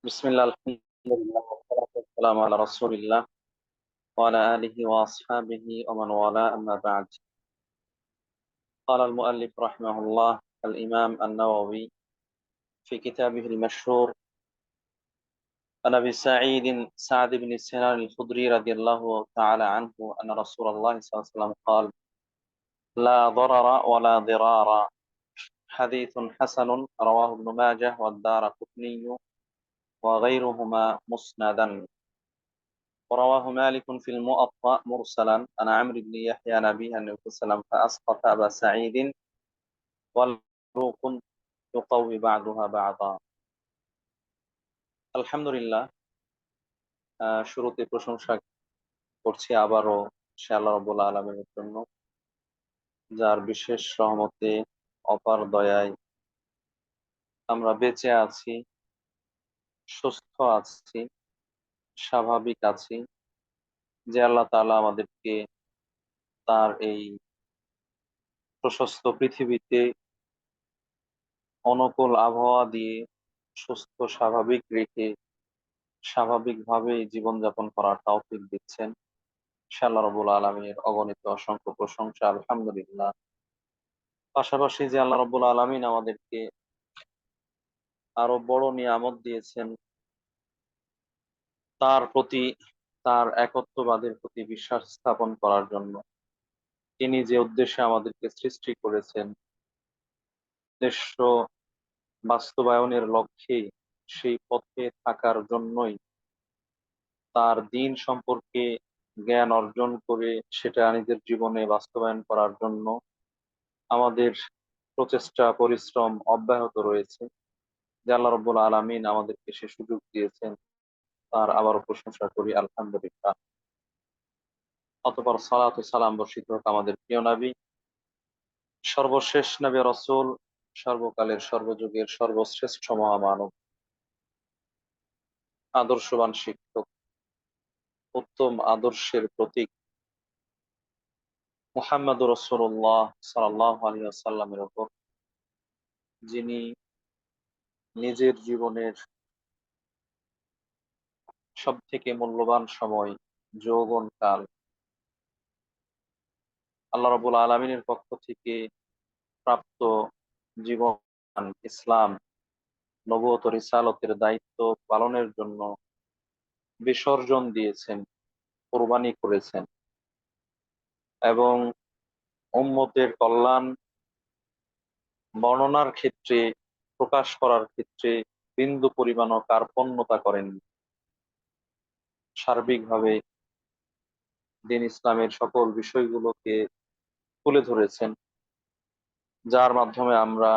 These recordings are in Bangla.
بسم الله الحمد لله والصلاة والسلام على رسول الله وعلى آله وأصحابه ومن والاه أما بعد. قال المؤلف رحمه الله الإمام النووي في كتابه المشهور عن أبي سعيد سعد بن سنان الخدري رضي الله تعالى عنه أن رسول الله صلى الله عليه وسلم قال: لا ضرر ولا ضرار. حديث حسن رواه ابن ماجه والدارقطني وغيرهما مسندا. ورواه مالك في الموطأ مرسلا عن عمرو بن يحيى عن أبيه عن النبي صلى الله عليه وسلم فأسقط أبا سعيد والروق يقوي بعضها بعضا. আলহামদুলিল্লাহ। শুরুতে প্রশংসা করছি আবারও সে আল্লাহ রাব্বুল আলামিনের জন্য, যার বিশেষ রহমতে অপার দয়ায় আমরা বেঁচে আছি, সুস্থ আছি, স্বাভাবিক আছি। যে আল্লাহ তাআলা আমাদেরকে তার এই প্রশস্ত পৃথিবীতে অনুকূল আবহাওয়া দিয়ে সুস্থ স্বাভাবিক রেখে স্বাভাবিকভাবে জীবনযাপন করার তৌফিক দিচ্ছেন, সে আল্লাহ রাব্বুল আলামিনের অগণিত অসংখ্য প্রশংসা, আলহামদুলিল্লাহ। পাশাপাশি যে আল্লাহ রাব্বুল আলামিন আমাদেরকে আরো বড় নিয়ামত দিয়েছেন, তার প্রতি, তার একত্ববাদের প্রতি বিশ্বাস স্থাপন করার জন্য, তিনি যে উদ্দেশ্যে আমাদেরকে সৃষ্টি করেছেন, উদ্দেশ্য বাস্তবায়নের লক্ষ্যে সেই পথে থাকার জন্যই, তার দিন সম্পর্কে জ্ঞান অর্জন করে সেটা নিজের জীবনে বাস্তবায়ন করার জন্য আমাদের প্রচেষ্টা পরিশ্রম অব্যাহত রয়েছে। যে আল্লাহ রাব্বুল আলামিন আমাদেরকে সে সুযোগ দিয়েছেন, তার আবারও প্রশংসা করি, আলহামদুলিল্লাহ। অতঃপর সালাত ও সালাম বর্ষিত হোক আমাদের প্রিয় নবী, সর্বশেষ নবী রাসূল, সর্বকালের সর্বযুগের সর্বশ্রেষ্ঠ মহামানব, আদর্শবান শিক্ষক, উত্তম আদর্শের প্রতীক মুহাম্মদুর রাসূলুল্লাহ সাল্লাল্লাহু আলাইহি ওয়াসাল্লামের উপর, যিনি নিজের জীবনের সব থেকে মূল্যবান সময়, যৌবনকাল, আল্লাহ রাব্বুল আলামিনের পক্ষ থেকে প্রাপ্ত জীবন, ইসলাম, নবুয়ত ও রিসালতের দায়িত্ব পালনের জন্য বিসর্জন দিয়েছেন, কোরবানি করেছেন এবং উম্মতের কল্যাণ বর্ণনার ক্ষেত্রে, প্রকাশ করার ক্ষেত্রে বিন্দু পরিমাণও কার্পণ্যতা করেননি। সার্বিকভাবে দ্বীন ইসলামের সকল বিষয়গুলোকে তুলে ধরেছেন, যার মাধ্যমে আমরা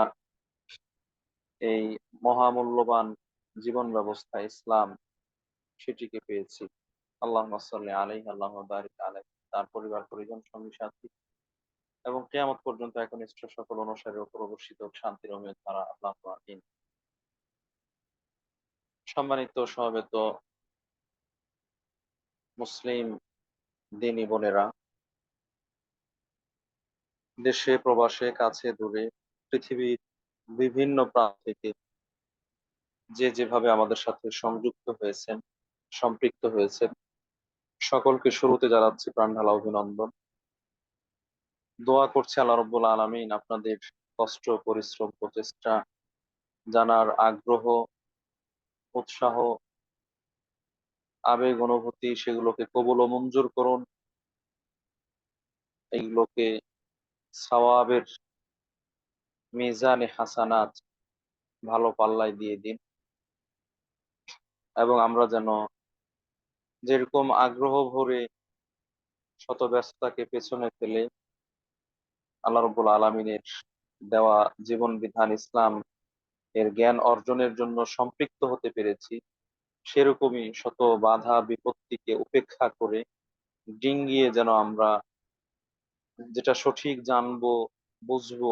এই মহামূল্যবান জীবন ব্যবস্থা ইসলাম সেটিকে পেয়েছি। আল্লাহুম্মা সাল্লি আলাইহি, আল্লাহুম্মা বারিক আলাইহি, তার পরিবার পরিজন সঙ্গী সাথী এবং কিয়ামত পর্যন্ত একনিষ্ঠ সকল অনুসারীর উপর অবস্থিত শান্তির রহমত দ্বারা, আল্লাহু আমিন। সম্মানিত সমবেত মুসলিম দিনী বোনেরা, দেশে প্রবাসে কাছে দূরে পৃথিবীর বিভিন্ন প্রান্ত থেকে যে যেভাবে আমাদের সাথে সংযুক্ত হয়েছেন, সম্পৃক্ত হয়েছেন, সকলকে শুরুতে জানাচ্ছি প্রাণ ঢালা অভিনন্দন। দোয়া করছি আল্লাহ রাব্বুল আলামিন আপনাদের কষ্ট, পরিশ্রম, প্রচেষ্টা, জানার আগ্রহ, উৎসাহ, আবেগ, অনুভূতি, সেগুলোকে কবুল ও মঞ্জুর করুন। এইগুলোকে সওয়াবের মিজানে হাসানাত, ভালো পাল্লায় দিয়ে দিন এবং আমরা যেন যেরকম আগ্রহ ভরে শত ব্যস্ততাকে পেছনে ফেলে আল্লাহ রাব্বুল আলামিনের দেওয়া জীবন বিধান ইসলাম এর জ্ঞান অর্জনের জন্য সম্পৃক্ত হতে পেরেছি, সেরকমই শত বাধা বিপত্তিকে উপেক্ষা করে ডিঙ্গিয়ে যেন আমরা যেটা সঠিক জানবো, বুঝবো,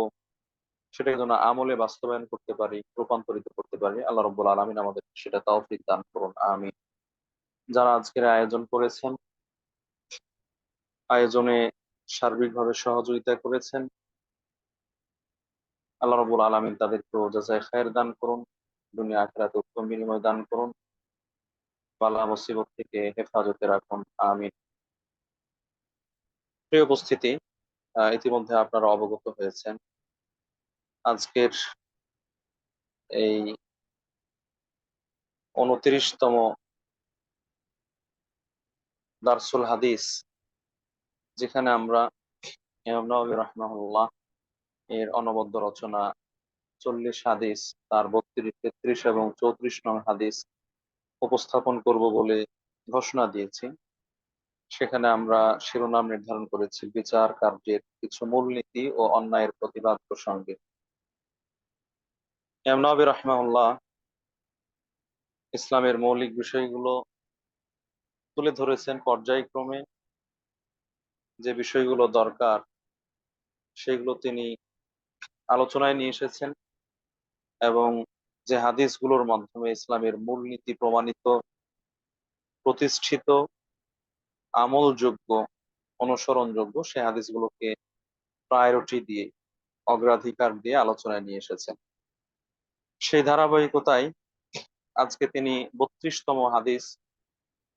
সেটা যেন আমলে বাস্তবায়ন করতে পারি, রূপান্তরিত করতে পারি। আল্লাহ রাব্বুল আলামিন আমাদের সেটা তৌফিক দান করুন, আমিন। যারা আজকের আয়োজন করেছেন, আয়োজনে সার্বিকভাবে সহযোগিতা করেছেন, আল্লাহ রাব্বুল আলামিন তাদেরকেও জাযায়ে খায়ের দান করুন। দুনিয়া আখিরাতে উত্তম বিনিময় দান করুন, বালা মুসিবত থেকে হেফাজতে রাখুন, আমিন। প্রিয় উপস্থিতি, ইতিমধ্যে আপনারা অবগত হয়েছেন আজকের এই 29তম দারসুল হাদিস, যেখানে আমরা ইমাম নাওয়াবী রাহিমাহুল্লাহ এর অনবদ্য রচনা 40 হাদিস, তার 32, 33 এবং 34 নং হাদিস উপস্থাপন করব বলে ঘোষণা দিয়েছি। সেখানে আমরা শিরোনাম নির্ধারণ করেছি বিচার কার্যের কিছু মূলনীতি ও অন্যায়ের প্রতিবাদ প্রসঙ্গে। ইমাম নাওয়াবী রাহিমাহুল্লাহ ইসলামের মৌলিক বিষয়গুলো তুলে ধরেছেন পর্যায়ক্রমে। যে বিষয়গুলো দরকার সেগুলো তিনি আলোচনায় নিয়ে এসেছেন, এবং যে হাদিসগুলোর মাধ্যমে ইসলামের মূলনীতি প্রমাণিত, প্রতিষ্ঠিত, আমলযোগ্য, অনুসরণযোগ্য, সেই হাদিসগুলোকে প্রায়োরিটি দিয়ে, অগ্রাধিকার দিয়ে আলোচনায় নিয়ে এসেছেন। সেই ধারাবাহিকতায় আজকে তিনি 32তম হাদিস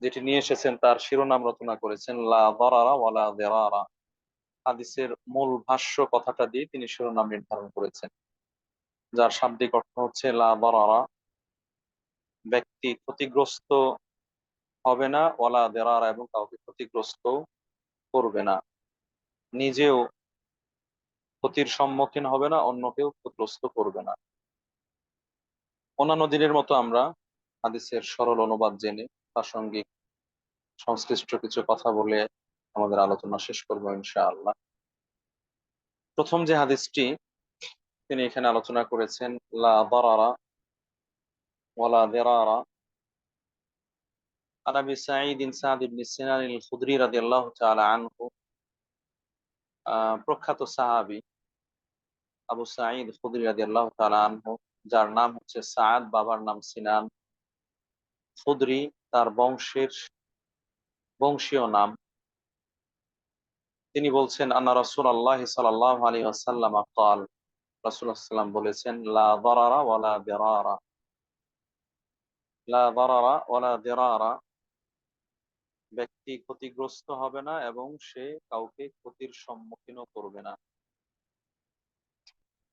যেটি নিয়ে এসেছেন তার শিরোনাম রচনা করেছেন লা দারারা ওয়ালা দিরারা। হাদিসের মূল ভাষ্য কথাটা দিয়ে তিনি শিরোনাম নির্ধারণ করেছেন, যার শাব্দিক অর্থ হচ্ছে লা দারারা, ব্যক্তি ক্ষতিগ্রস্ত হবে না, ওয়ালা দিরারা, এবং কাউকে ক্ষতিগ্রস্ত করবে না, নিজেও ক্ষতির সম্মুখীন হবে না, অন্যকেও ক্ষতিগ্রস্ত করবে না। অন্যান্য দিনের মতো আমরা হাদিসের সরল অনুবাদ জেনে প্রাসঙ্গিক সংশ্লিষ্ট কিছু কথা বলে আমাদের আলোচনা শেষ করবো ইনশাআল্লাহ। প্রথম যে হাদিসটি তিনি এখানে আলোচনা করেছেন, লা দারারা ওয়ালা দিরারা, আন আবি সাঈদ সাদ ইবনে সিনান আল-খুদরি রাদিয়াল্লাহু তাআলা আনহু, প্রখ্যাত সাহাবী আবু সাঈদ খুদরি রাদিয়াল্লাহু তাআলা আনহু, যার নাম হচ্ছে সাদ, বাবার নাম সিনান, খুদরি তার বংশীয় নাম। তিনি বলছেন আন্না রাসূলুল্লাহ সাল্লাল্লাহু আলাইহি ওয়াসাল্লাম ক্বাল, রাসূলুল্লাহ সাল্লাল্লাহু আলাইহি ওয়াসাল্লাম বলেছেন লা দারারা ওয়ালা দিরারা, লা দারারা ওয়ালা দিরারা, ব্যক্তি ক্ষতিগ্রস্ত হবে না এবং সে কাউকে ক্ষতির সম্মুখীনও করবে না।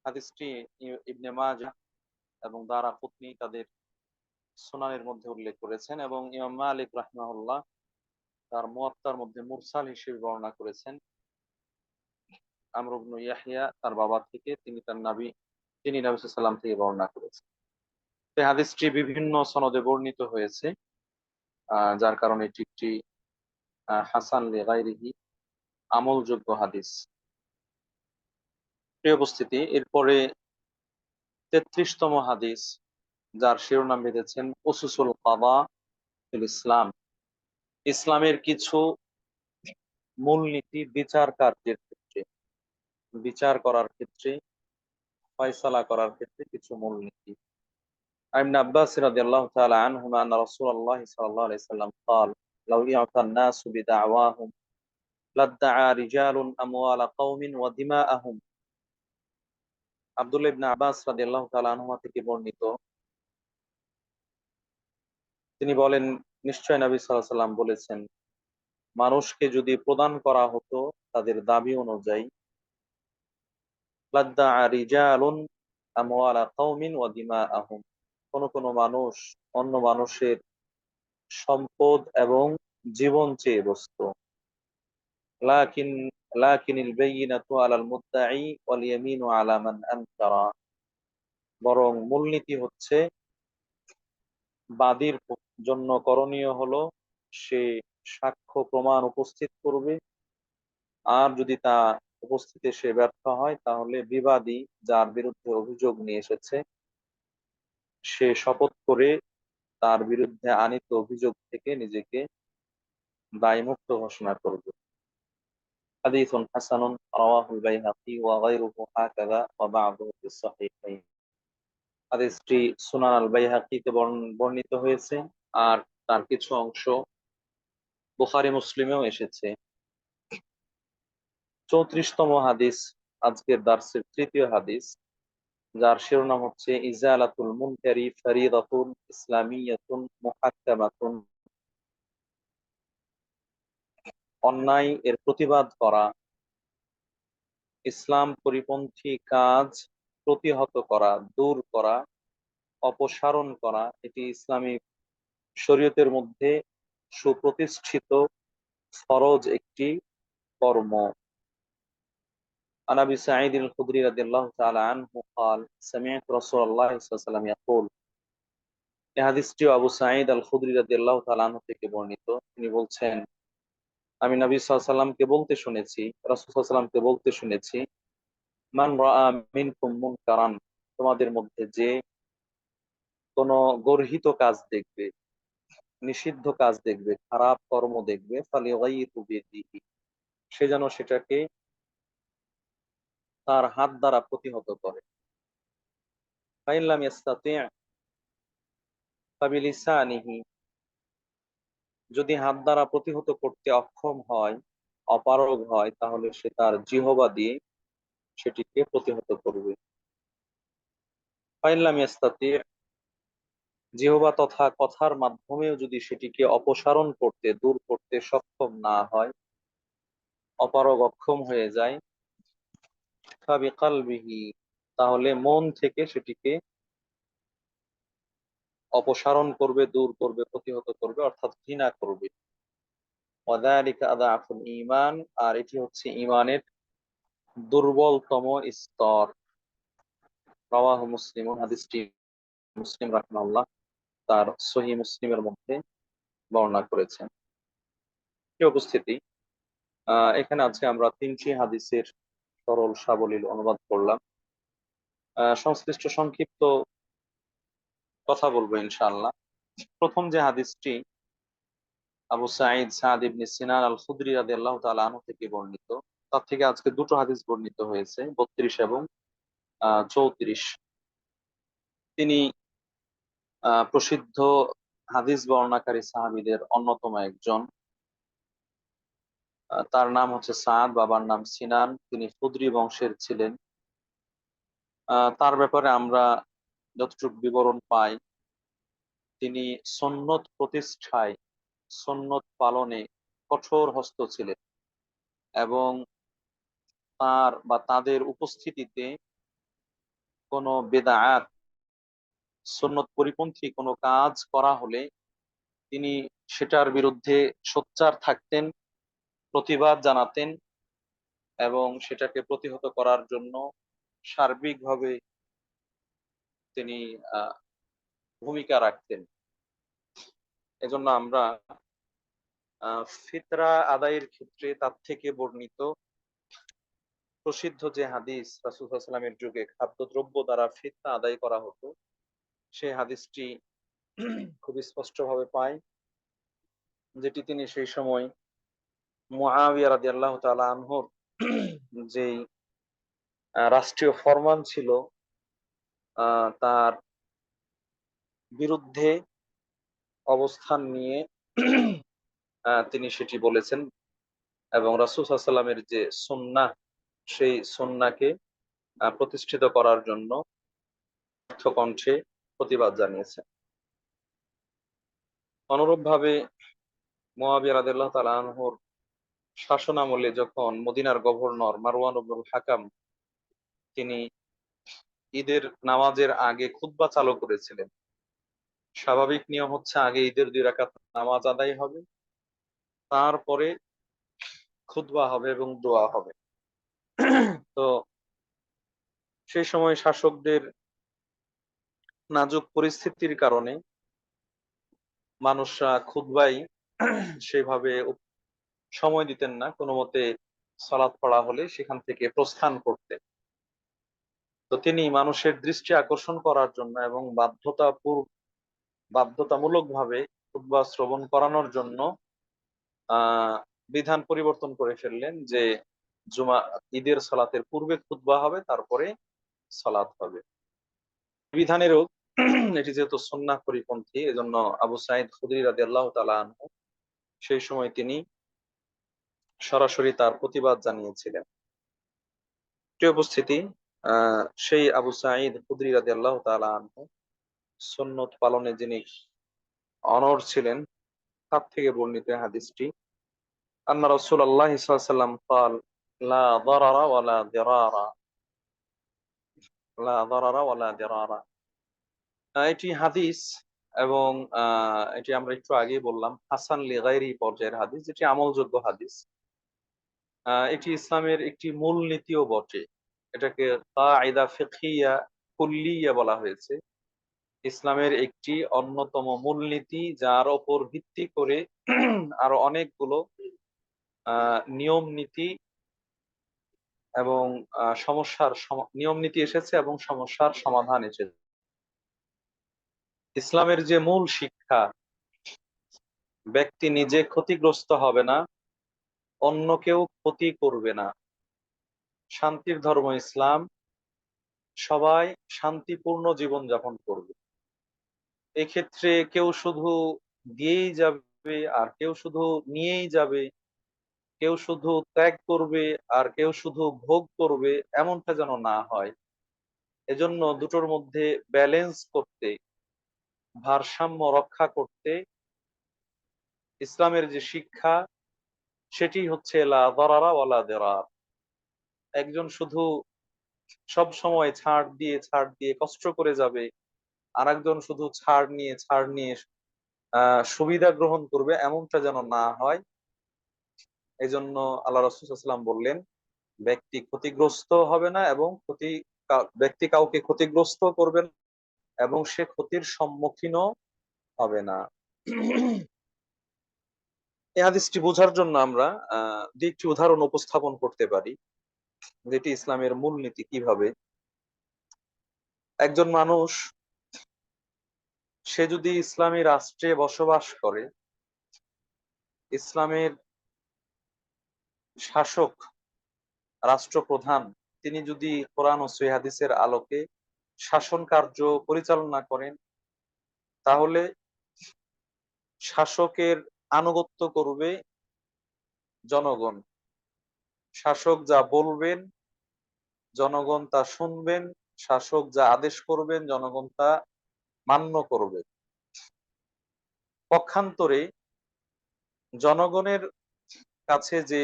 হাদিসটি ইবনে মাজাহ এবং দারাকুতনি তাদের সুনানের মধ্যে উল্লেখ করেছেন, এবং ইমাম মালিক রাহিমাহুল্লাহ তার মুয়াত্তার মধ্যে মুরসাল হিসেবে বর্ণনা করেছেন আমর ইবনে ইয়াহইয়া তার বাবা থেকে, তিনি নবী সাল্লাল্লাহু আলাইহি ওয়াসাল্লাম থেকে বর্ণনা করেছেন। এই হাদিসটি বিভিন্ন সনদে বর্ণিত হয়েছে, যার কারণে এটি একটি হাসান লিগাইরিহি, আমলযোগ্য হাদিস। প্রিয় উপস্থিতি, এরপরে 33তম হাদিস, যার শিরোনাম বেঁধেছেন উসুসুল কাদা ফিল ইসলাম, ইসলামের কিছু মূলনীতি বিচার কার্যের ক্ষেত্রে, বিচার করার ক্ষেত্রে, ফয়সালা করার ক্ষেত্রে কিছু মূলনীতি। ইবনে আব্বাস রাদিয়াল্লাহু তাআলা আনহুমা আন্না রাসূলুল্লাহ সাল্লাল্লাহু আলাইহি ওয়াসাল্লাম قال لو يعطى الناس بدعواهم لادعى رجال اموال قوم ودماءهم। আব্দুল্লাহ ইবনে আব্বাস রাদিয়াল্লাহু তাআলা আনহুমা থেকে বর্ণিত, তিনি বলেন নিশ্চয় নবী সাল্লাল্লাহু আলাইহি ওয়াসাল্লাম বলেছেন, মানুষকে যদি প্রদান করা হতো তাদের দাবি অনুযায়ী, লাদ্দাআ রিজালুন আমওয়ালা কওমিন ওয়া দিমাআহুম, কোন কোন মানুষ অন্য মানুষের সম্পদ এবং জীবন চেয়ে বসতো। লাকিন লাকিনিল বাইয়িনাতু আলাল মুদ্দাঈ ওয়াল ইয়ামিনু আলা মান আনকারা, বরং মূলনীতি হচ্ছে বাদীর জন্য করণীয় হলো সে সাক্ষ্য প্রমাণ উপস্থিত করবে, আর যদি তা উপস্থিতে সে ব্যর্থ হয় তাহলে বিবাদী যার বিরুদ্ধে অভিযোগ নিয়ে এসেছে সে শপথ করে তার বিরুদ্ধে আনীত অভিযোগ থেকে নিজেকে দায়মুক্ত ঘোষণা করবে। হাদিসুন হাসানুন রাওয়াহুল বাইহাকী ওয়া গায়রুহু হাকাযা ওয়া বা'দুহু ফিস সাহিহাইন। হাদিসটি সুনান আল বাইহাকীতে বর্ণিত হয়েছে, আর তার কিছু অংশ বুখারী মুসলিমেও এসেছে। 34তম হাদিস, আজকের দার্সের তৃতীয় হাদিস, যার শিরোনাম হচ্ছে ইজালাতুল মুনকারি ফরিদাতুন ইসলামিয়াতুন মুহাক্কামাতুন। অন্যায় এর প্রতিবাদ করা, ইসলাম পরিপন্থী কাজ প্রতিহত করা, দূর করা, অপসারণ করা, এটি ইসলামী শরীয়তের মধ্যে সুপ্রতিষ্ঠিত ফরজ একটি কর্ম। عن ابي سعيد الخدري رضي الله تعالى عنه قال سمعت رسول الله صلى الله عليه وسلم يقول। এই হাদিসটি আবু সাঈদ আল খুদরি রাদিয়াল্লাহু তাআলা আনহু থেকে বর্ণিত। তিনি বলছেন, আমি নবী সাল্লাল্লাহু আলাইহি ওয়াসাল্লামকে বলতে শুনেছি, রাসূল সাল্লাল্লাহু আলাইহি ওয়াসাল্লামকে বলতে শুনেছি, মান রাআ মিনকুম মুনকারান, তোমাদের মধ্যে যে কোনো গর্হিত কাজ দেখবে, নিষিদ্ধ কাজ দেখবে, খারাপ কর্ম দেখবে, ফালিগাইয়িরহু বিয়াদিহি, সে যেন সেটাকে তার হাত দ্বারা প্রতিহত করে। ফাইন লাম ইস্তাতি' ফাবিলিসানিহি, যদি হাত দ্বারা প্রতিহত করতে অক্ষম হয়, অপারগ হয়, তাহলে সে তার জিহ্বা দিয়ে সেটিকে প্রতিহত করবে। ফাইন লাম ইস্তাতি', জিহ্বা তথা কথার মাধ্যমেও যদি সেটিকে অপসারণ করতে, দূর করতে সক্ষম না হয়, অপারগ অক্ষম হয়ে যায়, ফাবিকালবিহি, তাহলে মন থেকে সেটিকে অপসারণ করবে, দূর করবে, প্রতিহত করবে, অর্থাৎ ঘৃণা করবে। ওয়াযালিকা আযআফুল ঈমান, আর এটি হচ্ছে ঈমানের দুর্বলতম স্তর। রাওয়াহু মুসলিম, হাদিসটি মুসলিম রাহিমাহুল্লাহ তার সহিহ মুসলিমের মধ্যে বর্ণনা করেছেন। কি উপস্থিতি, এখানে আজকে আমরা 3টি হাদিসের সরল সাবলীল অনুবাদ করলাম। সংশ্লিষ্ট সংক্ষিপ্ত কথা বলবো ইনশাআল্লাহ। প্রথম যে হাদিসটি আবু সাঈদ সাদ ইবনে সিনান আল খুদরি রাদিয়াল্লাহু তাআলা আনহু থেকে বর্ণিত, তার থেকে আজকে দুটো হাদিস বর্ণিত হয়েছে, 32 এবং 34। তিনি প্রসিদ্ধ হাদিস বর্ণনাকারী সাহাবীদের অন্যতম একজন। তার নাম হচ্ছে সাদ, বাবার নাম সিনান, তিনি খুদরি বংশের ছিলেন। তার ব্যাপারে আমরা যতটুকু বিবরণ পাই, তিনি সুন্নত প্রতিষ্ঠায়, সুন্নত পালনে কঠোর হস্ত ছিলেন এবং তার বা তাদের উপস্থিতিতে কোনো বেদাআত, সুন্নত পরিপন্থী কোনো কাজ করা হলে তিনি সেটার বিরুদ্ধে সোচ্চার থাকতেন, প্রতিবাদ জানাতেন এবং সেটাকে প্রতিহত করার জন্য সার্বিকভাবে তিনি ভূমিকা রাখতেন। এজন্য আমরা ফিতরা আদায়ের ক্ষেত্রে তার থেকে বর্ণিত প্রসিদ্ধ যে হাদিস, রাসূল সাল্লাল্লাহু আলাইহি ওয়াসাল্লামের যুগে খাদ্যদ্রব্য দ্বারা ফিতরা আদায় করা হতো, সেই হাদিসটি খুব স্পষ্টভাবে পাই, যেটি তিনি সেই সময় মুআবিয়া রাদিয়াল্লাহু তাআলা আনহুর যেই রাষ্ট্রীয় ফরমান ছিল, তার বিরুদ্ধে অবস্থান নিয়ে তিনি সেটি বলেছেন এবং রাসূল সাল্লাল্লাহু আলাইহি ওয়াসাল্লামের যে সুন্নাহ, সেই সুন্নাহকে প্রতিষ্ঠিত করার জন্য কণ্ঠে প্রতিবাদ জানিয়েছেন। অনুরূপভাবে মুআবিয়া রাদিয়াল্লাহু তাআলা আনহুর শাসনামলে যখন মদিনার গভর্নর মারওয়ান ইবনুল হাকাম তিনি ঈদের নামাজের আগে খুতবা চালু করেছিলেন, স্বাভাবিক নিয়ম হচ্ছে আগে ঈদের 2 রাকাত নামাজ আদায় হবে, তারপরে খুতবা হবে এবং দোয়া হবে। তো সেই সময় শাসকদের নাজুক পরিস্থিতির কারণে মানুষরা খুতবায় সেভাবে সময় দিতেন না, কোনো মতে সালাত পড়া হলে সেখান থেকে প্রস্থান করতেন। তো তিনি মানুষের দৃষ্টি আকর্ষণ করার জন্য এবং বাধ্যতামূলক ভাবে খুতবা শ্রবণ করানোর জন্য বিধান পরিবর্তন করে ফেললেন যে ঈদের সালাতের পূর্বে খুতবা হবে, তারপরে সালাত হবে। বিধানেরও এটি যেহেতু সুন্নাহ পরিপন্থী, এজন্য আবু সাঈদ খুদরি রাদিয়াল্লাহু তাআলা আনহু সেই সময় তিনি সরাসরি তার প্রতিবাদ জানিয়েছিলেন। প্রিয় উপস্থিতি, সেই আবু সাঈদ খুদরি রাদিয়াল্লাহু তাআলা আনহু, সুন্নত পালনে যিনি অনড় ছিলেন, তার থেকে বর্ণিত হাদিসটি। আন্না রাসূলুল্লাহ সাল্লাল্লাহু আলাইহি ওয়াসাল্লাম قال لا ضرر ولا ضرار لا ضرر ولا ضرار। এটি হাদিস, এবং এটি আমরা একটু আগেই বললাম হাসান লিগাইরি পর্যায়ের হাদিস, যেটি আমলযোগ্য হাদিস। এটি ইসলামের একটি মূল নীতিও বটে। এটাকে কায়দা ফিকহিয়া কুল্লিয়া বলা হয়েছে। ইসলামের একটি অন্যতম মূলনীতি, যার ওপর ভিত্তি করে আরো অনেকগুলো নিয়ম নীতি এবং নিয়ম নীতি এসেছে এবং সমস্যার সমাধান এসেছে। ইসলামের যে মূল শিক্ষা, ব্যক্তি নিজে ক্ষতিগ্রস্ত হবে না, অন্য কেউ ক্ষতি করবে না। শান্তির ধর্ম ইসলাম, সবাই শান্তিপূর্ণ জীবন যাপন করবে। এক্ষেত্রে কেউ শুধু দিয়েই যাবে আর কেউ শুধু নিয়েই যাবে, কেউ শুধু ত্যাগ করবে আর কেউ শুধু ভোগ করবে, এমনটা যেন না হয়। এজন্য দুটোর মধ্যে ব্যালেন্স করতে, ভারসাম্য রক্ষা করতে ইসলামের যে শিক্ষা, সেটি হচ্ছে লা দারারা ওয়ালা দিরার। একজন শুধু সব সময় ছাড় দিয়ে কষ্ট করে যাবে, আর একজন শুধু ছাড় নিয়ে সুবিধা গ্রহণ করবে, এমনটা যেন না হয়। এই জন্য আল্লাহ রাসূল সাল্লাল্লাহু আলাইহি ওয়াসাল্লাম বললেন, ব্যক্তি ক্ষতিগ্রস্ত হবে না এবং ব্যক্তি কাউকে ক্ষতিগ্রস্ত করবে না, এবং সে ক্ষতির সম্মুখীনও হবে না। এই হাদিসটি বোঝার জন্য আমরা দুই একটি উদাহরণ উপস্থাপন করতে পারি, যেটি ইসলামের মূলনীতি কিভাবে। একজন মানুষ, সে যদি ইসলামী রাষ্ট্রে বসবাস করে, ইসলামের শাসক, রাষ্ট্রপ্রধান, তিনি যদি কোরআন ও সহিহ হাদিসের আলোকে শাসন কার্য পরিচালনা করেন, তাহলে শাসকের আনুগত্য করবে জনগণ। শাসক যা বলবেন জনগণ তা শুনবেন, শাসক যা আদেশ করবেন জনগণ তা মান্য করবে। পক্ষান্তরে জনগণের কাছে যে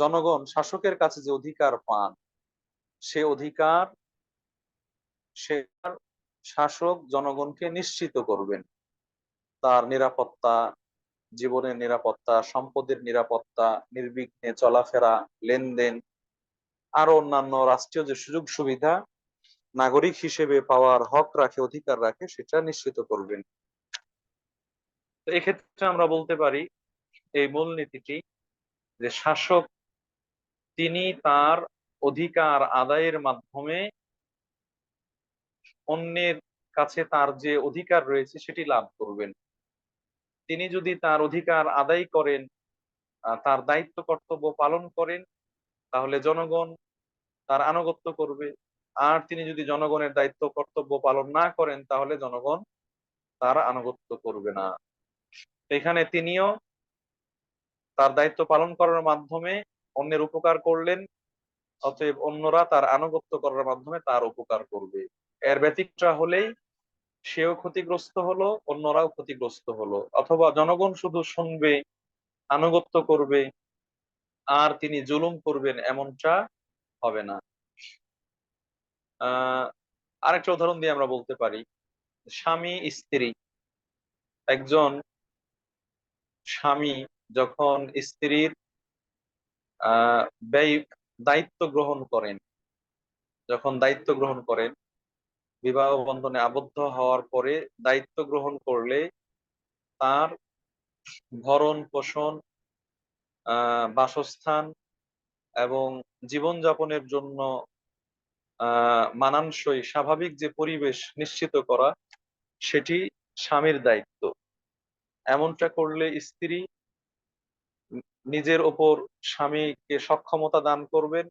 জনগণ শাসকের কাছে যে অধিকার পান, সে অধিকার সে শাসক জনগণকে নিশ্চিত করবেন। তার নিরাপত্তা, জীবনের নিরাপত্তা, সম্পদের নিরাপত্তা, নির্বিঘ্নে চলাফেরা, লেনদেন, আরো অন্যান্য রাষ্ট্রীয় যে সুযোগ সুবিধা নাগরিক হিসেবে পাওয়ার হক রাখে, অধিকার রাখে, সেটা নিশ্চিত করবেন। তো এক্ষেত্রে আমরা বলতে পারি এই মূলনীতিটি, যে শাসক তিনি তার অধিকার আদায়ের মাধ্যমে অন্যের কাছে তার যে অধিকার রয়েছে সেটি লাভ করবেন। তিনি যদি তার অধিকার আদায় করেন, তার দায়িত্ব কর্তব্য পালন করেন, তাহলে জনগণ তার আনুগত্য করবে। আর তিনি যদি জনগণের দায়িত্ব কর্তব্য পালন না করেন, তাহলে জনগণ তার আনুগত্য করবে না। এখানে তিনিও তার দায়িত্ব পালন করার মাধ্যমে অন্যের উপকার করলেন, অতএব অন্যরা তার আনুগত্য করার মাধ্যমে তার উপকার করবে। এর ব্যতিক্রম হলেই সেও ক্ষতিগ্রস্ত হলো, অন্যরাও ক্ষতিগ্রস্ত হলো। অথবা জনগণ শুধু শুনবে, আনুগত্য করবে, আর তিনি জুলুম করবেন, এমনটা হবে না। আহ আরেকটা উদাহরণ দিয়ে আমরা বলতে পারি, স্বামী স্ত্রী। একজন স্বামী যখন স্ত্রীর আহ ব্যয় দায়িত্ব গ্রহণ করেন, বিবাহ বন্ধনে আবদ্ধ হওয়ার পরে দায়িত্ব গ্রহণ করলে তার ভরণ পোষণ, বাসস্থান এবং জীবনযাপনের জন্য মানানসই স্বাভাবিক যে পরিবেশ নিশ্চিত করা, সেটি স্বামীর দায়িত্ব। এমনটা করলে স্ত্রী নিজের ওপর স্বামীকে সক্ষমতা দান করবেন,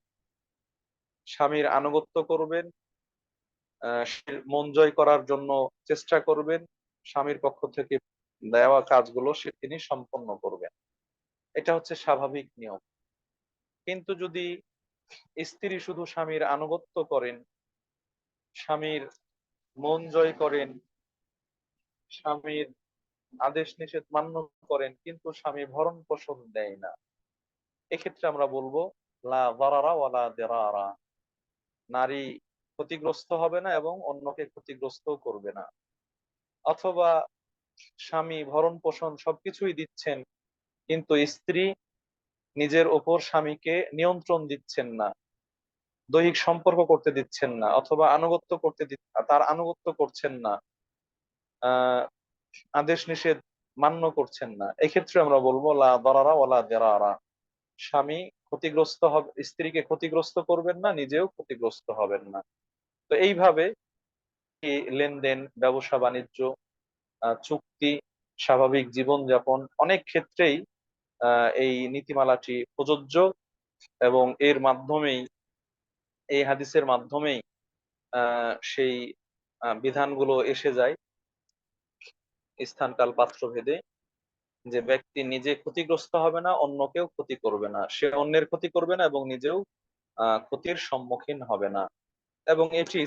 স্বামীর আনুগত্য করবেন, মন জয় করার জন্য চেষ্টা করবেন, স্বামীর পক্ষ থেকে দেওয়া কাজগুলো তিনি সম্পন্ন করবেন। এটা হচ্ছে স্বাভাবিক নিয়ম। কিন্তু যদি স্ত্রী শুধু স্বামীর আনুগত্য করেন, স্বামীর মন জয় করেন, স্বামীর আদেশ নিষেধ মান্য করেন, কিন্তু স্বামী ভরণ পোষণ দেয় না, এক্ষেত্রে আমরা বলবো লা দারারা ওয়ালা দিরারা, নারী ক্ষতিগ্রস্ত হবে না এবং অন্যকে ক্ষতিগ্রস্ত করবে না। অথবা স্বামী ভরণ পোষণ সবকিছুই দিচ্ছেন, কিন্তু স্ত্রী নিজের ওপর স্বামীকে নিয়ন্ত্রণ দিচ্ছেন না, দৈহিক সম্পর্ক করতে দিচ্ছেন না, অথবা আনুগত্য তার আনুগত্য করছেন না, আহ আদেশ নিষেধ মান্য করছেন না, এক্ষেত্রে আমরা বলবো লা দারারা ওয়ালা দিরারা, স্বামী ক্ষতিগ্রস্ত হবে, স্ত্রীকে ক্ষতিগ্রস্ত করবেন না, নিজেও ক্ষতিগ্রস্ত হবেন না। তো এইভাবে এই লেনদেন, ব্যবসা বাণিজ্য, চুক্তি, স্বাভাবিক জীবনযাপন অনেক ক্ষেত্রেই এই নীতিমালাটি প্রযোজ্য, এবং এর মাধ্যমেই, এই হাদিসের মাধ্যমেই সেই বিধানগুলো এসে যায় স্থানকাল পাত্র ভেদে, যে ব্যক্তি নিজে ক্ষতিগ্রস্ত হবে না, অন্যকেও ক্ষতি করবে না, সে অন্যের ক্ষতি করবে না এবং নিজেও ক্ষতির সম্মুখীন হবে না। এবং এটি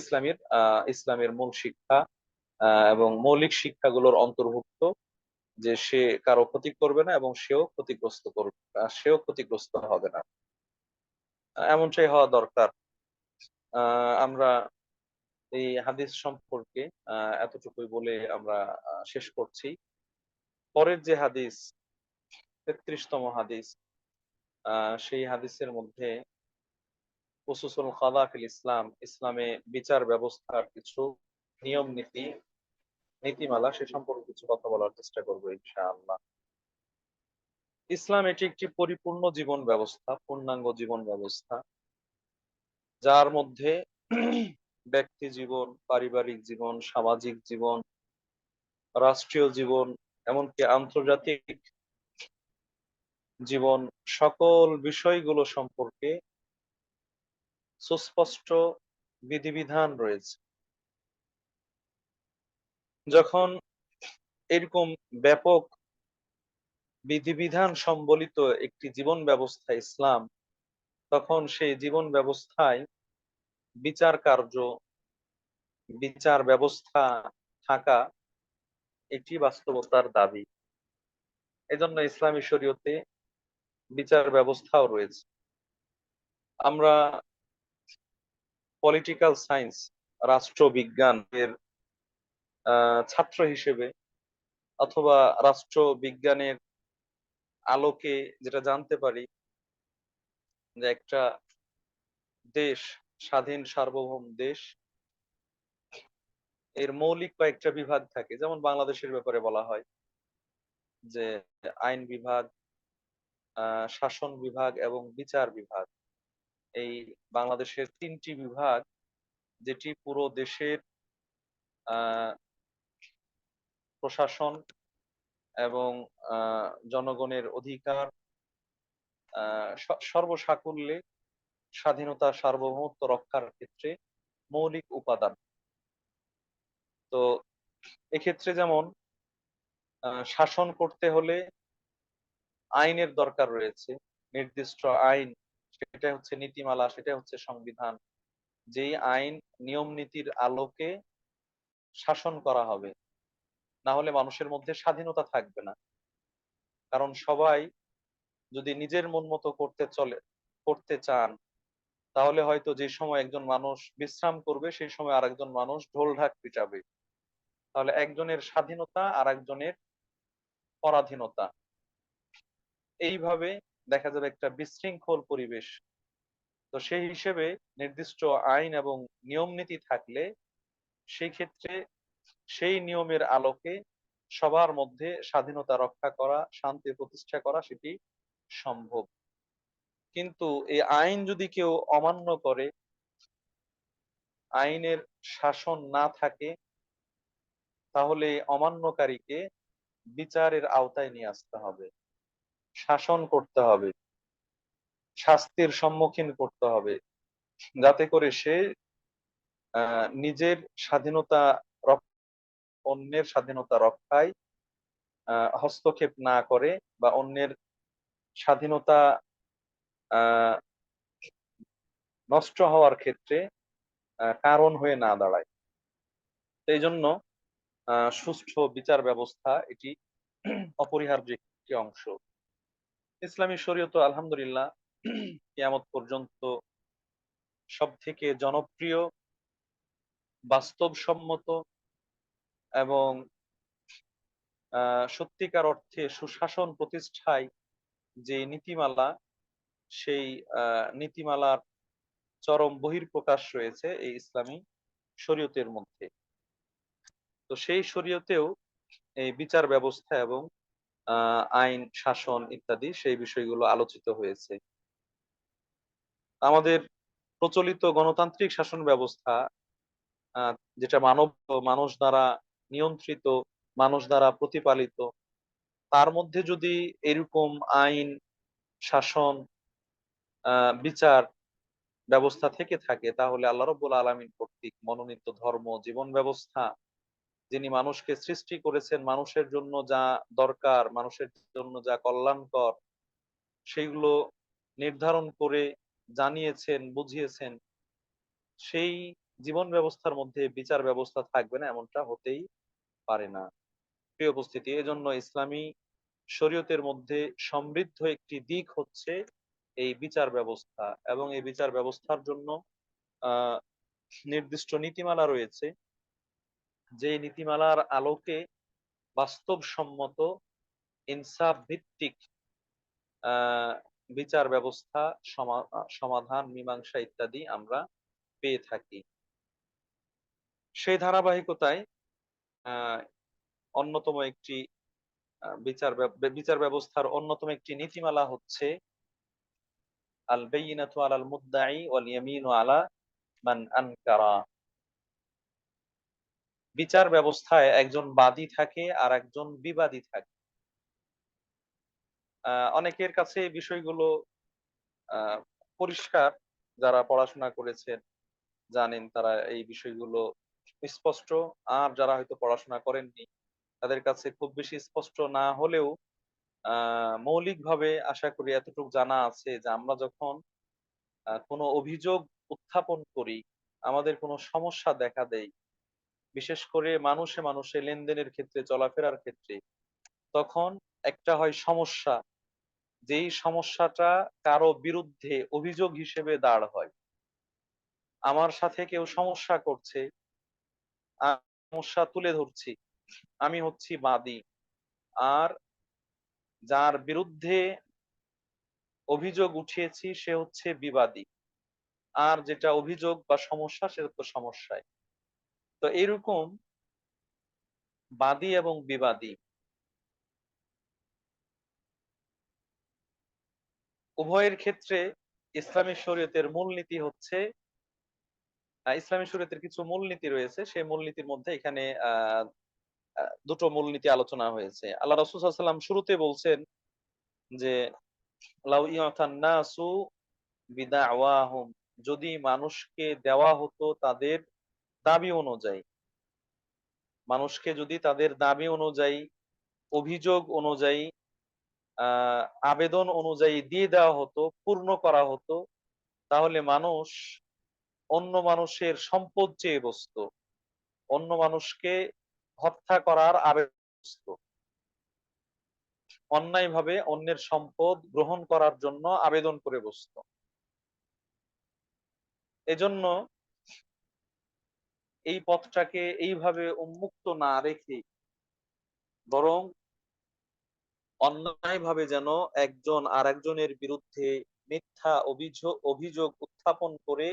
ইসলামের মূল শিক্ষা এবং মৌলিক শিক্ষাগুলোর অন্তর্ভুক্ত, যে সে কারো ক্ষতি করবে না এবং সেও ক্ষতিগ্রস্ত হবে না। এমনটাই হওয়া দরকার। আমরা এই হাদিস সম্পর্কে এতটুকুই বলে আমরা শেষ করছি। পরের যে হাদিস, 33তম হাদিস, সেই হাদিসের মধ্যে উসুসুল কাদা ফিল ইসলাম, ইসলামে বিচার ব্যবস্থার কিছু নিয়ম নীতিমালা, সে সম্পর্কে কিছু কথা বলার চেষ্টা করবো ইনশাআল্লাহ। ইসলাম এটি একটি পরিপূর্ণ জীবন ব্যবস্থা, পূর্ণাঙ্গ জীবন ব্যবস্থা, যার মধ্যে ব্যক্তি জীবন, পারিবারিক জীবন, সামাজিক জীবন, রাষ্ট্রীয় জীবন, এমনকি আন্তর্জাতিক জীবন, সকল বিষয়গুলো সম্পর্কে সুস্পষ্ট বিধিবিধান রয়েছে। যখন এরকম ব্যাপক বিধিবিধান সম্বলিত একটি জীবন ব্যবস্থা ইসলাম, তখন সেই জীবন ব্যবস্থায় বিচার কার্য, বিচার ব্যবস্থা থাকা, এটি বাস্তবতার দাবি। এজন্য ইসলামী শরীয়তে বিচার ব্যবস্থাও রয়েছে। আমরা পলিটিক্যাল সায়েন্স, রাষ্ট্রবিজ্ঞান এর ছাত্র হিসেবে, অথবা রাষ্ট্রবিজ্ঞানের আলোকে যেটা জানতে পারি, যে একটা দেশ, স্বাধীন সার্বভৌম দেশ, এর মৌলিক কয়েকটা বিভাগ থাকে। যেমন বাংলাদেশের ব্যাপারে বলা হয় যে আইন বিভাগ, শাসন বিভাগ এবং বিচার বিভাগ, এই বাংলাদেশের তিনটি বিভাগ, যেটি পুরো দেশের আহ প্রশাসন এবং জনগণের অধিকার, সর্বসাকুল্যে স্বাধীনতা সার্বভৌমত্ব রক্ষার ক্ষেত্রে মৌলিক উপাদান। তো এক্ষেত্রে যেমন শাসন করতে হলে আইনের দরকার রয়েছে, নির্দিষ্ট আইন, সেটা হচ্ছে নীতিমালা, সেটা হচ্ছে সংবিধান, যেই আইন নিয়ম নীতির আলোকে শাসন করা হবে, না হলে মানুষের মধ্যে স্বাধীনতা থাকবে না। কারণ সবাই যদি নিজের মন মতো করতে চান, তাহলে হয়তো যে সময় একজন মানুষ বিশ্রাম করবে, সেই সময় আরেকজন মানুষ ঢোল ঢাক পিটাবে। তাহলে একজনের স্বাধীনতা আর একজনের পরাধীনতা, এইভাবে দেখা যাবে একটা বিশৃঙ্খল পরিবেশ। তো সেই হিসেবে নির্দিষ্ট আইন এবং নিয়ম নীতি থাকলে, সেই ক্ষেত্রে সেই নিয়মের আলোকে সবার মধ্যে স্বাধীনতা রক্ষা করা, শান্তি প্রতিষ্ঠা করা, সেটি সম্ভব। কিন্তু এই আইন যদি কেউ অমান্য করে, আইনের শাসন না থাকে, তাহলে অমান্যকারীকে বিচারের আওতায় নিয়ে আসতে হবে, শাসন করতে হবে, শাস্তির সম্মুখীন করতে হবে, যাতে করে সে নিজের স্বাধীনতা, অন্যের স্বাধীনতা রক্ষায় হস্তক্ষেপ না করে, বা অন্যের স্বাধীনতা নষ্ট হওয়ার ক্ষেত্রে কারণ হয়ে না দাঁড়ায়। এই জন্য সুষ্ঠু বিচার ব্যবস্থা এটি অপরিহার্য একটি অংশ। ইসলামী শরীয়ত আলহামদুলিল্লাহ কিয়ামত পর্যন্ত সব থেকে জনপ্রিয়, বাস্তবসম্মত এবং সত্যিকার অর্থে সুশাসন প্রতিষ্ঠায় যে নীতিমালা, সেই নীতিমালার চরম বহিঃপ্রকাশ রয়েছে এই ইসলামী শরীয়তের মধ্যে। তো সেই শরীয়তেও এই বিচার ব্যবস্থা এবং আইন শাসন ইত্যাদি সেই বিষয়গুলো আলোচিত হয়েছে। আমাদের প্রচলিত গণতান্ত্রিক শাসন ব্যবস্থা, যেটা মানুষ দ্বারা নিয়ন্ত্রিত, মানুষ দ্বারা প্রতিপালিত, তার মধ্যে যদি এরকম আইন শাসন বিচার ব্যবস্থা থেকে থাকে, তাহলে আল্লাহ রাব্বুল আলামিন কর্তৃক মনোনীত ধর্ম জীবন ব্যবস্থা, যিনি মানুষকে সৃষ্টি করেছেন মানুষের জন্য যা দরকার, মানুষের জন্য যা কল্যাণকর, সেইগুলো নির্ধারণ করে জানিয়েছেন, বুঝিয়েছেন, সেই জীবন ব্যবস্থার মধ্যে বিচার ব্যবস্থা থাকবে না এমনটা হতেই পারে না। প্রিয় উপস্থিতি, এজন্য ইসলামী শরীয়তের মধ্যে সমৃদ্ধ একটি দিক হচ্ছে এই বিচার ব্যবস্থা, এবং এই বিচার ব্যবস্থার জন্য আহ নির্দিষ্ট নীতিমালা রয়েছে, যে নীতিমালার আলোকে বাস্তবসম্মত ইনসাফ ভিত্তিক আহ বিচার ব্যবস্থা, সমাধান, মীমাংসা ইত্যাদি আমরা পেয়ে থাকি। সেই ধারাবাহিকতায় আহ অন্যতম একটি বিচার ব্যবস্থার অন্যতম একটি নীতিমালা হচ্ছে আল বায়িনাতু আলাল মুদ্দাই ওয়াল ইয়ামিনু আলা মান আনকারা। বিচার ব্যবস্থায় একজন বাদী থাকে আর একজন বিবাদী থাকে। অনেকের কাছে এই বিষয়গুলো আহ পরিষ্কার, যারা পড়াশোনা করেছেন জানেন, তারা এই বিষয়গুলো স্পষ্ট। আর যারা হয়তো পড়াশোনা করেননি, তাদের কাছে খুব বেশি স্পষ্ট না হলেও মৌলিকভাবে আশা করি এতটুকু জানা আছে যে আমরা যখন কোনো অভিযোগ উত্থাপন করি, আমাদের কোনো সমস্যা দেখা দেয়, বিশেষ করে মানুষে মানুষে লেনদেনের ক্ষেত্রে, চলাফেরার ক্ষেত্রে, তখন একটা হয় সমস্যা, যেই সমস্যাটা কারো বিরুদ্ধে অভিযোগ হিসেবে দাঁড় হয়। আমার সাথে কেউ সমস্যা করছে, সমস্যা তুলে ধরছি, আমি হচ্ছি বাদী, আর যার বিরুদ্ধে অভিযোগ উঠিয়েছি সে হচ্ছে বিবাদী। আর যেটা অভিযোগ বা সমস্যা সেটা তো সমস্যায়। তো এরকম বাদী এবং বিবাদী উভয়ের ক্ষেত্রে ইসলামী শরীয়তের মূলনীতি হচ্ছে, ইসলামী শরীয়তের কিছু মূলনীতি রয়েছে, সেই মূলনীতির মধ্যে এখানে দুটো মূলনীতি আলোচনা হয়েছে। আল্লাহ রাসূল সাল্লাল্লাহু আলাইহি ওয়াসাল্লাম শুরুতে বলছেন যে লাউ ইয়াতান নাসু বিদাওয়াহুম, যদি মানুষকে দেওয়া হতো তাদের দাবি অনুযায়ী, মানুষকে যদি তাদের দাবি অনুযায়ী, অভিযোগ অনুযায়ী, আবেদন অনুযায়ী দিয়ে দেওয়া হতো, পূর্ণ করা হতো, তাহলে মানুষ অন্য মানুষের সম্পদ চেয়ে বসতো, অন্য মানুষকে হত্যা করার আবেদন বসতো, অন্যায়ভাবে অন্যের সম্পদ গ্রহণ করার জন্য আবেদন করে বসতো। এজন্য এই পথটাকে এইভাবে উন্মুক্ত না রেখে, বরং অন্যায়ভাবে যেন একজন আরেকজনের বিরুদ্ধে মিথ্যা অভিযোগ উত্থাপন করে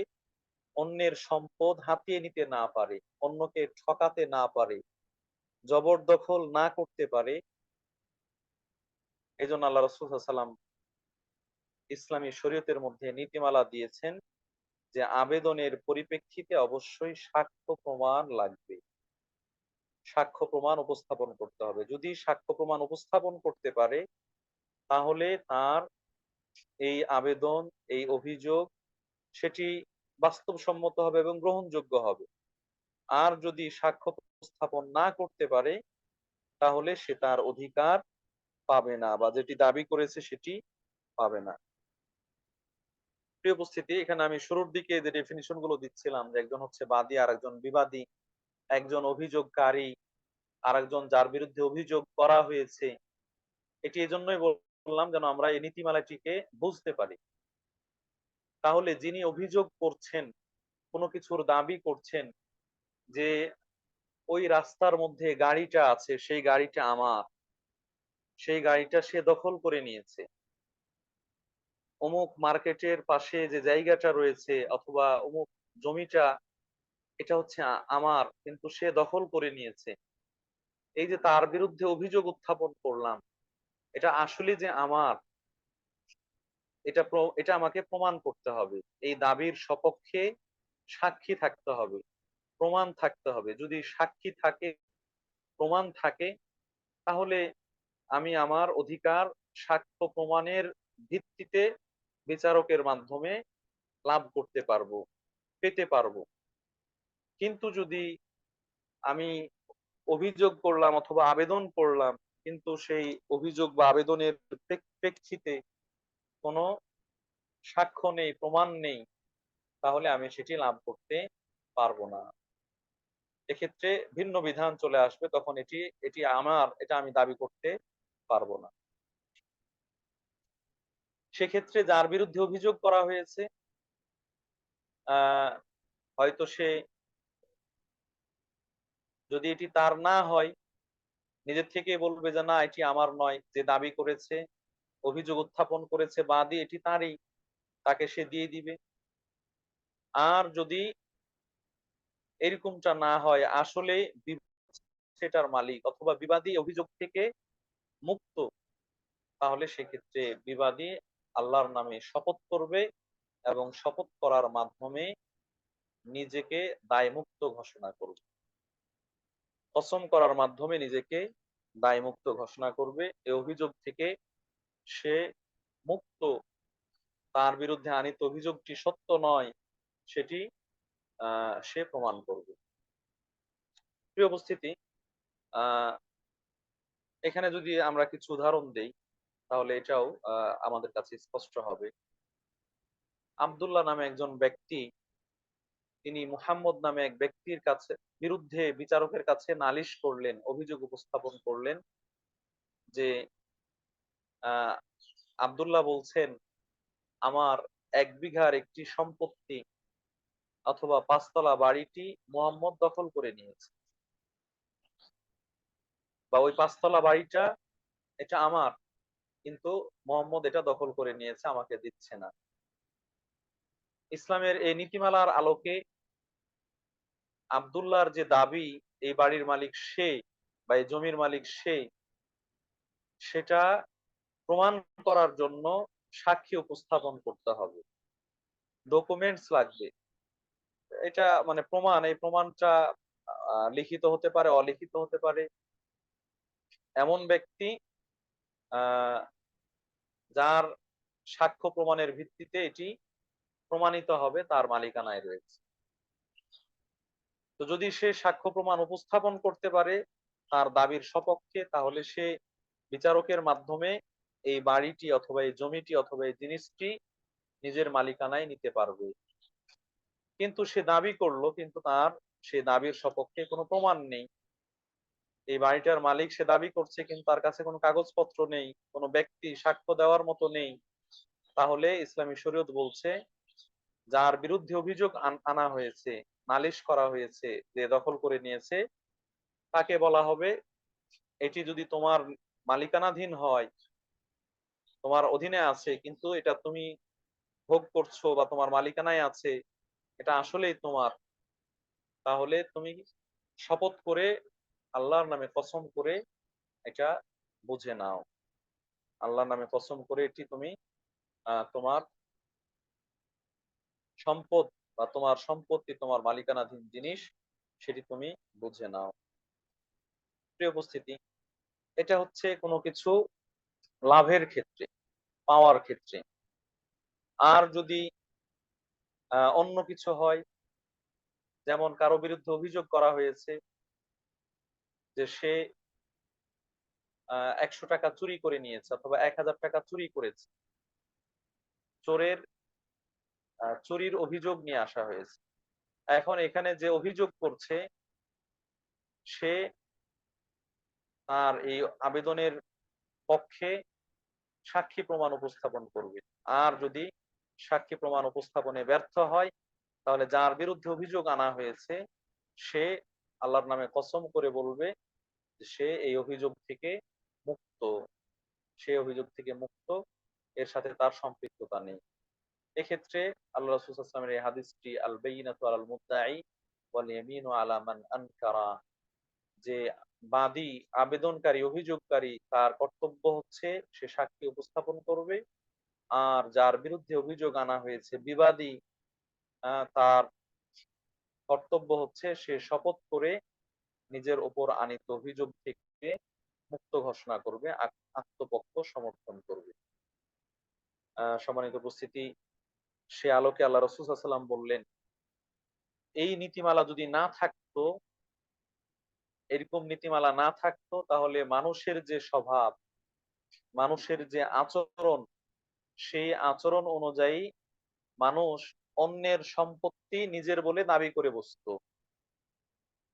অন্যের সম্পদ হাতিয়ে নিতে না পারে, অন্যকে ঠকাতে না পারে, জবরদখল না করতে পারে, এই জন্য আল্লাহ রাসূল সাল্লাল্লাহু আলাইহি ওয়াসাল্লাম ইসলামী শরীয়তের মধ্যে নীতিমালা দিয়েছেন যে আবেদনের পরিপ্রেক্ষিতে অবশ্যই সাক্ষ্য প্রমাণ লাগবে, সাক্ষ্য প্রমাণ উপস্থাপন করতে হবে। যদি সাক্ষ্য প্রমাণ উপস্থাপন করতে পারে, তাহলে তার এই আবেদন, এই অভিযোগ, সেটি বাস্তবসম্মত হবে এবং গ্রহণযোগ্য হবে। আর যদি সাক্ষ্য উপস্থাপন না করতে পারে, তাহলে সে তার অধিকার পাবে না, বা যেটি দাবি করেছে সেটি পাবে না। প্রিয় উপস্থিতি, এখানে আমি শুরুর দিকে যে ডেফিনিশন গুলো দিচ্ছিলাম যে একজন হচ্ছে বাদী আর একজন বিবাদী, একজন অভিযোগকারী আর একজন যার বিরুদ্ধে অভিযোগ করা হয়েছে, এটি এজন্যই বললাম যেন আমরা এই নীতিমালাটিকে বুঝতে পারি। তাহলে যিনি অভিযোগ করছেন, কোনো কিছুর দাবি করছেন যে ওই রাস্তার মধ্যে গাড়িটা আছে, সেই গাড়িটা আমার, সেই গাড়িটা সে দখল করে নিয়েছে, অমুক মার্কেটের পাশে যে জায়গাটা রয়েছে অথবা অমুক জমিটা, এটা হচ্ছে আমার, কিন্তু সে দখল করে নিয়েছে, এই যে তার বিরুদ্ধে অভিযোগ উত্থাপন করলাম, এটা আসলে যে আমার, এটা আমাকে প্রমাণ করতে হবে। এই দাবির সপক্ষে সাক্ষী থাকতে হবে, প্রমাণ থাকতে হবে। যদি সাক্ষী থাকে, প্রমাণ থাকে, তাহলে আমি আমার অধিকার সাক্ষ্য প্রমাণের ভিত্তিতে বিচারকের মাধ্যমে লাভ করতে পারবো, পেতে পারবো। কিন্তু যদি আমি অভিযোগ করলাম অথবা আবেদন করলাম, কিন্তু সেই অভিযোগ বা আবেদনের প্রেক্ষিতে কোনো সাক্ষ্য নেই, প্রমাণ নেই, তাহলে আমি সেটি লাভ করতে পারবো না। এক্ষেত্রে ভিন্ন বিধান চলে আসবে, তখন এটি এটি আমার, এটা আমি দাবি করতে পারবো না। সেক্ষেত্রে যার বিরুদ্ধে অভিযোগ করা হয়েছে, আহ হয়তো সে, যদি এটি তার না হয়, নিজের থেকে বলবে যে না এটি আমার নয়, যে দাবি করেছে, অভিযোগ উত্থাপন করেছে বাদী, এটি তারই, তাকে সে দিয়ে দিবে। আর যদি এরকমটা না হয়, আসলে সেটার মালিক অথবা বিবাদী অভিযোগ থেকে মুক্ত, তাহলে সেক্ষেত্রে বিবাদী আল্লাহর নামে শপথ করবে এবং শপথ করার মাধ্যমে নিজেকে দায়মুক্ত ঘোষণা করবে, কসম করার মাধ্যমে নিজেকে দায়মুক্ত ঘোষণা করবে। এই অভিযোগ থেকে সে মুক্ত, তার বিরুদ্ধে আনীত অভিযোগটি সত্য নয়, সেটি সে প্রমাণ করবে। প্রিয় উপস্থিতি, আহ এখানে যদি আমরা কিছু উদাহরণ দেই, তাহলে এটাও আমাদের কাছে স্পষ্ট হবে। আব্দুল্লাহ নামে একজন ব্যক্তি, তিনি মুহাম্মদ নামে এক ব্যক্তির কাছে বিরুদ্ধে বিচারকের কাছে নালিশ করলেন, অভিযোগ উপস্থাপন করলেন যে আহ আব্দুল্লাহ বলছেন আমার 1 বিঘার একটি সম্পত্তি অথবা 5 তলা বাড়িটি মুহাম্মদ দখল করে নিয়েছে, বা ওই 5 তলা বাড়িটা এটা আমার, কিন্তু মুহাম্মদ এটা দখল করে নিয়েছে, আমাকে দিচ্ছে না। ইসলামের এই নীতিমালার আলোকে আব্দুল্লাহর যে দাবি এই বাড়ির মালিক সে বা এই জমির মালিক সে, সেটা প্রমাণ করার জন্য সাক্ষী উপস্থাপন করতে হবে, ডকুমেন্টস লাগবে। এটা মানে প্রমাণ, এই প্রমাণটা লিখিত হতে পারে, অলিখিত হতে পারে। এমন ব্যক্তি আহ যার সাক্ষ্য প্রমাণের ভিত্তিতে এটি প্রমাণিত হবে তার মালিকানায় রয়েছে। তো যদি সে সাক্ষ্য প্রমাণ উপস্থাপন করতে পারে তার দাবির সপক্ষে, তাহলে সে বিচারকের মাধ্যমে এই বাড়িটি অথবা এই জমিটি অথবা এই জিনিসটি নিজের মালিকানায় নিতে পারবে। কিন্তু সে দাবি করলো, কিন্তু তার সে দাবির সপক্ষে কোনো প্রমাণ নেই। এই বাড়িটার মালিক সে দাবি করছে, কিন্তু তার কাছে কোনো কাগজপত্র নেই, কোনো ব্যক্তি সাক্ষ্য দেওয়ার মতো নেই। তাহলে ইসলামী শরীয়ত বলছে যার বিরুদ্ধে অভিযোগ আনা হয়েছে, নালিশ করা হয়েছে যে দখল করে নিয়েছে, তাকে বলা হবে এটি যদি তোমার মালিকানাধীন হয়, তোমার অধীনে আছে, কিন্তু এটা তুমি ভোগ করছো বা তোমার মালিকানায় আছে, এটা আসলেই তোমার, তাহলে তুমি শপথ করে, আল্লাহর নামে কসম করে এটা বুঝে নাও। আল্লাহর নামে কসম করে এটি তুমি তোমার সম্পদ বা তোমার সম্পত্তি, তোমার মালিকানাধীন জিনিস, সেটি তুমি বুঝে নাও। প্রিয় উপস্থিতি, এটা হচ্ছে কোনো কিছু লাভের ক্ষেত্রে, পাওয়ার ক্ষেত্রে। আর যদি অন্য কিছু হয়, যেমন কারো বিরুদ্ধে অভিযোগ করা হয়েছে যে সে 100 টাকা চুরি করে নিয়েছে অথবা 1000 টাকা চুরি করেছে, চোরের চুরির অভিযোগ নিয়ে আসা হয়েছে। এখন এখানে যে অভিযোগ করছে সে তার এই আবেদনের পক্ষে সাক্ষী প্রমাণ উপস্থাপন করবে। আর যদি সাক্ষী প্রমাণ উপস্থাপনে ব্যর্থ হয়, তাহলে যার বিরুদ্ধে অভিযোগ আনা হয়েছে সে আল্লাহর নামে কসম করে বলবে যে সে এই অভিযোগ থেকে মুক্ত, সে অভিযোগ থেকে মুক্ত, এর সাথে তার সম্পৃক্ততা নেই। এক্ষেত্রে আল্লাহ রাসূল সাল্লাল্লাহু আলাইহি ওয়াসাল্লামের এই হাদিসটি আল বাইয়িনাতু আলাল মুদ্দাঈ ওয়াল ইয়ামিনু আলা মান আনকারা, যে বাদী আবেদনকারী অভিযোগকারী তার কর্তব্য হচ্ছে সে সাক্ষী উপস্থাপন করবে, আর যার বিরুদ্ধে অভিযোগ আনা হয়েছে বিবাদী তার কর্তব্য হচ্ছে সে শপথ করে নিজের উপর আনীত অভিযোগ থেকে মুক্ত ঘোষণা করবে, আত্মপক্ষ সমর্থন করবে। সম্মানিত উপস্থিতি, সে আলোকে আল্লাহ রাসূল সাল্লাল্লাহু আলাইহি ওয়াসাল্লাম বললেন, এই নীতিমালা যদি না থাকতো, এরকম নীতিমালা না থাকতো, তাহলে মানুষের যে স্বভাব, মানুষের যে আচরণ, সেই আচরণ অনুযায়ী মানুষ অন্যের সম্পত্তি নিজের বলে দাবি করে বসতো,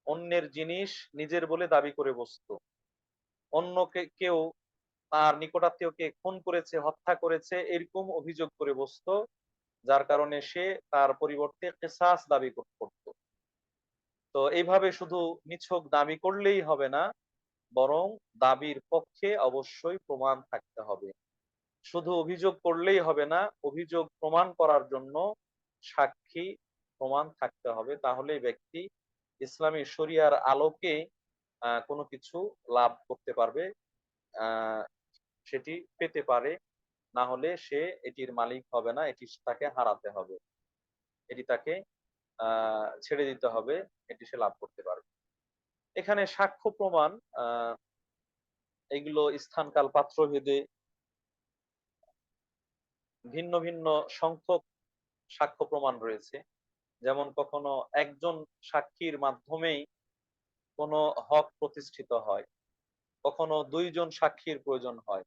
অন্যের জিনিস নিজের বলে দাবি করে বসতো। অন্যকে কেউ তার নিকটাত্মীয়কে খুন করেছে, হত্যা করেছে, এরকম অভিযোগ করে বসতো, যার কারণে সে তার পরিবর্তে কিসাস দাবি করত। তো এইভাবে শুধু নিছক দাবি করলেই হবে না, বরং দাবির পক্ষে অবশ্যই প্রমাণ থাকতে হবে। শুধু অভিযোগ করলেই হবে না, অভিযোগ প্রমাণ করার জন্য সাক্ষী প্রমাণ থাকতে হবে। তাহলেই ব্যক্তি ইসলামী শরিয়ার আলোকে কোনো কিছু লাভ করতে পারবে, আহ সেটি পেতে পারে। না হলে সে এটির মালিক হবে না, এটি তাকে হারাতে হবে, এটি তাকে ছেড়ে দিতে হবে, এটি সে লাভ করতে পারবে। এখানে সাক্ষ্য প্রমাণ আহ এগুলো স্থানকাল পাত্রভেদে ভিন্ন ভিন্ন সংখ্যক সাক্ষ্য প্রমাণ রয়েছে। যেমন কখনো একজন সাক্ষীর মাধ্যমেই কোনো হক প্রতিষ্ঠিত হয়, কখনো দুইজন সাক্ষীর প্রয়োজন হয়,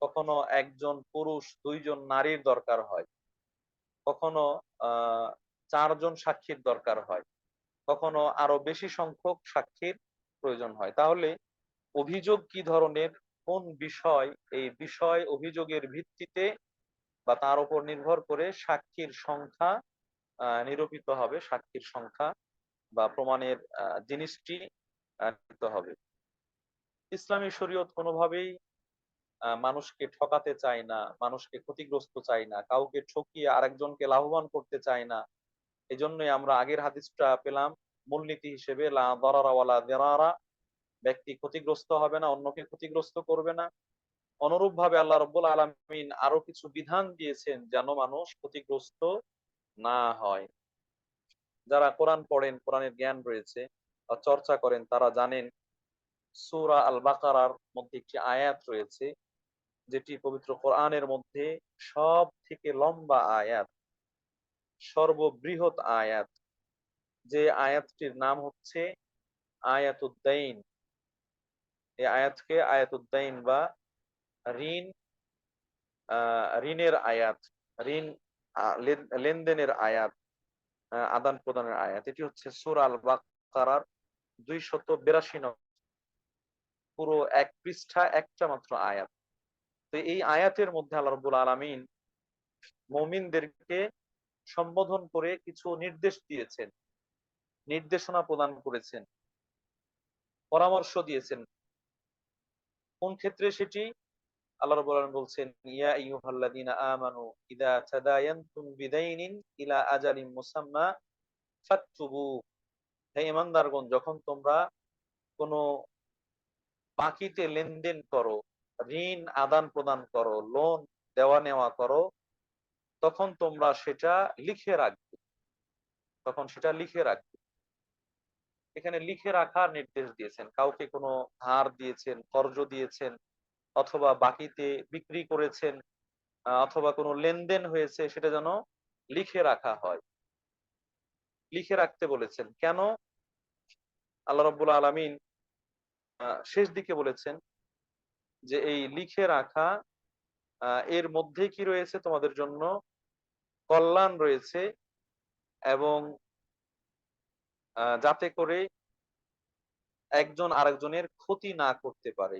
কখনো একজন পুরুষ দুইজন নারীর দরকার হয়, কখনো আহ চারজন সাক্ষীর দরকার হয়, কখনো আরো বেশি সংখ্যক সাক্ষীর প্রয়োজন হয়। তাহলে অভিযোগ কি ধরনের, কোন বিষয়, এই বিষয় অভিযোগের ভিত্তিতে বা তার উপর নির্ভর করে সাক্ষীর সংখ্যা নিরূপিত হবে, সাক্ষীর সংখ্যা বা প্রমাণের জিনিসটি নিতে হবে। ইসলামী শরীয়ত কোনোভাবেই মানুষকে ঠকাতে চায় না, মানুষকে ক্ষতিগ্রস্ত চায় না, কাউকে ঠকিয়ে আরেকজনকে লাভবান করতে চায় না। এজন্যই আমরা আগের হাদিসটা পেলাম মূলনীতি হিসেবে, লা দারারা ওয়ালা দিরারা, ব্যক্তি ক্ষতিগ্রস্ত হবে না, অন্যকে ক্ষতিগ্রস্ত করবে না। অনুরূপ ভাবে আল্লাহ রাব্বুল আলামিন আরো কিছু বিধান দিয়েছেন যেন মানুষ ক্ষতিগ্রস্ত না হয়। যারা কোরআন পড়েন, কোরআনের জ্ঞান রয়েছে বা চর্চা করেন, তারা জানেন সূরা আল বাকারার মধ্যে একটি আয়াত রয়েছে যেটি পবিত্র কোরআনের মধ্যে সব থেকে লম্বা আয়াত, সর্ববৃহৎ আয়াত। যে আয়াতটির নাম হচ্ছে আয়াতুদ্দাইন। এই আয়াতকে আয়াতুদ্দাইন বা ঋণ, ঋণের আয়াত, ঋণ লেনদেনের আয়াত, আদান প্রদানের আয়াত। এটি হচ্ছে সূরা আল বাকারার 282 নম্বর, পুরো এক পৃষ্ঠা একটা মাত্র আয়াত। তো এই আয়াতের মধ্যে আল্লাহ রাব্বুল আলামিন মুমিনদেরকে সম্বোধন করে কিছু নির্দেশ দিয়েছেন, নির্দেশনা প্রদান করেছেন, পরামর্শ দিয়েছেন। কোন ক্ষেত্রে সেটি? আল্লাহ রাব্বুল আলামিন বলছেন, ইয়া আইয়ুহাল্লাযীনা আমানু ইযা তাদায়ানতুম বিদাইনিন ইলা আজালিন মুসাম্মা ফাকতুবু। হে ঈমানদারগণ, যখন তোমরা কোন বাকিতে লেনদেন করো, ঋণ আদান প্রদান করো, লোন দেওয়া নেওয়া করো, তখন তোমরা সেটা লিখে রাখবে, তখন সেটা লিখে রাখবে। এখানে লিখে রাখার নির্দেশ দিয়েছেন। কাউকে কোনো ধার দিয়েছেন, কর্জ দিয়েছেন, অথবা বাকিতে বিক্রি করেছেন, অথবা কোনো লেনদেন হয়েছে, সেটা যেন লিখে রাখা হয়, লিখে রাখতে বলেছেন। কেন? আল্লাহ রাব্বুল আলামিন শেষ দিকে বলেছেন যে এই লিখে রাখা, এর মধ্যে কি রয়েছে তোমাদের জন্য? কল্যাণ রয়েছে, এবং যাতে করে একজন আরেকজনের ক্ষতি না করতে পারে,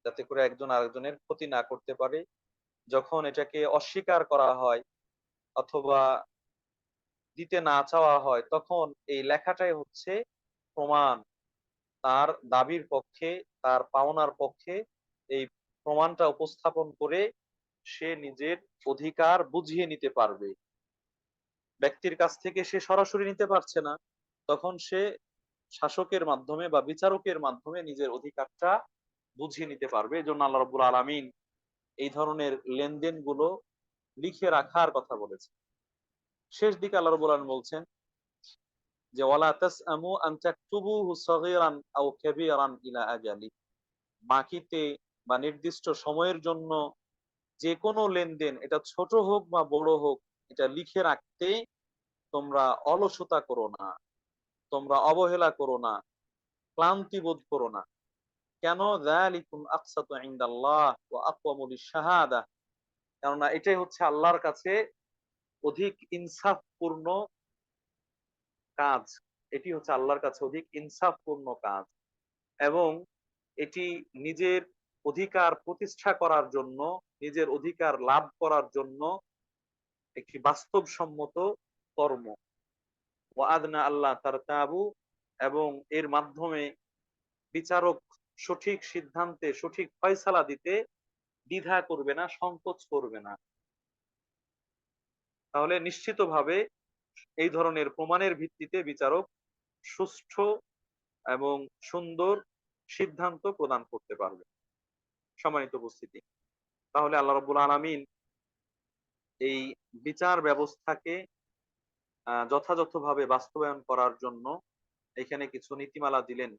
যাতে করে একজন আরেকজনের ক্ষতি না করতে পারে। যখন এটাকে অস্বীকার করা হয় অথবা দিতে না চাওয়া হয়, তখন এই লেখাটাই হচ্ছে প্রমাণ। তার দাবির পক্ষে, তার পাওনার পক্ষে এই প্রমাণটা উপস্থাপন করে সে নিজের অধিকার বুঝিয়ে নিতে পারবে। ব্যক্তির কাছ থেকে সে সরাসরি নিতে পারছে না, তখন সে শাসকের মাধ্যমে বা বিচারকের মাধ্যমে নিজের অধিকারটা বুঝিয়ে নিতে পারবে। এজন্য আল্লাহ রাব্বুল আলামিন এই ধরনের লেনদেন গুলো লিখে রাখার কথা বলেছে। শেষ দিকে আল্লাহ রাব্বুল আলামিন বলছেন যে ওয়ালা তাসআমু আন তাকতুবুহু সগীরান আও কাবীরান ইলা আজালি। বাকিতে বা নির্দিষ্ট সময়ের জন্য যে কোনো লেনদেন, এটা ছোট হোক বা বড় হোক, এটা লিখে রাখতে তোমরা অলসতা করো না, তোমরা অবহেলা করো না, ক্লান্তি বোধ করো না। কেন? যালিকুম আকসাতু ইনদাল্লাহ ওয়া আকওয়ামু লিশ-শাহাদা। কেননা এটাই হচ্ছে আল্লাহর কাছে অধিক ইনসাফপূর্ণ কাজ। এটি হচ্ছে আল্লাহর কাছে অধিক ইনসাফপূর্ণ কাজ, এবং এটি নিজের অধিকার প্রতিষ্ঠা করার জন্য, নিজের অধিকার লাভ করার জন্য একটি বাস্তবসম্মত কর্ম। ওয়া আদনা আল্লাহ তারতাবু, এবং এর মাধ্যমে বিচারক সঠিক সিদ্ধান্তে, সঠিক ফয়সালা দিতে দ্বিধা করবে না, সংকোচ করবে না। তাহলে নিশ্চিতভাবে এই ধরনের প্রমাণের ভিত্তিতে বিচারক সুষ্ঠু এবং সুন্দর সিদ্ধান্ত প্রদান করতে পারবে। সম্মানিত উপস্থিতি, তাহলে আল্লাহ রাব্বুল আলামিন এই বিচার ব্যবস্থাকে যথাযথভাবে বাস্তবায়ন করার জন্য এখানে কিছু নীতিমালা দিলেন।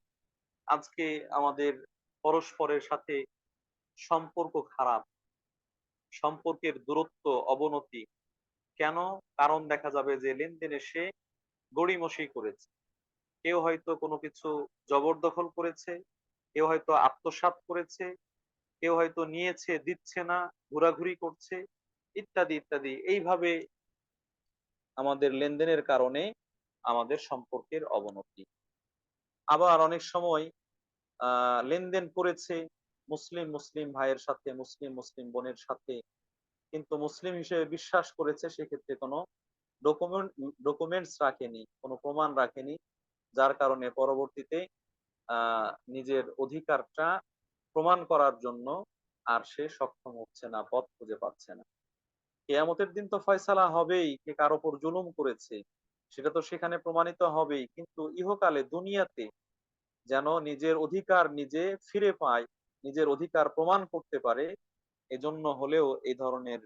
আজকে আমাদের পরস্পরের সাথে সম্পর্ক খারাপ, সম্পর্কের দূরত্ব, অবনতি কেন? কারণ দেখা যাবে যে লেনদেনে সে গড়িমসি করেছে। কেউ হয়তো কোনো কিছু জবরদখল করেছে, কেউ হয়তো আত্মসাৎ করেছে, কেউ হয়তো নিয়েছে দিচ্ছে না, ঘোরাঘুরি করছে, ইত্যাদি ইত্যাদি। এইভাবে আমাদের লেনদেনের কারণে আমাদের সম্পর্কের অবনতি। আবার অনেক সময় লেনদেন করেছে মুসলিম মুসলিম ভাইয়ের সাথে, মুসলিম মুসলিম বোনের সাথে, কিন্তু মুসলিম হিসেবে বিশ্বাস করেছে, সেক্ষেত্রে কোনো ডকুমেন্টস রাখেনি, কোনো প্রমাণ রাখেনি, যার কারণে পরবর্তীতে নিজের অধিকারটা প্রমাণ করার জন্য আর সে সক্ষম হচ্ছে না, পথ খুঁজে পাচ্ছে না। কিয়ামতের দিন তো ফয়সালা হবেই, কে কার উপর জুলুম করেছে সেটা তো সেখানে প্রমাণিত হবেই, কিন্তু ইহকালে দুনিয়াতে যেন নিজের অধিকার নিজে ফিরে পায়, নিজের অধিকার প্রমাণ করতে পারে, এজন্য হলেও এই ধরনের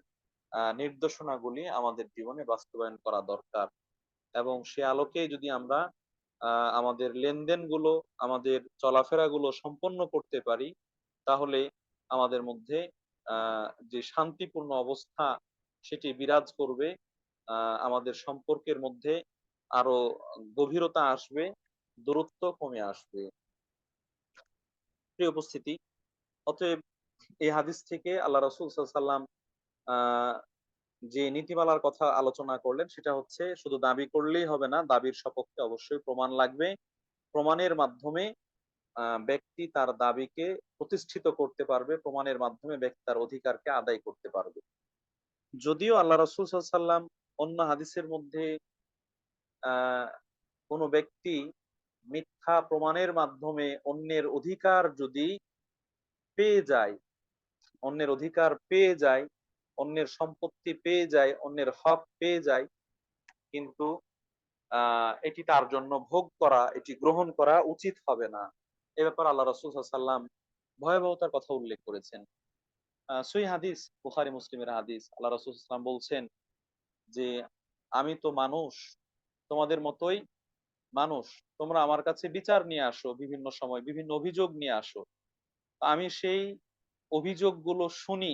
নির্দেশনাগুলি আমাদের জীবনে বাস্তবায়ন করা দরকার। এবং সে আলোকে যদি আমরা আমাদের লেনদেন গুলো, আমাদের চলাফেরা গুলো সম্পন্ন করতে পারি, তাহলে আমাদের মধ্যে যে শান্তিপূর্ণ অবস্থা সেটি বিরাজ করবে, আমাদের সম্পর্কের মধ্যে আরো গভীরতা আসবে, দূরত্ব কমে আসবে। প্রিয় উপস্থিতি, অতএব এই হাদিস থেকে আল্লাহ রাসূল সাল্লাল্লাহু আলাইহি ওয়াসাল্লাম আহ যে নীতিমালার কথা আলোচনা করলেন, সেটা হচ্ছে শুধু দাবি করলেই হবে না, দাবির সপক্ষে অবশ্যই প্রমাণ লাগবে। প্রমাণের মাধ্যমে ব্যক্তি তার দাবিকে প্রতিষ্ঠিত করতে পারবে, প্রমাণের মাধ্যমে ব্যক্তি তার অধিকারকে আদায় করতে পারবে। যদিও আল্লাহ রাসূল সাল্লাল্লাহু আলাইহি ওয়াসাল্লাম অন্য হাদিসের মধ্যে আহ কোনো ব্যক্তি মিথ্যা প্রমাণের মাধ্যমে অন্যের অধিকার যদি পেয়ে যায়, অন্যের অধিকার পেয়ে যায়, অন্যের সম্পত্তি পেয়ে যায়, অন্যের হক পেয়ে যায়, কিন্তু এটি তার জন্য ভোগ করা, এটি গ্রহণ করা উচিত হবে না। এ ব্যাপারে আল্লাহ রাসূল সাল্লাল্লাহু আলাইহি ওয়াসাল্লাম ভয়াবহতার কথা উল্লেখ করেছেন। সহিহ হাদিস, বুখারী মুসলিমের হাদিস, আল্লাহ রাসূল সাল্লাল্লাহু আলাইহি ওয়াসাল্লাম বলছেন যে আমি তো মানুষ, তোমাদের মতোই মানুষ। তোমরা আমার কাছে বিচার নিয়ে আসো, বিভিন্ন সময় বিভিন্ন অভিযোগ নিয়ে আসো। আমি সেই অভিযোগগুলো শুনি।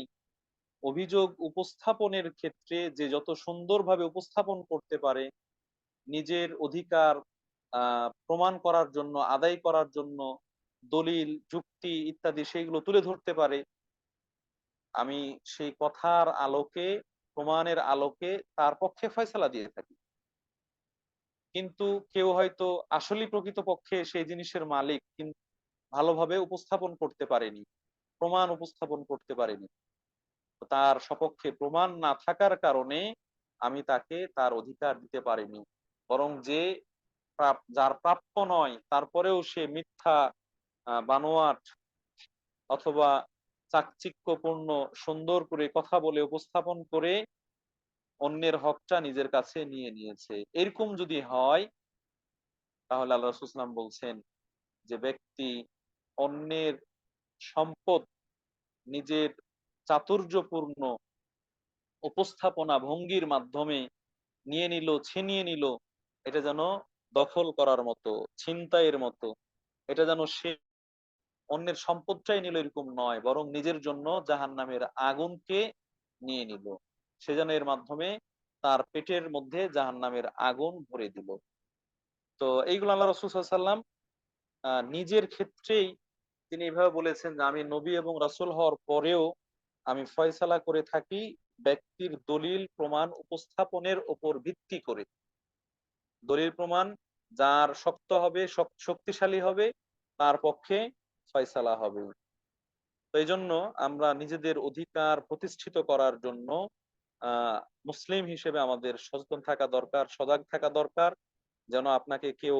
অভিযোগ উপস্থাপনের ক্ষেত্রে যে যত সুন্দরভাবে উপস্থাপন করতে পারে, নিজের অধিকার প্রমাণ করার জন্য, আদায় করার জন্য দলিল, যুক্তি ইত্যাদি সেইগুলো তুলে ধরতে পারে, আমি সেই কথার আলোকে প্রমাণের আলোকে তার পক্ষে ফয়সালা দিয়ে থাকি। কিন্তু কেউ হয়তো আসলেই প্রকৃতপক্ষে সেই জিনিসের মালিক, কিন্তু ভালোভাবে উপস্থাপন করতে পারেনি, প্রমাণ উপস্থাপন করতে পারেনি। তার সপক্ষে প্রমাণ না থাকার কারণে আমি তাকে তার অধিকার দিতে পারিনি। বরং যে যার প্রাপ্য নয় তারপরেও সে মিথ্যা, বানোয়াট অথবা চাকচিক্যপূর্ণ সুন্দর করে কথা বলে উপস্থাপন করে অন্যের হকটা নিজের কাছে নিয়ে নিয়েছে, এরকম যদি হয়, তাহলে আল্লাহ রাসূল সাল্লাল্লাহু আলাইহি ওয়াসাল্লাম বলছেন যে ব্যক্তি অন্যের সম্পদ নিজের চাতুর্যপূর্ণ উপস্থাপনা ভঙ্গির মাধ্যমে নিয়ে নিল, ছিনিয়ে নিল, এটা যেন দখল করার মতো, ছিনতাইয়ের মতো। এটা যেন সে অন্যের সম্পদটাই নিল এরকম নয়, বরং নিজের জন্য জাহান্নামের আগুনকে নিয়ে নিল। সে যেন এর মাধ্যমে তার পেটের মধ্যে জাহান্নামের আগুন ভরে দিল। তো এইগুলো আল্লাহ রাসূল সাল্লাল্লাহু আলাইহি ওয়াসাল্লাম নিজের ক্ষেত্রেই তিনি এভাবে বলেছেন যে আমি নবী এবং রাসূল হওয়ার পরেও আমি ফয়সালা করে থাকি ব্যক্তির দলিল প্রমাণ উপস্থাপনের উপর ভিত্তি করে। দলিল প্রমাণ যার শক্ত হবে, শক্তিশালী হবে, তার পক্ষে ফয়সালা হবে। তো এইজন্য আমরা নিজেদের অধিকার প্রতিষ্ঠিত করার জন্য আহ মুসলিম হিসেবে আমাদের সচেতন থাকা দরকার, সজাগ থাকা দরকার, যেন আপনাকে কেউ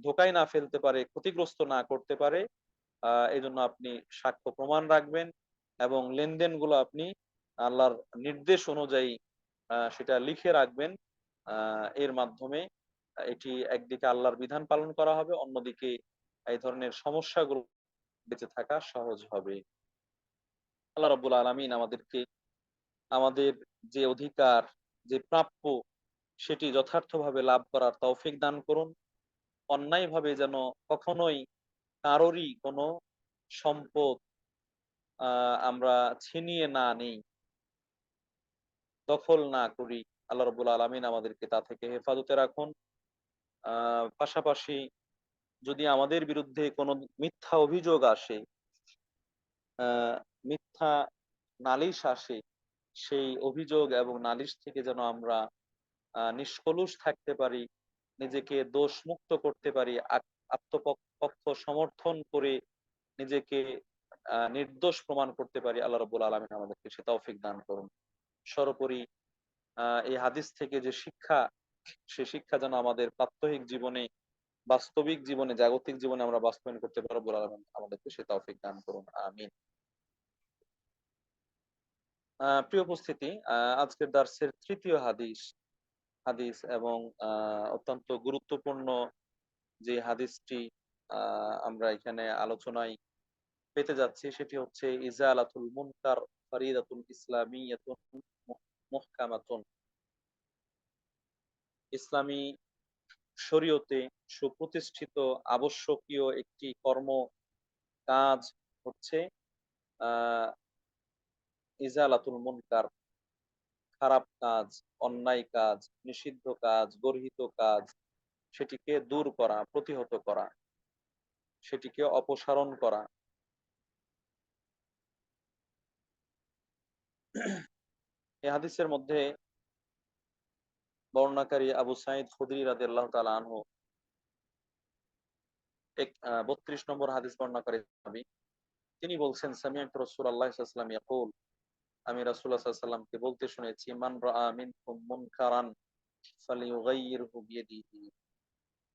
ধোকায় না ফেলতে পারে, ক্ষতিগ্রস্ত না করতে পারে। এজন্য আপনি সাক্ষ্য প্রমাণ রাখবেন এবং লেনদেন গুলো আপনি আল্লাহর নির্দেশ অনুযায়ী সেটা লিখে রাখবেন। এর মাধ্যমে এটি একদিকে আল্লাহর বিধান পালন করা হবে, অন্যদিকে এই ধরনের সমস্যাগুলো বেঁচে থাকা সহজ হবে। আল্লাহ রাব্বুল আলামিন আমাদেরকে আমাদের যে অধিকার, যে প্রাপ্য, সেটি যথার্থভাবে লাভ করার তৌফিক দান করুন। অন্যায়ভাবে যেন কখনোই কারোরই কোনো সম্পদ আমরা ছিনিয়ে না নিই, দখল না করি। আল্লাহ রাব্বুল আলামিন আমাদেরকে তা থেকে হেফাজতে রাখুন। পাশাপাশি যদি আমাদের বিরুদ্ধে কোনো মিথ্যা অভিযোগ আসে, আ মিথ্যা নালিশ আসে, সেই অভিযোগ এবং নালিশ থেকে যেন আমরা নিষ্কলুষ থাকতে পারি, নিজেকে দোষমুক্ত করতে পারি, আত্মপক্ষ সমর্থন করে নিজেকে নির্দোষ প্রমাণ করতে পারি। আল্লাহ রাব্বুল আলামিন আমাদেরকে সে তৌফিক দান করুন। সর্বোপরি এই হাদিস থেকে যে শিক্ষা, সে শিক্ষা যেন আমাদের প্রাত্যহিক জীবনে, বাস্তবিক জীবনে, জাগতিক জীবনে আমরা বাস্তবায়ন করতে পারবো। রব্বুল আলামিন আমাদেরকে সে তৌফিক দান করুন। আমিন। প্রিয় উপস্থিতি, আজকের দার্সের তৃতীয় হাদিস এবং অত্যন্ত গুরুত্বপূর্ণ যে হাদিসটি আমরা এখানে আলোচনায় পেতে যাচ্ছি, সেটি হচ্ছে ইজালাতুল মুনকার ফারিদাতুল ইসলামিয়াতুন মুহকামাতুন। ইসলামী শরীয়তে সুপ্রতিষ্ঠিত আবশ্যকীয় একটি কর্ম কাজ হচ্ছে আহ ইজালাতুল মুনকার, খারাপ কাজ, অন্যায় কাজ, নিষিদ্ধ কাজ, গর্হিত কাজ, সেটিকে দূর করা, প্রতিহত করা, সেটিকে অপসারণ করা। এই হাদিসের মধ্যে বর্ণনাকারী আবু সাঈদ খুদরি রাদিয়াল্লাহু তাআলা আনহু ৩২ নম্বর হাদিস বর্ণনাকারী সাহাবী, তিনি বলছেন সামি'তু রাসূলুল্লাহ সাল্লাল্লাহু আলাইহি ওয়াসাল্লাম ইয়াকুল, আমি রাসূলুল্লাহ সাল্লাল্লাহু আলাইহি ওয়াসাল্লামকে বলতে শুনেছি, মান রাআ মিনকুম মুনকারান ফালিয়ুগাইয়িরহু বিয়াদিহি,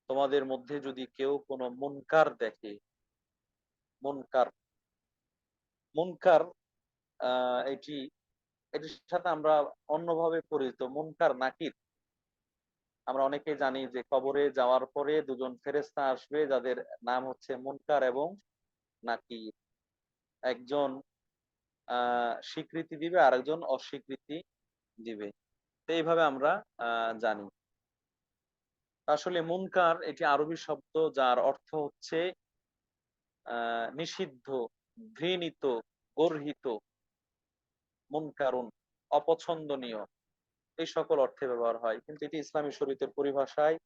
তোমাদের মধ্যে যদি কেউ কোনো মুনকার দেখে, মুনকার, মুনকার এটি, এটির সাথে আমরা অন্যভাবে পরিচিত মুনকার নাকির। আমরা অনেকেই জানি যে কবরে যাওয়ার পরে দুজন ফেরেশতা আসবে যাদের নাম হচ্ছে মুনকার এবং নাকির। একজন স্বীকৃতি দিবে, আরেকজন অস্বীকৃতি দিবে। তো এইভাবে আমরা জানি। আসলে মুনকার এটি আরবি শব্দ, যার অর্থ হচ্ছে নিষিদ্ধ, ঘৃণিত, গর্হিত, মুনকারুন, অপছন্দনীয়, এই সকল অর্থে ব্যবহার হয়। কিন্তু এটি ইসলামী শরীয়তের পরিভাষায়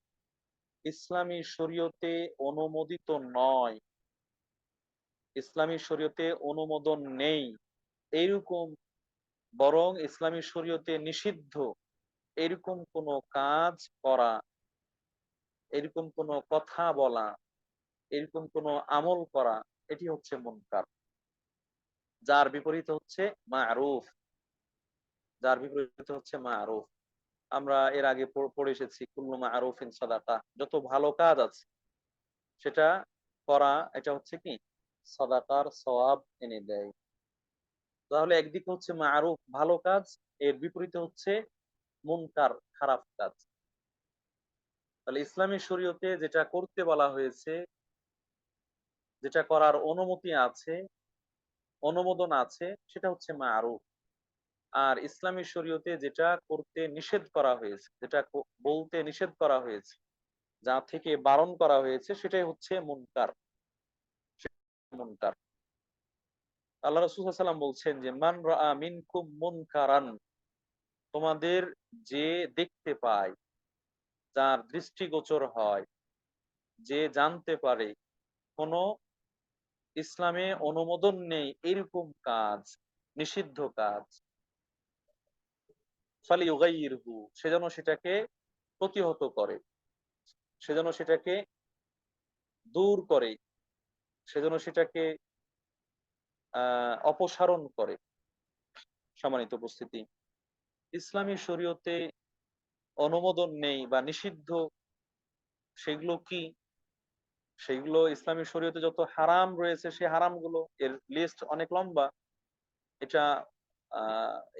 ইসলামী শরীয়তে অনুমোদিত নয়, ইসলামী শরীয়তে অনুমোদন নেই, এইরকম বরং ইসলামী শরীয়তে নিষিদ্ধ এরকম কোনো কাজ করা, এরকম কোনো কথা বলা, এরকম কোনো আমল করা, এটি হচ্ছে মুনকার। যার বিপরীত হচ্ছে মারুফ, যার বিপরীত হচ্ছে মারুফ। আমরা এর আগে পড়ে এসেছি কুল্লু মারুফিন সাদাকা, যত ভালো কাজ আছে সেটা করা, এটা হচ্ছে কি সাদাকার সওয়াব এনে দেয়। তাহলে একদিকে হচ্ছে মারুফ ভালো কাজ, এর বিপরীতে হচ্ছে মুনকার খারাপ কাজ। তাহলে ইসলামী শরীয়তে যেটা করতে বলা হয়েছে, যেটা করার অনুমতি আছে, অনুমোদন আছে, সেটা হচ্ছে মারুফ। আর ইসলামী শরীয়তে যেটা করতে নিষেধ করা হয়েছে, যেটা বলতে নিষেধ করা হয়েছে, যা থেকে বারণ করা হয়েছে, সেটাই হচ্ছে মুনকার। মুনকার। আল্লাহ রাসূল সাল্লাল্লাহু আলাইহি ওয়াসাল্লাম বলছেন যে মান রাআ মিনকুম মুনকারান, তোমাদের যে দেখতে পায়, যার দৃষ্টিগোচর হয়, যে জানতে পারে কোন ইসলামে অনুমোদন নেই এরকম কাজ, নিষিদ্ধ কাজ, ফালিয়ুগাইয়িরহু, সে যেন সেটাকে প্রতিহত করে, সে যেন সেটাকে দূর করে, সে যেন সেটাকে অপসারণ করে। সম্মানিত উপস্থিতি, ইসলামী শরীয়তে অনুমোদন নেই বা নিষিদ্ধ সেগুলো কি? সেগুলো ইসলামী শরীয়তে যত হারাম রয়েছে, সে হারামগুলো, এর লিস্ট অনেক লম্বা। এটা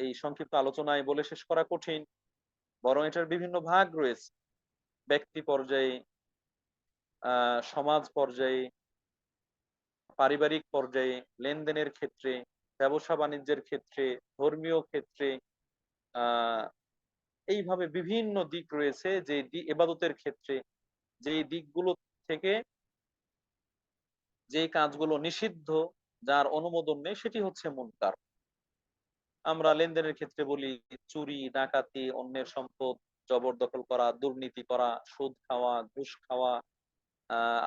এই সংক্ষিপ্ত আলোচনায় বলে শেষ করা কঠিন, বরং এটার বিভিন্ন ভাগ রয়েছে। ব্যক্তি পর্যায়ে, সমাজ পর্যায়ে, পারিবারিক পর্যায়ে, লেনদেনের ক্ষেত্রে, ব্যবসা বাণিজ্যের ক্ষেত্রে, ধর্মীয় ক্ষেত্রে, আহ এইভাবে বিভিন্ন দিক রয়েছে, যে ইবাদতের ক্ষেত্রে যে দিকগুলো থেকে যে কাজগুলো নিষিদ্ধ, যার অনুমোদন নেই, সেটি হচ্ছে মুনকার। আমরা লেনদেনের ক্ষেত্রে বলি চুরি, ডাকাতি, অন্যের সম্পদ জবরদখল করা, দুর্নীতি করা, সুদ খাওয়া, ঘুষ খাওয়া,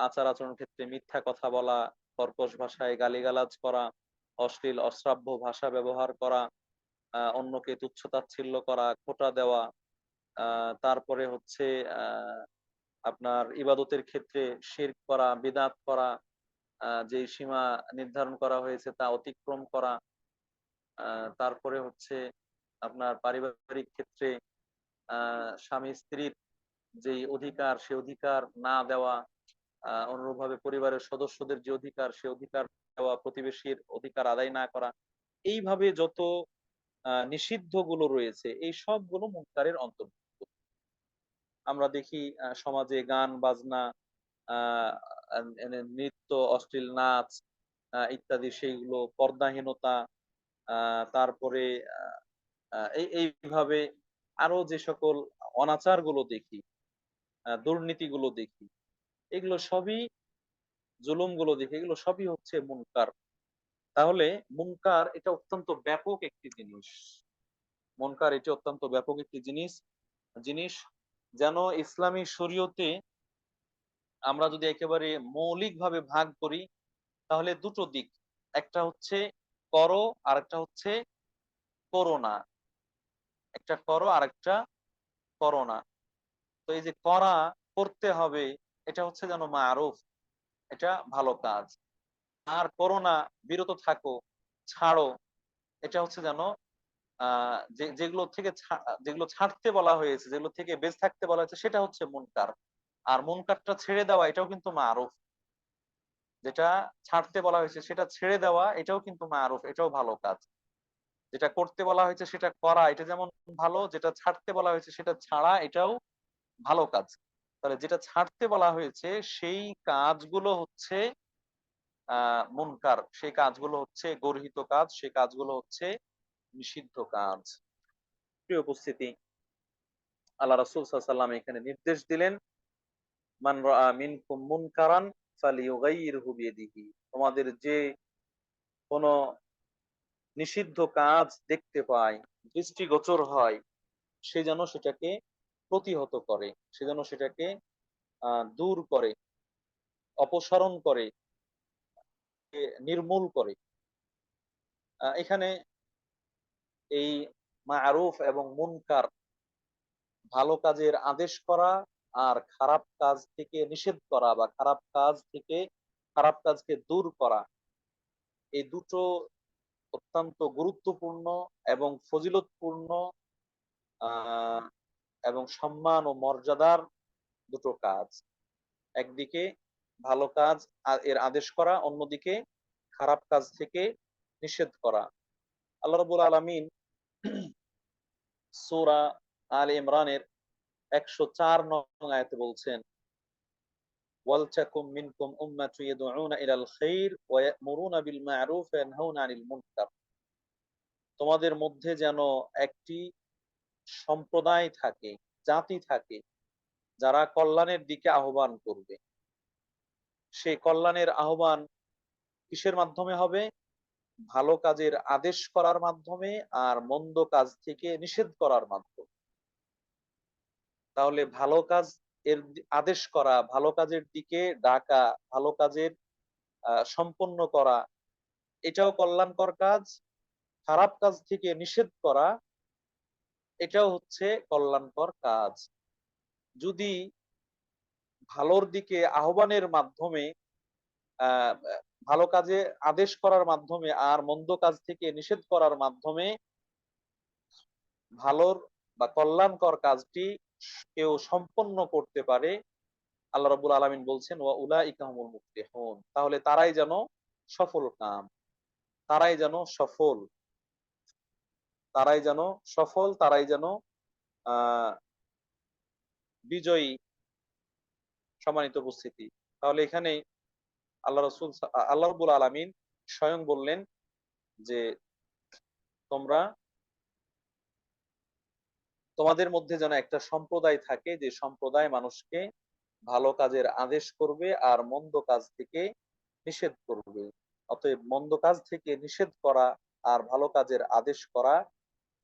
আচার আচরণের ক্ষেত্রে মিথ্যা কথা বলা, কর্কশ ভাষায় গালিগালাজ করা, অশ্লীল অশ্রাব্য ভাষা ব্যবহার করা, অন্যকে তুচ্ছ-তাচ্ছিল্য করা, খোঁটা দেওয়া, তারপরে হচ্ছে আপনার ইবাদতের ক্ষেত্রে শিরক করা, বিদআত করা, যে সীমা নির্ধারণ করা হয়েছে তা অতিক্রম করা, তারপরে হচ্ছে আপনার পারিবারিক ক্ষেত্রে স্বামী স্ত্রীর যে অধিকার, সে অধিকার না দেওয়া, অনুরূপভাবে পরিবারের সদস্যদের যে অধিকার, সে অধিকার দেওয়া, প্রতিবেশীর অধিকার আদায় না করা, এইভাবে যত নিষিদ্ধ গুলো রয়েছে, এই সবগুলো মুনকারের অন্তর্ভুক্ত। আমরা দেখি সমাজে গান বাজনা, আহ নৃত্য, অশ্লীল নাচ, ইত্যাদি, সেইগুলো পর্দাহীনতা, তারপরে এইভাবে আরো যে সকল অনাচার গুলো দেখি, দুর্নীতি গুলো দেখি, এগুলো সবই, জুলুম গুলো দেখি, এগুলো সবই হচ্ছে মুনকার। তাহলে মুনকার এটা অত্যন্ত ব্যাপক একটি জিনিস। মুনকার এটি অত্যন্ত ব্যাপক একটি জিনিস জিনিস যেন ইসলামী শরীয়তে আমরা যদি একেবারে মৌলিকভাবে ভাগ করি, তাহলে দুটো দিক, একটা হচ্ছে করো, আর একটা হচ্ছে করো না। একটা করো আর একটা করো না। তো এই যে করা, করতে হবে, এটা হচ্ছে যেন মারুফ, এটা ভালো কাজ। আর করো না, বিরত থাকো, ছাড়ো, এটা হচ্ছে যেন যেগুলো থেকে যেগুলো ছাড়তে বলা হয়েছে, যেগুলো থেকে বেঁচে থাকতে বলা হয়েছে, সেটা হচ্ছে মুনকার। আর মুনকারটা ছেড়ে দেওয়া, এটাও কিন্তু মারুফ। যেটা ছাড়তে বলা হয়েছে সেটা ছেড়ে দেওয়া, এটাও কিন্তু মারুফ, এটাও ভালো কাজ। যেটা করতে বলা হয়েছে সেটা করা, এটা যেমন ভালো, যেটা ছাড়তে বলা হয়েছে সেটা ছাড়া, এটাও ভালো কাজ। তাহলে যেটা ছাড়তে বলা হয়েছে সেই কাজগুলো হচ্ছে মুনকার, সেই কাজগুলো হচ্ছে গর্হিত কাজ, সেই কাজগুলো হচ্ছে নিষিদ্ধ কাজ। প্রিয় উপস্থিতি, আল্লাহ রাসূল সাল্লাল্লাহু আলাইহি ওয়াসাল্লাম এখানে নির্দেশ দিলেন, মান রাআ মিনকুম মুনকারান ফালিয়ুগাইয়িরহু বিয়াদিহি, তোমাদের যে কোনো নিষিদ্ধ কাজ দেখতে পায়, দৃষ্টিগোচর হয়, সে যেন সেটাকে প্রতিহত করে, সে যেন সেটাকে দূর করে, অপসারণ করে, নির্মূল করে। এখানে এই মারুফ এবং মুনকার, ভালো কাজের আদেশ করা আর খারাপ কাজ থেকে নিষেধ করা বা খারাপ কাজকে দূর করা, এই দুটো অত্যন্ত গুরুত্বপূর্ণ এবং ফজিলতপূর্ণ আহ এবং সম্মান ও মর্যাদার দুটো কাজ। একদিকে ভালো কাজ এর আদেশ করা, অন্যদিকে খারাপ কাজ থেকে নিষেধ করা। আল্লাহ রাব্বুল আলামিন সূরা আলে ইমরানের 104 নং আয়াতে বলছেন, ওয়ালতাকুম মিনকুম উম্মাতুন ইয়াদউনা ইলাল খাইর ওয়া ইয়ামুরুনা বিল মা'রুফ ওয়া ইয়ানহাউনা আনিল মুনকার। তোমাদের মধ্যে যেন একটি সম্প্রদায় থাকে, জাতি থাকে, যারা কল্যাণের দিকে আহ্বান করবে। সেই কল্যাণের আহ্বান কিসের মাধ্যমে হবে? ভালো কাজের আদেশ করার মাধ্যমে আর মন্দ কাজ থেকে নিষেধ করার মাধ্যমে। তাহলে ভালো কাজ এর আদেশ করা, ভালো কাজের দিকে ডাকা, ভালো কাজের সম্পন্ন করা, এটাও কল্যাণকর কাজ। খারাপ কাজ থেকে নিষেধ করা, এটাও হচ্ছে কল্যাণকর কাজ। যদি ভালোর দিকে আহ্বানের মাধ্যমে, আহ ভালো কাজে আদেশ করার মাধ্যমে আর মন্দ কাজ থেকে নিষেধ করার মাধ্যমে ভালোর বা কল্যাণকর কাজটি কেউ সম্পন্ন করতে পারে, আল্লাহ রাব্বুল আলামিন বলছেন ওয়া উলাইকা হুমুল মুফলিহুন, তাহলে তারাই যেন সফল কাম, তারাই যেন সফল, তারাই যেন সফল, তারাই যেন আহ বিজয়ী। সম্মানিত উপস্থিতি, তাহলে এখানে আল্লাহ রাব্বুল আলামিন স্বয়ং বললেন যে তোমরা, তোমাদের মধ্যে যেন একটা সম্প্রদায় থাকে, যে সম্প্রদায় মানুষকে ভালো কাজের আদেশ করবে আর মন্দ কাজ থেকে নিষেধ করবে। অতএব মন্দ কাজ থেকে নিষেধ করা আর ভালো কাজের আদেশ করা,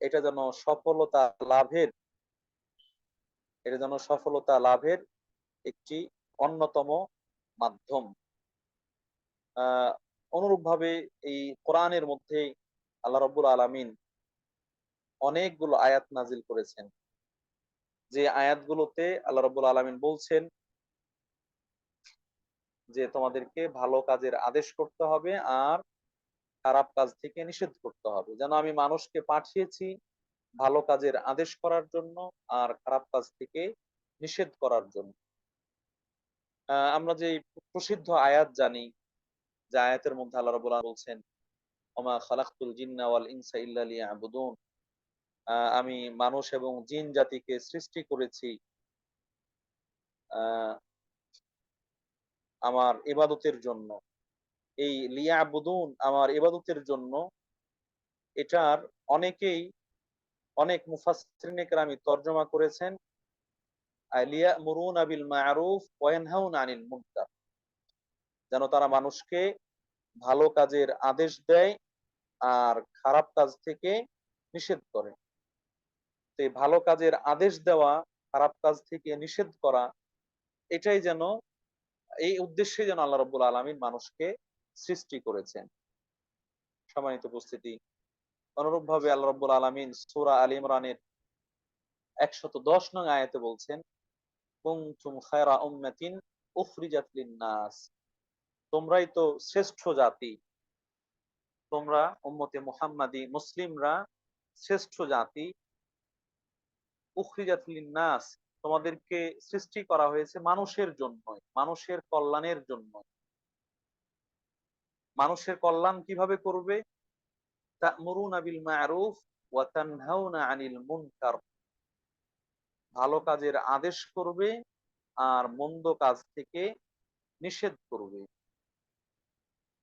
এটা যেন সফলতা লাভের, এটা যেন সফলতা লাভের একটি অন্যতম মাধ্যম। আহ অনুরূপভাবে এই কোরআনের মধ্যে আল্লাহ রাব্বুল আলামিন অনেকগুলো আয়াত নাজিল করেছেন, যে আয়াতগুলোতে আল্লাহ রাব্বুল আলামিন বলছেন যে তোমাদেরকে ভালো কাজের আদেশ করতে হবে আর খারাপ কাজ থেকে নিষেধ করতে হবে। যেন আমি মানুষকে পাঠিয়েছি ভালো কাজের আদেশ করার জন্য আর খারাপ কাজ থেকে নিষেধ করার জন্য। আমরা যে প্রসিদ্ধ আয়াত জানি, যে আয়াতের মধ্যে আল্লাহ রাব্বুল আলামিন বলছেন ওমা খালাকতুল জিন্না ওয়াল ইনসা ইল্লা লিয়াবুদুন, আমি মানুষ এবং জিন জাতিকে সৃষ্টি করেছি আহ আমার ইবাদতের জন্য। এই লিয়াবুদুন, আমার ইবাদতের জন্য, এটার অনেকেই, অনেক মুফাসসিরিনে কেরামি তর্জমা করেছেন লিয়ামুরুনা বিল মা'রুফ ওয়া ইয়ানহাউনা আনিল মুনকার, যেন তারা মানুষকে ভালো কাজের আদেশ দেয় আর খারাপ কাজ থেকে নিষেধ করে। তো এই ভালো কাজের আদেশ দেওয়া, খারাপ কাজ থেকে নিষেধ করা, এটাই যেন, এই উদ্দেশ্যে যেন আল্লাহ রাব্বুল আলামিন মানুষকে সৃষ্টি করেছেন। সম্মানিত উপস্থিতি, অনুরূপ ভাবে আল্লাহ রাব্বুল আলামিন সূরা আলে ইমরানের 110 নং আয়াতে বলছেন কুনতুম খায়রা উম্মাতিন উখরিজাত লিন-নাস, তোমরাই তো শ্রেষ্ঠ জাতি, তোমরা উম্মতে মুহাম্মাদি মুসলিমরা শ্রেষ্ঠ জাতি। উখরিজাত লিন-নাস, তোমাদেরকে সৃষ্টি করা হয়েছে মানুষের জন্য, মানুষের কল্যাণের জন্য। মানুষের কল্যাণ কিভাবে করবে? তা'মুরুনা বিল মা'রুফ ওয়া তানহাউনা আনিল মুনকার, ভালো কাজের আদেশ করবে আর মন্দ কাজ থেকে নিষেধ করবে।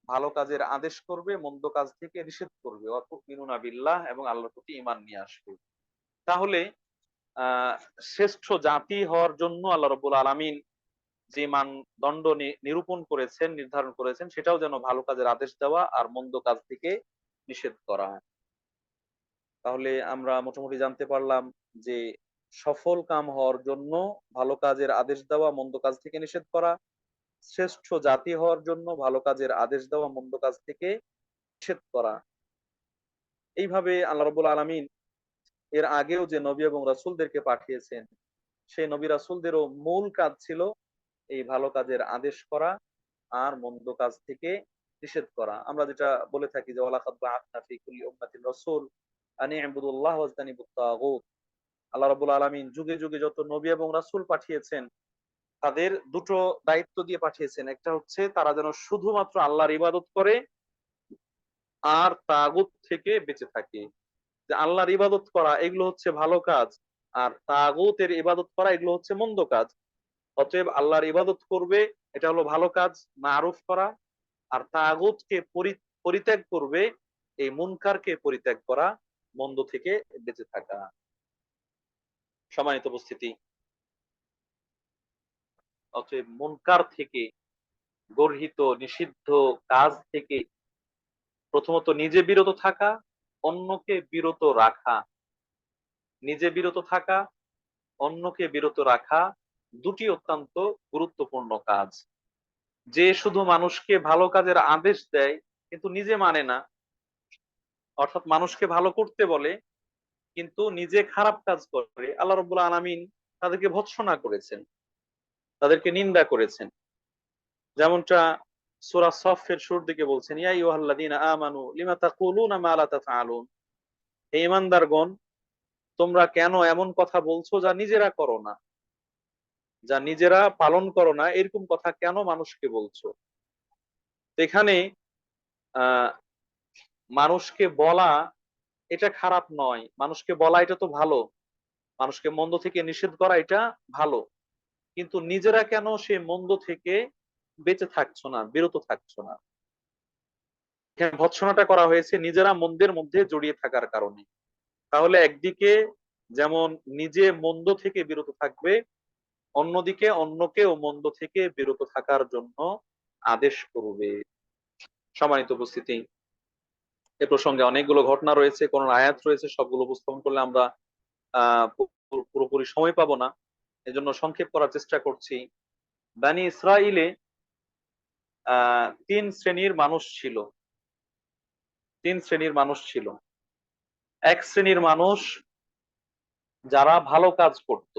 ভালো কাজের আদেশ করবে, মন্দ কাজ থেকে নিষেধ করবে। ওয়া তুমিনুনা বিল্লাহ, এবং আল্লাহর প্রতি ঈমান নিয়ে আসবে। তাহলে আহ শ্রেষ্ঠ জাতি হওয়ার জন্য আল্লাহ রাব্বুল আলামিন যে মানদণ্ড নিরূপণ করেছেন, নির্ধারণ করেছেন, সেটাও যেন ভালো কাজের আদেশ দেওয়া আর মন্দ কাজ থেকে নিষেধ করা। তাহলে আমরা মোটামুটি জানতে পারলাম যে সফল কাম হওয়ার জন্য ভালো কাজের আদেশ দেওয়া, মন্দ কাজ থেকে নিষেধ করা, শ্রেষ্ঠ জাতি হওয়ার জন্য ভালো কাজের আদেশ দেওয়া, মন্দ কাজ থেকে নিষেধ করা। এইভাবে আল্লাহ রাব্বুল আলামিন এর আগেও যে নবী এবং রাসূলদেরকে পাঠিয়েছেন, সেই নবী রাসূলদেরও মূল কাজ ছিল এই ভালো কাজের আদেশ করা আর মন্দ কাজ থেকে নিষেধ করা। আমরা যেটা বলে থাকি যে ওয়ালাকাদ বাআসনা ফি কুল্লি উম্মাতিন রাসূল আন ই'বুদুল্লাহ ওয়াজতানিবুত তাগুত। আল্লাহ রাব্বুল আলামিন যুগে যুগে যত নবী এবং রাসূল পাঠিয়েছেন তাদের দুটো দায়িত্ব দিয়ে পাঠিয়েছেন। একটা হচ্ছে তারা যেন শুধুমাত্র আল্লাহর ইবাদত করে আর তাগুত থেকে বেঁচে থাকে। যে আল্লাহর ইবাদত করা এগুলো হচ্ছে ভালো কাজ, আর তাগুতের ইবাদত করা এগুলো হচ্ছে মন্দ কাজ। অতএব আল্লাহর ইবাদত করবে, এটা হলো ভালো কাজ, মারুফ করা। আর তাগুতকে পরিত্যাগ করবে, এই মুনকারকে পরিত্যাগ করা, মন্দ থেকে বেঁচে থাকা। সম্মানিত উপস্থিতি, অতএব মুনকার থেকে, গর্হিত নিষিদ্ধ কাজ থেকে প্রথমত নিজে বিরত থাকা, অন্যকে বিরত রাখা। নিজে বিরত থাকা, অন্যকে বিরত রাখা দুটি অত্যন্ত গুরুত্বপূর্ণ কাজ। যে শুধু মানুষকে ভালো কাজের আদেশ দেয় কিন্তু নিজে মানে না, অর্থাৎ মানুষকে ভালো করতে বলে কিন্তু নিজে খারাপ কাজ করে, আল্লাহ রাব্বুল আলামিন তাদেরকে ভৎসনা করেছেন, তাদেরকে নিন্দা করেছেন। যেমনটা সূরা সফের শুরুর দিকে বলছেন, ইয়া আইয়ুহাল্লাযীনা আমানু লিমা তাকুলুনা মা লা তাফআলুন। হে ঈমানদারগণ, তোমরা কেন এমন কথা বলছো যা নিজেরা করো না, যা নিজেরা পালন করো না, এরকম কথা কেন মানুষকে বলছো? এখানে আহ মানুষকে বলা এটা খারাপ নয়, মানুষকে বলা এটা তো ভালো, মানুষকে মন্দ থেকে নিষেধ করা এটা ভালো। কিন্তু নিজেরা কেন সে মন্দ থেকে বেঁচে থাকছো না, বিরত থাকছো না? এখানে ভৎসনাটা করা হয়েছে নিজেরা মন্দের মধ্যে জড়িয়ে থাকার কারণে। তাহলে একদিকে যেমন নিজে মন্দ থেকে বিরত থাকবে, অন্যদিকে অন্যকেও মন্দ থেকে বিরত থাকার জন্য আদেশ করবে। সম্মানিত উপস্থিতি, এ প্রসঙ্গে অনেকগুলো ঘটনা রয়েছে, কোন আয়াত রয়েছে, সবগুলো উপস্থাপন করলে আমরা পুরোপুরি সময় পাবো না, এজন্য সংক্ষেপ করার চেষ্টা করছি। বানি ইসরাইলে তিন শ্রেণীর মানুষ ছিল। তিন শ্রেণীর মানুষ ছিল। এক শ্রেণীর মানুষ যারা ভালো কাজ করত,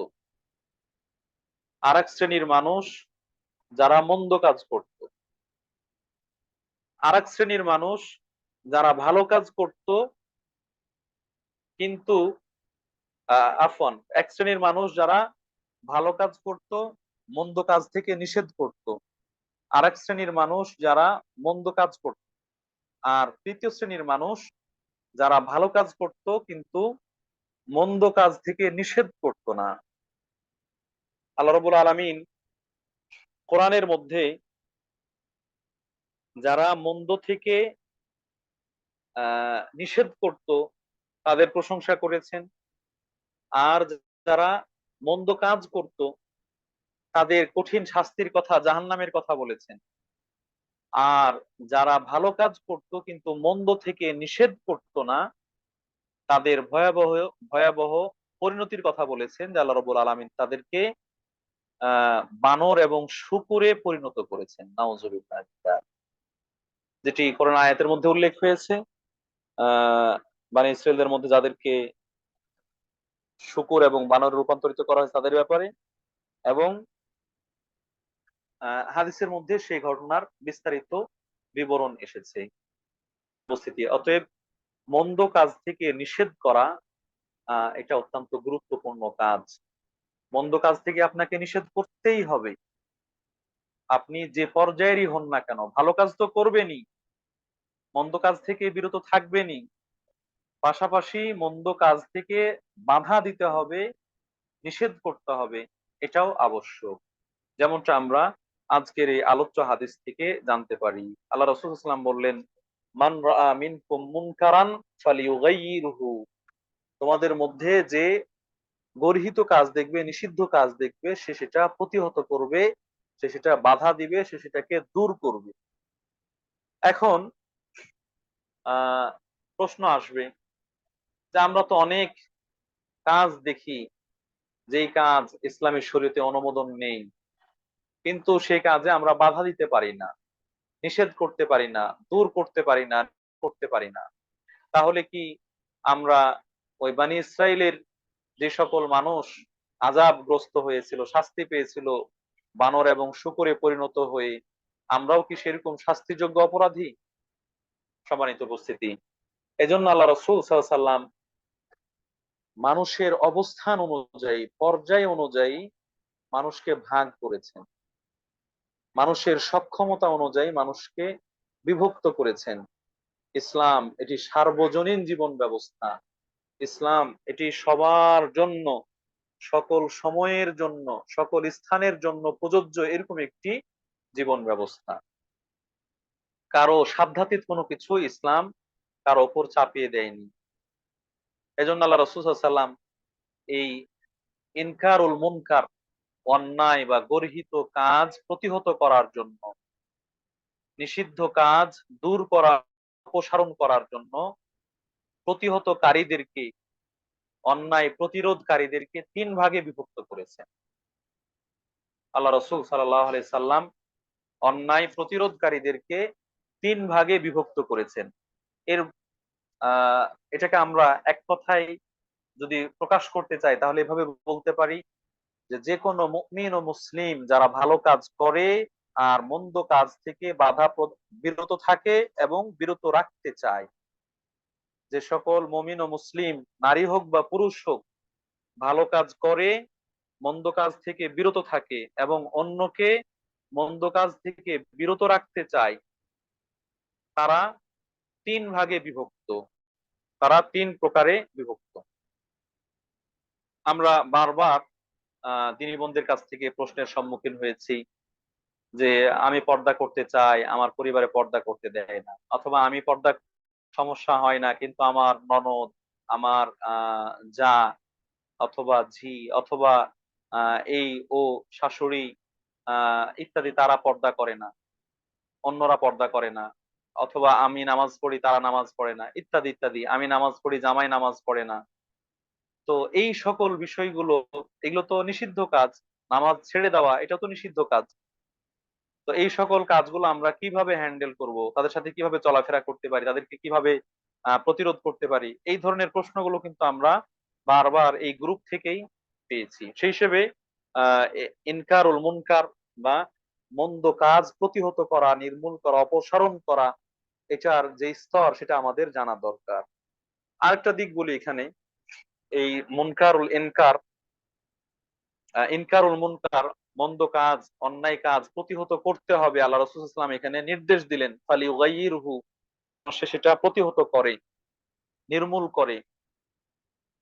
আর এক শ্রেণীর মানুষ যারা মন্দ কাজ করত, আর এক শ্রেণীর মানুষ যারা ভালো কাজ করত কিন্তু আফওয়ান, এক শ্রেণীর মানুষ যারা ভালো কাজ করত, মন্দ কাজ থেকে নিষেধ করত। আর এক শ্রেণীর মানুষ যারা মন্দ কাজ করত। আর তৃতীয় শ্রেণীর মানুষ যারা ভালো কাজ করত কিন্তু মন্দ কাজ থেকে নিষেধ করত না। আল্লাহ রাব্বুল আলামিন কোরআনের মধ্যে যারা মন্দ থেকে নিষেধ করত তাদের প্রশংসা করেছেন, আর যারা মন্দ কাজ করত তাদের কঠিন শাস্তির কথা, জাহান্নামের কথা বলেছেন। আর যারা ভালো কাজ করত কিন্তু মন্দ থেকে নিষেধ করত না, তাদের ভয়াবহ ভয়াবহ পরিণতির কথা বলেছেন, যে আল্লাহ রাব্বুল আলামিন তাদেরকে বানর এবং শূকরে পরিণত করেছেন, নাউজুবিল্লাহ। যেটি কোরআন আয়াতের মধ্যে উল্লেখ হয়েছে, বনী ইসরাইলদের মধ্যে যাদেরকে শূকর এবং বানরে রূপান্তরিত করা হয়েছে তাদের ব্যাপারে, এবং হাদিসের মধ্যে সেই ঘটনার বিস্তারিত বিবরণ এসেছে। উপস্থিতি, অতএব মন্দ কাজ থেকে নিষেধ করা এটা অত্যন্ত গুরুত্বপূর্ণ কাজ। মন্দ কাজ থেকে আপনাকে নিষেধ করতেই হবে, আপনি যে পর্যায়েরই হন না কেন। ভালো কাজ তো করবেনই, মন্দ কাজ থেকে বিরত থাকবেনই, পাশাপাশি মন্দ কাজ থেকে বাধা দিতে হবে, নিষেধ করতে হবে, এটাও আবশ্যক। যেমনটা আমরা আজকের এই আলোচ্য হাদিস থেকে জানতে পারি। আল্লাহ রাসূল সাল্লাল্লাহু আলাইহি ওয়াসাল্লাম বললেন, মান রাআ মিনকুম মুনকারান ফালিয়ুগাইয়িরহু। তোমাদের মধ্যে যে গর্হিত কাজ দেখবে, নিষিদ্ধ কাজ দেখবে, সে সেটা প্রতিহত করবে, সে সেটা বাধা দিবে, সে সেটাকে দূর করবে। এখন প্রশ্ন আসবে যে আমরা তো অনেক কাজ দেখি যেই কাজ ইসলামী শরীয়তে অনুমোদন নেই, কিন্তু সেই কাজে আমরা বাধা দিতে পারি না, নিষেধ করতে পারি না, দূর করতে পারি না, করতে পারি না। তাহলে কি আমরা ওই বানি ইসরাইলের যে সকল মানুষ আযাবগ্রস্ত হয়েছিল, শাস্তি পেয়েছিল বানর এবং শূকরে পরিণত হয়ে, আমরাও কি সেরকম শাস্তিযোগ্য অপরাধী? সম্মানিত উপস্থিতি, এজন্য আল্লাহ রাসূল সাল্লাল্লাহু আলাইহি সাল্লাম মানুষের অবস্থান অনুযায়ী, পর্যায় অনুযায়ী মানুষকে ভাগ করেছেন, মানুষের সক্ষমতা অনুযায়ী মানুষকে বিভক্ত করেছেন। ইসলাম এটি সার্বজনীন জীবন ব্যবস্থা। ইসলাম এটি সবার জন্য, সকল সময়ের জন্য, সকল স্থানের জন্য প্রযোজ্য এরকম একটি জীবন ব্যবস্থা। কারো সাধ্যাতীত কোনো কিছু ইসলাম কারো ওপর চাপিয়ে দেয়নি। এজন্য আল্লাহ রাসূল সাল্লাল্লাহু আলাইহি সাল্লাম এই ইনকারুল মুনকার, অন্যায় বা গর্হিত কাজ প্রতিহত করার জন্য, নিষিদ্ধ কাজ দূর করা, অপসারণ করার জন্য প্রতিহতকারীদেরকে, অন্যায় প্রতিরোধকারীদেরকে তিন ভাগে বিভক্ত করেছেন। আল্লাহ রাসূল সাল্লাল্লাহু আলাইহি সাল্লাম অন্যায় প্রতিরোধকারীদেরকে তিন ভাগে বিভক্ত করেছেন। এর এটাকে আমরা এক কথায় যদি প্রকাশ করতে চাই তাহলে এভাবে বলতে পারি যে, যে কোনো মুমিন ও মুসলিম যারা ভালো কাজ করে আর মন্দ কাজ থেকে বিরত থাকে এবং বিরত রাখতে চায়, যে সকল মুমিন ও মুসলিম নারী হোক বা পুরুষ হোক ভালো কাজ করে, মন্দ কাজ থেকে বিরত থাকে এবং অন্যকে মন্দ কাজ থেকে বিরত রাখতে চায়, তারা তিন ভাগে বিভক্ত, তারা তিন প্রকারে বিভক্ত। আমরা বারবার দিনী বোনদের কাছ থেকে প্রশ্নের সম্মুখীন হয়েছি যে, আমি পর্দা করতে চাই, আমার পরিবারে পর্দা করতে দেয় না, অথবা আমি পর্দা সমস্যা হয় না কিন্তু আমার ননদ, আমার যা অথবা ঝি অথবা এই ও শাশুড়ি ইত্যাদি তারা পর্দা করে না, অন্যরা পর্দা করে না, অথবা আমি নামাজ পড়ি তারা নামাজ পড়ে না, ইত্যাদি ইত্যাদি, আমি নামাজ পড়ি জামাই নামাজ পড়ে না। তো এই সকল বিষয়গুলো, এগুলো তো নিষিদ্ধ কাজ। নামাজ ছেড়ে দেওয়া এটা তো নিষিদ্ধ কাজ। তো এই সকল কাজগুলো আমরা কিভাবে হ্যান্ডেল করব, তাদের সাথে কিভাবে চলাফেরা করতে পারি, তাদেরকে কিভাবে প্রতিরোধ করতে পারি, এই ধরনের প্রশ্নগুলো কিন্তু আমরা বারবার এই গ্রুপ থেকেই পেয়েছি। সেই হিসেবে ইনকারুল মুনকার বা মন্দ কাজ প্রতিহত করা, নির্মূল করা, অপসারণ করা, এটার যে স্তর সেটা আমাদের জানা দরকার। আরেকটা দিক বলি এখানে, এই মুনকারুল ইনকার, ইনকারুল মুনকার, মন্দ কাজ, অন্যায় কাজ প্রতিহত করতে হবে। আল্লাহ রাসূল সাল্লাল্লাহু আলাইহি ওয়াসাল্লাম এখানে নির্দেশ দিলেন, ফালিউগাইয়িরহু, সে সেটা প্রতিহত করে, নির্মূল করে।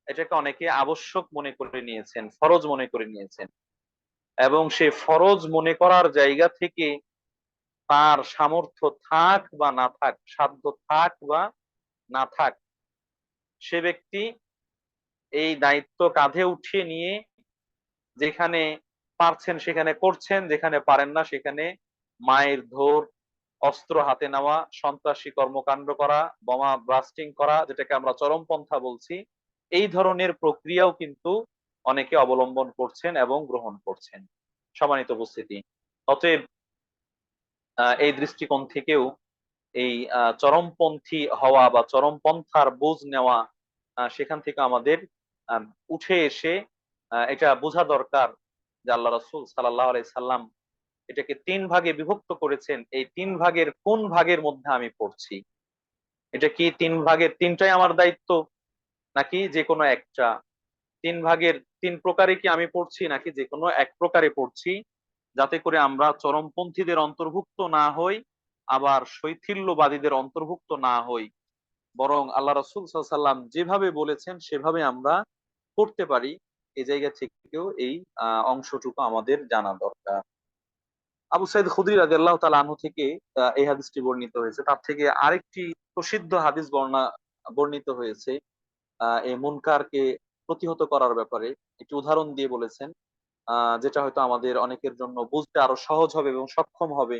এটাকে অনেকে আবশ্যক মনে করে নিয়েছেন, ফরজ মনে করে নিয়েছেন, এবং সে ফরজ মনে করার জায়গা থেকে তার সামর্থ্য থাক বা না থাক, সাধ্য থাক বা না থাক, সে ব্যক্তি এই দায়িত্ব কাঁধে উঠিয়ে নিয়ে যেখানে পারছেন সেখানে করছেন, যেখানে পারেন না সেখানে মায়ের ধর, অস্ত্র হাতে নেওয়া, সন্ত্রাসী কর্মকাণ্ড করা, বোমা ব্লাস্টিং করা, যেটাকে আমরা চরমপন্থা বলছি, এই ধরনের প্রক্রিয়াও কিন্তু অনেকে অবলম্বন করছেন এবং গ্রহণ করছেন। সম্মানিত উপস্থিতি, অতএব এই দৃষ্টিকোণ থেকেও এই চরমপন্থী হওয়া বা চরমপন্থার বোঝ নেওয়া, সেখান থেকে আমাদের উঠে এসে এটা বোঝা দরকার যে আল্লাহ রাসূল সাল্লাল্লাহু আলাইহি সাল্লাম এটাকে তিন ভাগে বিভক্ত করেছেন। এই তিন ভাগের কোন ভাগের মধ্যে আমি পড়ছি? এটা কি তিন ভাগের তিনটাই আমার দায়িত্ব, নাকি যে কোনো একটা? তিন ভাগের তিন প্রকারে কি আমি পড়ছি, নাকি যে কোনো এক প্রকারে পড়ছি, যাতে করে আমরা চরমপন্থীদের অন্তর্ভুক্ত না হই, আবার শৈথিল্যবাদীদের অন্তর্ভুক্ত না হই, বরং আল্লাহ রাসূল সাল্লাল্লাহু আলাইহি সাল্লাম যেভাবে বলেছেন সেভাবে আমরা করতে পারি। এই জায়গা থেকেও এই অংশটুকু আমাদের জানা দরকার। আবু সাইদ খুদরি রাদিয়াল্লাহু তাআলা আনহু থেকে এই হাদিসটি বর্ণিত হয়েছে। তার থেকে আরেকটি প্রসিদ্ধ হাদিস বর্ণিত হয়েছে এই মুনকারকে প্রতিহত করার ব্যাপারে। একটি উদাহরণ দিয়ে বলেছেন, যেটা হয়তো আমাদের অনেকের জন্য বুঝতে আরো সহজ হবে এবং সক্ষম হবে,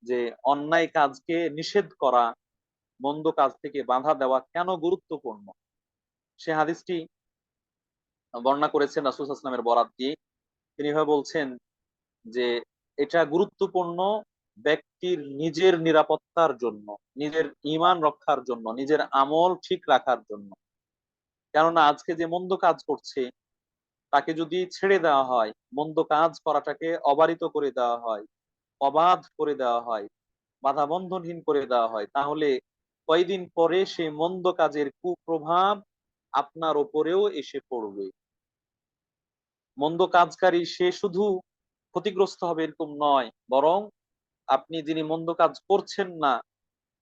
যে অন্যায় কাজকে নিষেধ করা, মন্দ কাজ থেকে বাধা দেওয়া কেন গুরুত্বপূর্ণ। সে হাদিসটি বর্ণনা করেছেন রাসূল সাল্লাল্লাহু আলাইহি ওয়াসাল্লামের বরাত দিয়ে। তিনি এভাবে বলছেন যে এটা গুরুত্বপূর্ণ ব্যক্তির নিজের নিরাপত্তার জন্য, নিজের ঈমান রক্ষার জন্য, নিজের আমল ঠিক রাখার জন্য। কেননা আজকে যে মন্দ কাজ করছে তাকে যদি ছেড়ে দেওয়া হয়, মন্দ কাজ করাটাকে অবারিত করে দেওয়া হয়, অবাধ করে দেওয়া হয়, বাধা বন্ধনহীন করে দেওয়া হয়, তাহলে কয়দিন পরে সেই মন্দ কাজের কুপ্রভাব আপনার ওপরেও এসে পড়বে। মন্দ কাজকারী সে শুধু ক্ষতিগ্রস্ত হবে এরকম নয়, বরং আপনি যিনি মন্দ কাজ করছেন না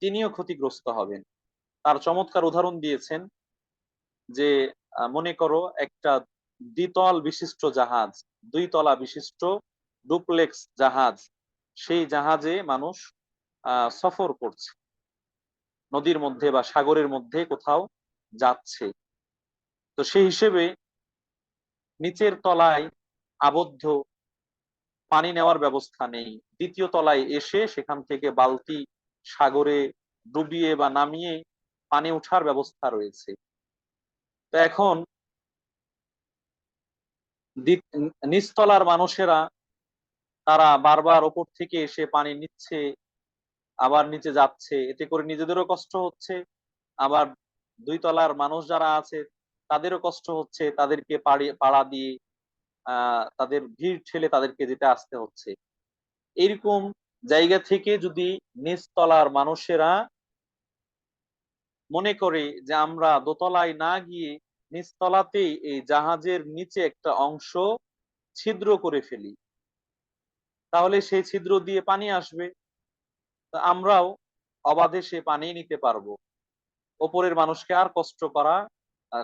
তিনিও ক্ষতিগ্রস্ত হবেন। তার চমৎকার উদাহরণ দিয়েছেন যে মনে করো একটা দ্বিতল বিশিষ্ট জাহাজ, 2 তলা বিশিষ্ট ডুপ্লেক্স জাহাজ, সেই জাহাজে মানুষ সফর করছে, নদীর মধ্যে বা সাগরের মধ্যে কোথাও যাচ্ছে। তো সেই হিসেবে নিচের তলায় আবদ্ধ, পানি নেওয়ার ব্যবস্থা নেই, 2য় তলায় এসে সেখান থেকে বালতি সাগরে ডুবিয়ে বা নামিয়ে পানি ওঠার ব্যবস্থা রয়েছে। তো এখন নিচতলার মানুষেরা তারা বারবার ওপর থেকে এসে পানি নিচ্ছে, আবার নিচে যাচ্ছে, এতে করে নিজেদেরও কষ্ট হচ্ছে, আবার 2 তলার মানুষ যারা আছে তাদেরও কষ্ট হচ্ছে, তাদেরকে পাড়া দিয়ে তাদের ভিড় ঠেলে তাদেরকে যেতে আসতে হচ্ছে। এরকম জায়গা থেকে যদি নিচতলার মানুষেরা মনে করে যে আমরা দোতলায় না গিয়ে নিচতলাতেই এই জাহাজের নিচে একটা অংশ ছিদ্র করে ফেলি, তাহলে সেই ছিদ্র দিয়ে পানি আসবে, আমরাও অবাধে সে পানি নিতে পারবো। ওপরের মানুষকে আর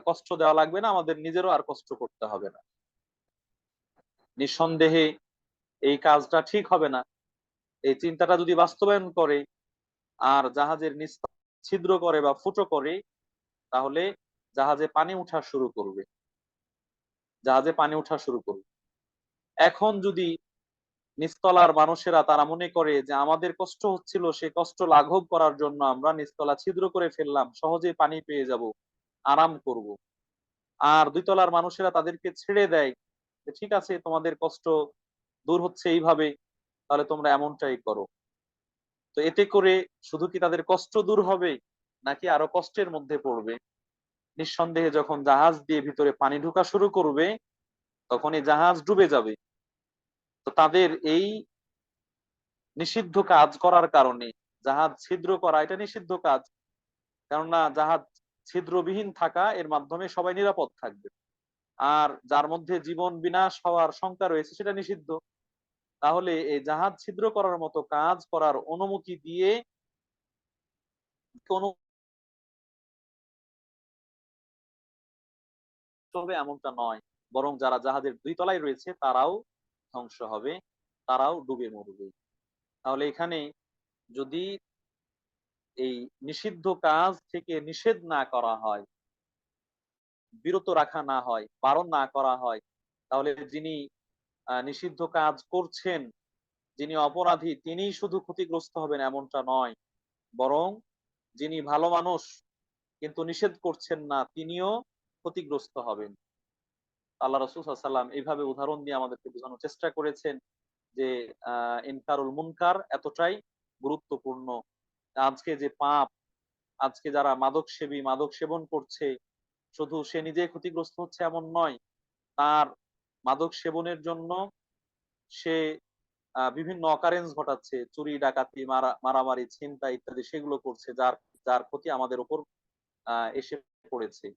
কষ্ট দেওয়া লাগবে না, আমাদের নিজেরও আর কষ্ট করতে হবে না। নিঃসন্দেহে এই কাজটা ঠিক হবে না। এই চিন্তাটা যদি বাস্তবায়ন করে আর জাহাজের নিচ ছিদ্র করে বা ফুটো করে, তাহলে জাহাজে পানি উঠা শুরু করবে, জাহাজে পানি উঠা শুরু করবে। এখন যদি নিচতলার মানুষেরা তারা মনে করে যে আমাদের কষ্ট হচ্ছিল, সে কষ্ট লাঘব করার জন্য আমরা নিচতলা ছিদ্র করে ফেললাম, সহজে পানি পেয়ে যাব, আরাম করব। আর 2 তলার মানুষেরা তাদেরকে ছেড়ে দেয়, ঠিক আছে তোমাদের কষ্ট দূর হচ্ছে এইভাবে, তাহলে তোমরা এমনটাই করো। তো এতে করে শুধু কি তাদের কষ্ট দূর হবে, নাকি আরো কষ্টের মধ্যে পড়বে? নিঃসন্দেহে যখন জাহাজ দিয়ে ভিতরে পানি ঢোকা শুরু করবে তখন এই জাহাজ ডুবে যাবে। তো তাদের এই নিষিদ্ধ কাজ করার কারণে, জাহাজ ছিদ্র করা এটা নিষিদ্ধ কাজ, কেননা জাহাজ ছিদ্রবিহীন থাকা এর মাধ্যমে সবাই নিরাপদ থাকবে। আর যার মধ্যে জীবন বিনাশ হওয়ার শঙ্কা রয়েছে সেটা নিষিদ্ধ। তাহলে এই জাহাজ ছিদ্র করার মতো কাজ করার অনুমতি দিয়ে কোনো হবে এমনটা নয়, বরং যারা জাহাজের 2 তলায় রয়েছে তারাও ধ্বংস হবে, তারাও ডুবে মরবে। তাহলে এখানে যদি এই নিষিদ্ধ কাজ থেকে নিষেধ না করা হয়, বিরত রাখা না হয়, বারণ না করা হয়, তাহলে যিনি নিষিদ্ধ কাজ করছেন, যিনি অপরাধী তিনিই শুধু ক্ষতিগ্রস্ত হবেন এমনটা নয়, বরং যিনি ভালো মানুষ কিন্তু নিষেধ করছেন না তিনিও ক্ষতিগ্রস্ত হবেন। আল্লাহ রাসূল সাল্লাল্লাহু আলাইহি ওয়াসাল্লাম এইভাবে উদাহরণ দিয়ে আমাদেরকে বোঝানোর চেষ্টা করেছেন যে ইনকারুল মুনকার এতটাই গুরুত্বপূর্ণ। আজকে যে পাপ, আজকে যারা মাদক সেবী, মাদক সেবন করছে, শুধু সে নিজে ক্ষতিগ্রস্ত হচ্ছে এমন নয়, তার মাদক সেবনের জন্য সে বিভিন্ন অকারেন্স ঘটাচ্ছে, চুরি ডাকাতি মারামারি ছিনতাই ইত্যাদি সেগুলো করছে, যার যার ক্ষতি আমাদের উপর এসে পড়েছে।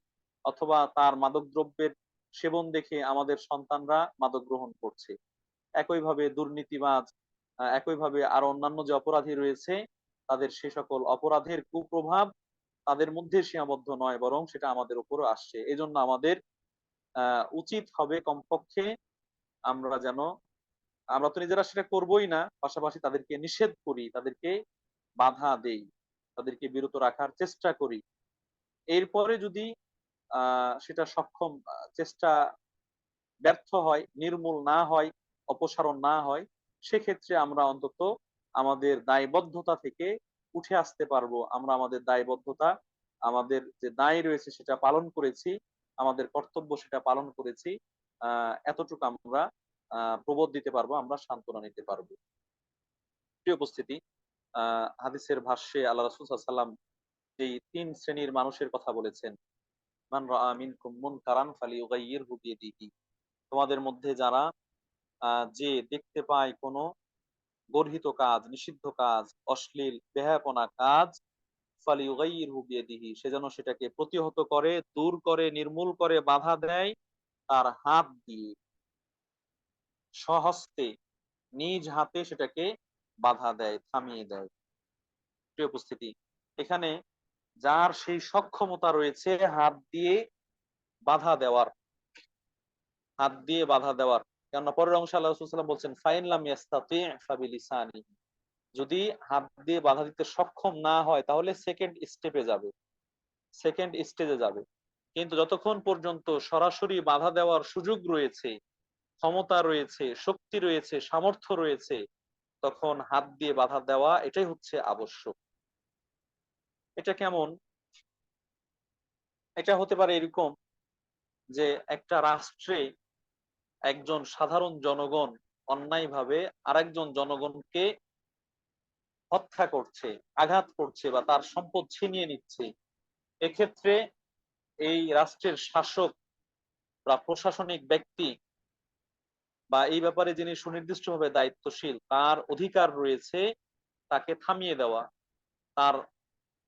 অথবা তার মাদক দ্রব্যের সেবন দেখে আমাদের সন্তানরা মাদক গ্রহণ করছে। একইভাবে দুর্নীতিবাজ, একইভাবে আরো অন্যান্য যে অপরাধী রয়েছে তাদের সে সকল অপরাধের কুপ্রভাব তাদের মধ্যে সীমাবদ্ধ নয়, বরং সেটা আমাদের উপরও আসছে। এজন্য আমাদের উচিত হবে কমপক্ষে আমরা যেন, আমরা তো নিজেরা সেটা করবোই না, পাশাপাশি তাদেরকে নিষেধ করি, তাদেরকে বাধা দেই, তাদেরকে বিরত রাখার চেষ্টা করি। এরপরে যদি সেটা সক্ষম, চেষ্টা ব্যর্থ হয়, নির্মূল না হয়, অপসারণ না হয়, সেক্ষেত্রে আমরা অন্তত আমাদের দায়বদ্ধতা থেকে উঠে আসতে পারবো। আমরা আমাদের দায়বদ্ধতা, আমাদের যে দায় রয়েছে সেটা পালন করেছি, আমাদের কর্তব্য সেটা পালন করেছি, এতটুকু আমরা প্রবোধ দিতে পারবো, আমরা সান্ত্বনা নিতে পারবো। প্রিয় উপস্থিতি, হাদিসের ভাষ্যে আল্লাহ রাসূল সাল্লাল্লাহু আলাইহি ওয়াসাল্লাম যেই ৩ শ্রেণীর মানুষের কথা বলেছেন, মান রাআ মিনকুম মুনকারান ফালিয়ুগাইয়িরহু বিয়াদিহি। তোমাদের মধ্যে যারা যে দেখতে পায় কোনো গর্হিত কাজ, নিষিদ্ধ কাজ, অশ্লীল বেহায়াপনা কাজ, ফালিয়ুগাইয়িরহু বিয়াদিহি, সে যেন সেটাকে প্রতিহত করে, দূর করে, নির্মূল করে, বাধা দেয় তার হাত দিয়ে, স্বহস্তে, নিজ হাতে সেটাকে বাধা দেয়, থামিয়ে দেয়। প্রিয় উপস্থিতি, এখানে যার সেই সক্ষমতা রয়েছে হাত দিয়ে বাধা দেওয়ার, হাত দিয়ে বাধা দেওয়ার, কেননা পরের অংশে আল্লাহ রাসূল সাল্লাল্লাহু আলাইহি ওয়াসাল্লাম বলছেন ফাইন লাম ইয়াস্তাতি ফাবিলিসানিহি, যদি হাত দিয়ে বাধা দিতে সক্ষম না হয় তাহলে সেকেন্ড স্টেপে যাবে, সেকেন্ড স্টেজে যাবে। কিন্তু যতক্ষণ পর্যন্ত সরাসরি বাধা দেওয়ার সুযোগ রয়েছে, ক্ষমতা রয়েছে, শক্তি রয়েছে, সামর্থ্য রয়েছে, তখন হাত দিয়ে বাধা দেওয়া এটাই হচ্ছে আবশ্যক। এটা কেমন? এটা হতে পারে এরকম যে একটা রাষ্ট্রে একজন সাধারণ জনগণ অন্যায়ভাবে আরেকজন জনগণকে হত্যা করছে, আঘাত করছে বা তার সম্পদ ছিনিয়ে নিচ্ছে। এক্ষেত্রে এই রাষ্ট্রের শাসক বা প্রশাসনিক ব্যক্তি বা এই ব্যাপারে যিনি সুনির্দিষ্টভাবে দায়িত্বশীল, তার অধিকার রয়েছে তাকে থামিয়ে দেওয়া, তার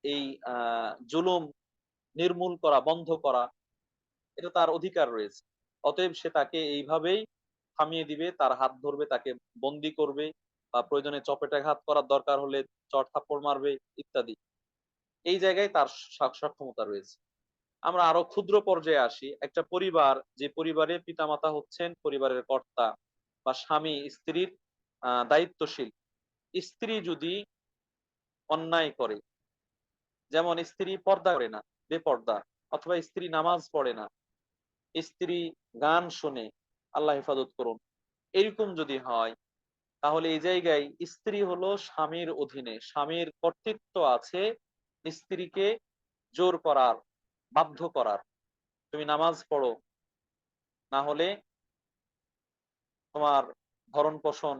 এই জুলুম নির্মূল করা, বন্ধ করা, এটা তার অধিকার রয়েছে। অতএব সে তাকে এইভাবেই থামিয়ে দিবে, তার হাত ধরবে, তাকে বন্দী করবে, বা প্রয়োজনে চপেটাঘাত করার দরকার হলে চড় থাপ্পড় মারবে ইত্যাদি। এই জায়গায় তার সক্ষমতা রয়েছে। আমরা আরো ক্ষুদ্র পর্যায়ে আসি। একটা পরিবার, যে পরিবারে পিতামাতা হচ্ছেন পরিবারের কর্তা বা স্বামী স্ত্রীর দায়িত্বশীল। স্ত্রী যদি অন্যায় করে, যেমন স্ত্রী পর্দা করে না, বেপর্দা, অথবা স্ত্রী নামাজ পড়ে না, স্ত্রী গান শোনে, আল্লাহ হেফাজত করুন, এরকম যদি হয়, তাহলে এই জায়গায় স্ত্রী হলো স্বামীর অধীনে, স্বামীর কর্তৃত্ব আছে স্ত্রীকে জোর করার, বাধ্য করার। তুমি নামাজ পড়ো, না হলে তোমার ভরণ পোষণ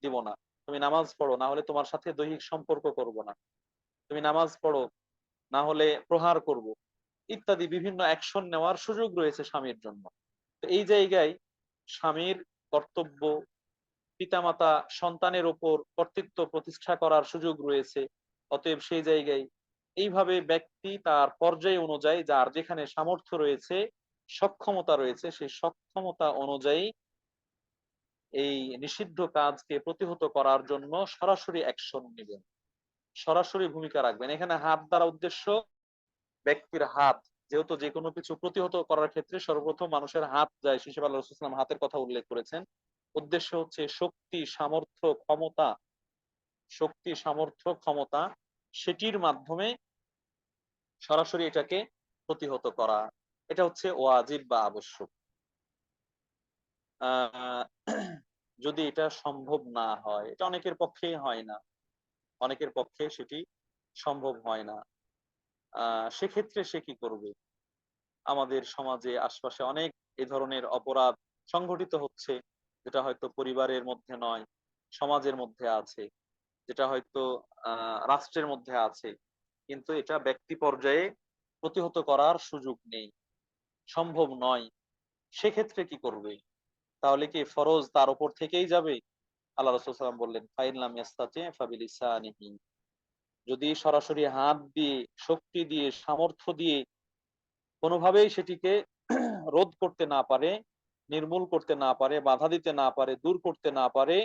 দিব না। তুমি নামাজ পড়ো, না হলে তোমার সাথে দৈহিক সম্পর্ক করব না। তুমি নামাজ পড়ো, না হলে প্রহার করব, ইত্যাদি বিভিন্ন অ্যাকশন নেওয়ার সুযোগ রয়েছে স্বামীর জন্য। তো এই জায়গায় স্বামীর কর্তব্য, পিতামাতা সন্তানের ওপর কর্তৃত্ব প্রতিষ্ঠা করার সুযোগ রয়েছে। অতএব সেই জায়গায় এইভাবে ব্যক্তি তার পর্যায় অনুযায়ী, যার যেখানে সামর্থ্য রয়েছে, সক্ষমতা রয়েছে, সেই সক্ষমতা অনুযায়ী এই নিষিদ্ধ কাজকে প্রতিহত করার জন্য সরাসরি অ্যাকশন নেবেন, সরাসরি ভূমিকা রাখবেন। এখানে হাত দ্বারা উদ্দেশ্য ব্যক্তির হাত, যেহেতু যে কোনো কিছু প্রতিহত করার ক্ষেত্রে সর্বপ্রথম মানুষের হাত যায়, সেই হিসেবে আল্লাহ রাসূল সাল্লাল্লাহু আলাইহি ওয়াসাল্লাম হাতের কথা উল্লেখ করেছেন। উদ্দেশ্য হচ্ছে শক্তি, সামর্থ্য, ক্ষমতা, শক্তি, সামর্থ্য, ক্ষমতা, সেটির মাধ্যমে সরাসরি এটাকে প্রতিহত করা। এটা হচ্ছে ওয়াজিব বা আবশ্যক। আহ যদি এটা সম্ভব না হয়, এটা অনেকের পক্ষেই হয় না, অনেকের পক্ষে সেটি সম্ভব হয় না, সেক্ষেত্রে সে কি করবে? আমাদের সমাজে আশপাশে অনেক এ ধরনের অপরাধ সংঘটিত হচ্ছে, যেটা হয়তো পরিবারের মধ্যে নয়, সমাজের মধ্যে আছে, যেটা হয়তো রাষ্ট্রের মধ্যে আছে, কিন্তু এটা ব্যক্তি পর্যায়ে প্রতিহত করার সুযোগ নেই, সম্ভব নয়। সেক্ষেত্রে কি করবে? তাহলে কি ফরজ তার উপর থেকেই যাবে? আল্লাহ রাসূল সাল্লাল্লাহু আলাইহি ওয়াসাল্লাম বললেন ফাইন লাম ইয়াস্তাতি ফাবিলিসানিহি, যদি সরাসরি হাত দিয়ে, শক্তি দিয়ে, সামর্থ্য দিয়ে কোনোভাবেই সেটিকে রোধ করতে না পারে, নির্মূল করতে না পারে, বাধা দিতে না পারে, দূর করতে না পারে,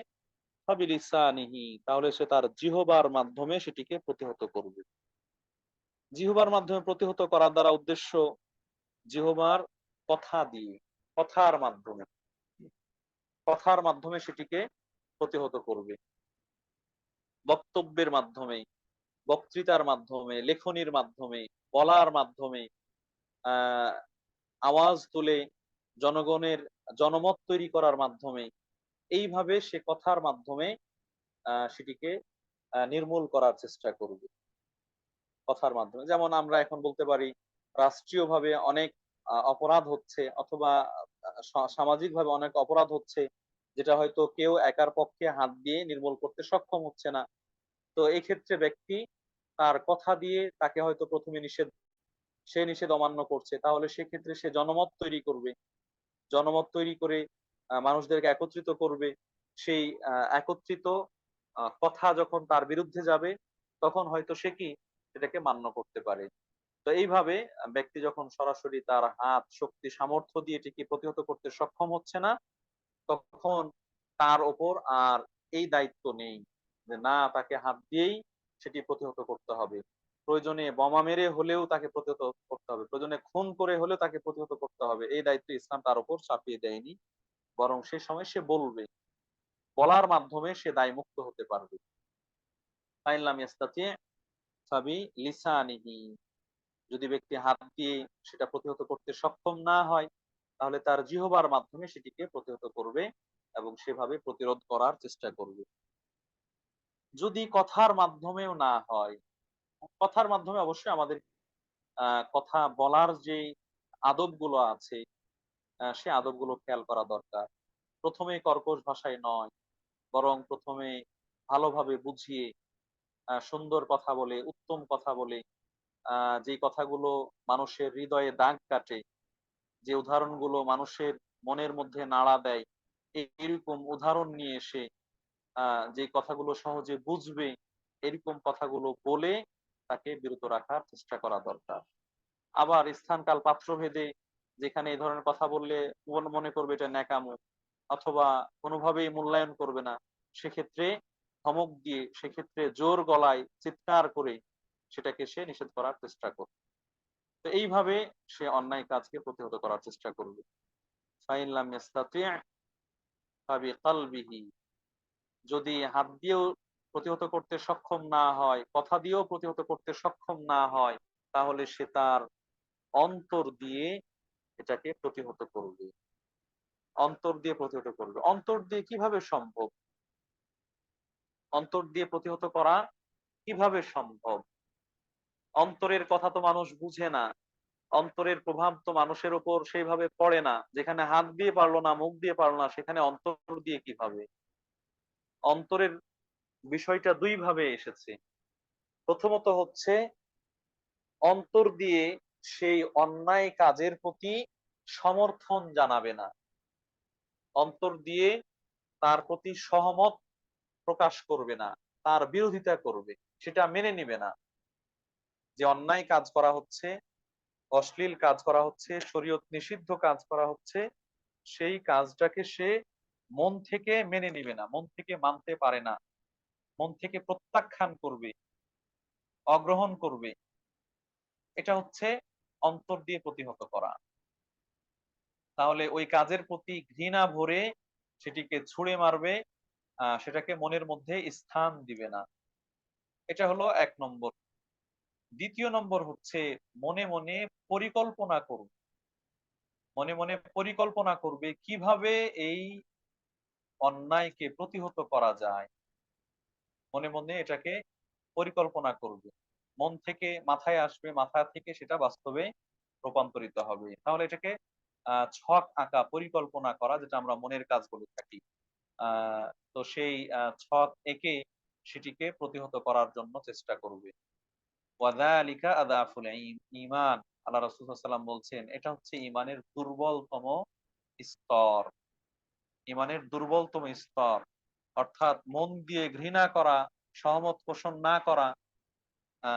ফাবিলিসানিহি, তাহলে সে তার জিহ্বার মাধ্যমে সেটিকে প্রতিহত করবে। জিহ্বার মাধ্যমে প্রতিহত করার দ্বারা উদ্দেশ্য জিহ্বার কথা দিয়ে, কথার মাধ্যমে, কথার মাধ্যমে সেটিকে প্রতিহত করবে, বক্তব্যের মাধ্যমে, বক্তৃতার মাধ্যমে, লেখনির মাধ্যমে, বলার মাধ্যমে, আহ আওয়াজ তুলে জনগণের জনমত তৈরি করার মাধ্যমে, এইভাবে সে কথার মাধ্যমে সেটিকে নির্মূল করার চেষ্টা করবে, কথার মাধ্যমে। যেমন আমরা এখন বলতে পারি রাষ্ট্রীয়ভাবে অনেক অপরাধ হচ্ছে, অথবা সামাজিকভাবে অনেক অপরাধ হচ্ছে, যেটা হয়তো কেউ একার পক্ষে হাত দিয়ে নির্মূল করতে সক্ষম হচ্ছে না। তো এই ক্ষেত্রে ব্যক্তি তার কথা দিয়ে তাকে হয়তো প্রথমে সে নিষেধ অমান্য করছে, তাহলে সেক্ষেত্রে সে জনমত তৈরি করবে। জনমত তৈরি করে মানুষদেরকে একত্রিত করবে। সেই একত্রিত কথা যখন তার বিরুদ্ধে যাবে, তখন হয়তো সে কি সেটাকে মান্য করতে পারে। তো এইভাবে ব্যক্তি যখন সরাসরি তার হাত, শক্তি, সামর্থ্য দিয়ে এটিকে প্রতিহত করতে সক্ষম হচ্ছে না, তখন তার ওপর আর এই দায়িত্ব নেই যে না, তাকে হাত দিয়েই সেটি প্রতিহত করতে হবে। প্রয়োজনে বোমা মেরে হলেও তাকে প্রতিহত করতে হবে, প্রয়োজনে খুন করে হলেও তাকে প্রতিহত করতে হবে, এই দায়িত্ব ইসলাম তার উপর চাপিয়ে দেয়নি। বরং সে সময় সে বলবে, বলার মাধ্যমে সে দায়মুক্ত হতে পারবে। ফাইন লাম ইয়াস্তাতি ফাবি লিসানিহি, যদি ব্যক্তি হাত দিয়ে সেটা প্রতিহত করতে সক্ষম না হয়, তাহলে তার জিহ্বার মাধ্যমে সেটিকে প্রতিহত করবে এবং সেভাবে প্রতিরোধ করার চেষ্টা করবে। যদি কথার মাধ্যমেও না হয়, কথার মাধ্যমে অবশ্যই আমাদের কথা বলার যে আদবগুলো আছে, সে আদবগুলো খেয়াল করা দরকার। প্রথমে কর্কশ ভাষায় নয়, বরং প্রথমে ভালোভাবে বুঝিয়ে সুন্দর কথা বলে, উত্তম কথা বলে, যে কথাগুলো মানুষের হৃদয়ে দাগ কাটে, যে উদাহরণগুলো মানুষের মনের মধ্যে নাড়া দেয়, এরকম উদাহরণ নিয়ে এসে যে কথাগুলো সহজে বুঝবে, এরকম কথাগুলো বলে তাকে বিরত রাখার চেষ্টা করা দরকার। আবার স্থান কাল পাত্র ভেদে যেখানে এই ধরনের কথা বললে মনে করবে এটা ন্যাকামো, অথবা কোনোভাবেই মূল্যায়ন করবে না, সেক্ষেত্রে ধমক দিয়ে, সেক্ষেত্রে জোর গলায় চিৎকার করে সেটাকে সে নিষেধ করার চেষ্টা করবে। তো এইভাবে সে অন্যায় কাজকে প্রতিহত করার চেষ্টা করবে। ফাইন লাম ইয়াস্তাতি' ফাবিকালবিহি, যদি হাত দিয়েও প্রতিহত করতে সক্ষম না হয়, কথা দিয়েও প্রতিহত করতে সক্ষম না হয়, তাহলে সে তার অন্তর দিয়ে এটাকে প্রতিহত করবে। অন্তর দিয়ে প্রতিহত করবে। অন্তর দিয়ে কিভাবে সম্ভব? অন্তর দিয়ে প্রতিহত করা কিভাবে সম্ভব? অন্তরের কথা তো মানুষ বুঝে না। অন্তরের প্রভাব তো মানুষের উপর সেইভাবে পড়ে না। যেখানে হাত দিয়ে পারল না, মুখ দিয়ে পারল না, সেখানে অন্তর দিয়ে কিভাবে? অন্তরের বিষয়টা ২ ভাবে এসেছে। প্রথমত হচ্ছে অন্তর দিয়ে সেই অন্যায় কাজের প্রতি সমর্থন জানাবে না। অন্তর দিয়ে তার প্রতি সহমত প্রকাশ করবে না, তার বিরোধিতা করবে, সেটা মেনে নিবে না। যে অন্যায় কাজ করা হচ্ছে, অশ্লীল কাজ করা হচ্ছে, শরীয়ত নিষিদ্ধ কাজ করা হচ্ছে, সেই কাজটাকে সে মন থেকে মেনে নিবে না, মন থেকে মানতে পারে না, মন থেকে প্রত্যাখ্যান করবে, অগ্রহণ করবে। এটা হচ্ছে অন্তর দিয়ে প্রতিহত করা। তাহলে ওই কাজের প্রতি ঘৃণা ভরে সেটিকে ছুঁড়ে মারবে, সেটাকে মনের মধ্যে স্থান দিবে না। এটা হলো ১ নম্বর। দ্বিতীয় নম্বর হচ্ছে মনে মনে পরিকল্পনা করবে। মনে মনে পরিকল্পনা করবে কিভাবে এই অন্যায়কে প্রতিহত করা যায়। মনে মনে এটাকে পরিকল্পনা করবে। মন থেকে মাথায় আসবে, মাথা থেকে সেটা বাস্তবে রূপান্তরিত হবে। তাহলে এটাকে ছক আঁকা, পরিকল্পনা করা, যেটা আমরা মনের কাজ বলে থাকি। আ তো সেই ছক এঁকে সেটিকে প্রতিহত করার জন্য চেষ্টা করবে। ওয়াযালিকা আযাফুল ঈমান। আল্লাহ রাসূল সাল্লাল্লাহু আলাইহি ওয়াসাল্লাম বলছেন, এটা হচ্ছে ঈমানের দুর্বলতম স্তর। ঈমানের দুর্বলতম স্তর। অর্থাৎ মন দিয়ে ঘৃণা করা, সহমত পোষণ না করা, আ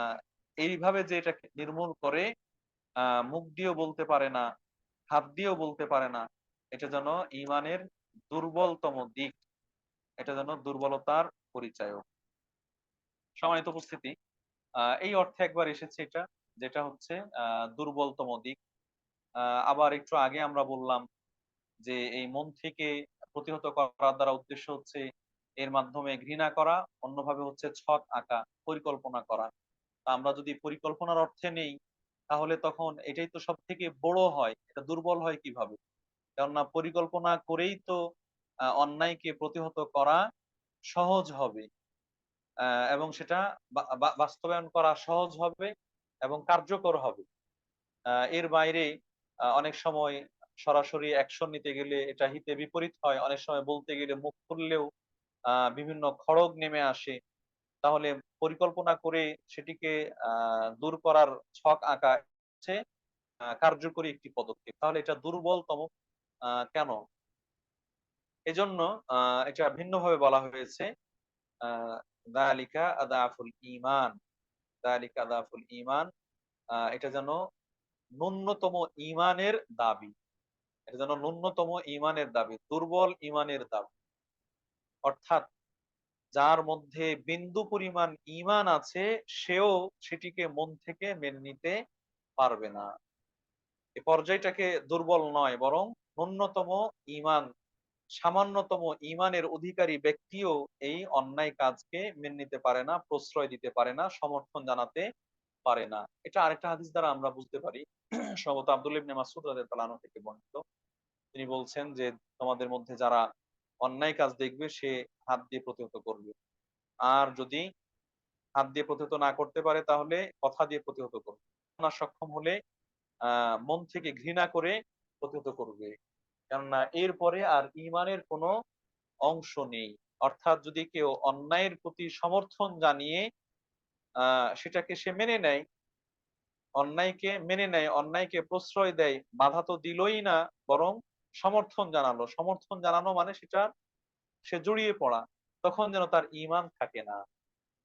এইভাবে যে এটাকে নির্মূল করে মুখ দিয়েও বলতে পারে না, হাত দিয়েও বলতে পারে না, এটা যেন ঈমানের দুর্বলতম দিক। এটা যেন দুর্বলতার পরিচায়ক। সম্মানিত উপস্থিতি, এই অর্থে একবার এসেছে এটা, যেটা হচ্ছে দুর্বলতম দিক। আ আবার একটু আগে আমরা বললাম যে এই মন থেকে প্রতিহত করার দ্বারা উদ্দেশ্য হচ্ছে এর মাধ্যমে ঘৃণা করা, অন্যভাবে হচ্ছে ছক আঁকা, পরিকল্পনা করা। তা আমরা যদি পরিকল্পনার অর্থে নেই, তাহলে তখন এটাই তো সবথেকে বড় হয়। এটা দুর্বল হয় কিভাবে? কেননা পরিকল্পনা করেই তো অন্যায়কে প্রতিহত করা সহজ হবে। আ এবং সেটা বাস্তবায়ন করা সহজ হবে এবং কার্যকর হবে। এর বাইরে অনেক সময় সরাসরি অ্যাকশন নিতে গেলে এটা হিতে বিপরীত হয়, অনেক সময় বলতে গেলে মুখ খুললেও বিভিন্ন খড়গ নেমে আসে। তাহলে পরিকল্পনা করে সেটিকে দূর করার ছক আঁকা হচ্ছে কার্যকরী একটি পদক্ষেপ। তাহলে এটা দুর্বলতম কেন? এজন্য এটা ভিন্নভাবে বলা হয়েছে আ যালিকা আদাফুল ঈমান, যালিকা আদাফুল ঈমান। এটা যেন ন্যূনতম ঈমানের দাবি। এটা যেন ন্যূনতম ঈমানের দাবি, দুর্বল ঈমানের দাবি। অর্থাৎ যার মধ্যে বিন্দু পরিমাণ ঈমান আছে সেও সেটিকে মন থেকে মেনে নিতে পারবে না। এ পর্যায়টাকে দুর্বল নয়, বরং ন্যূনতম ঈমান, সামান্যতম ঈমানের অধিকারী ব্যক্তিও এই অন্যায় কাজকে মেনে নিতে পারে না, প্রশ্রয় দিতে পারে না, সমর্থন জানাতে পারে না। এটা আরেকটা হাদিস দ্বারা আমরা বুঝতে পারি। সম্ভবত আব্দুল্লাহ ইবনে মাসউদ রাদিয়াল্লাহু আনহু থেকে বর্ণিত। তিনি বলছেন যে, তোমাদের মধ্যে যারা অন্যায় কাজ দেখবে সে হাত দিয়ে প্রতিহত করবে। আর যদি হাত দিয়ে প্রতিহত না করতে পারে তাহলে কথা দিয়ে প্রতিহত করবে। না সক্ষম হলে মন থেকে ঘৃণা করে প্রতিহত করবে। কেননা এরপরে আর ঈমানের কোনো অংশ নেই। অর্থাৎ যদি কেউ অন্যায়ের প্রতি সমর্থন জানিয়ে সেটাকে সে মেনে নেয়, অন্যায়কে মেনে নেয়, অন্যায়কে প্রশ্রয় দেয়, বাধা তো দিলই না, বরং সমর্থন জানালো। সমর্থন জানানো মানে সেটা সে জড়িয়ে পড়া। তখন যেন তার ঈমান থাকে না।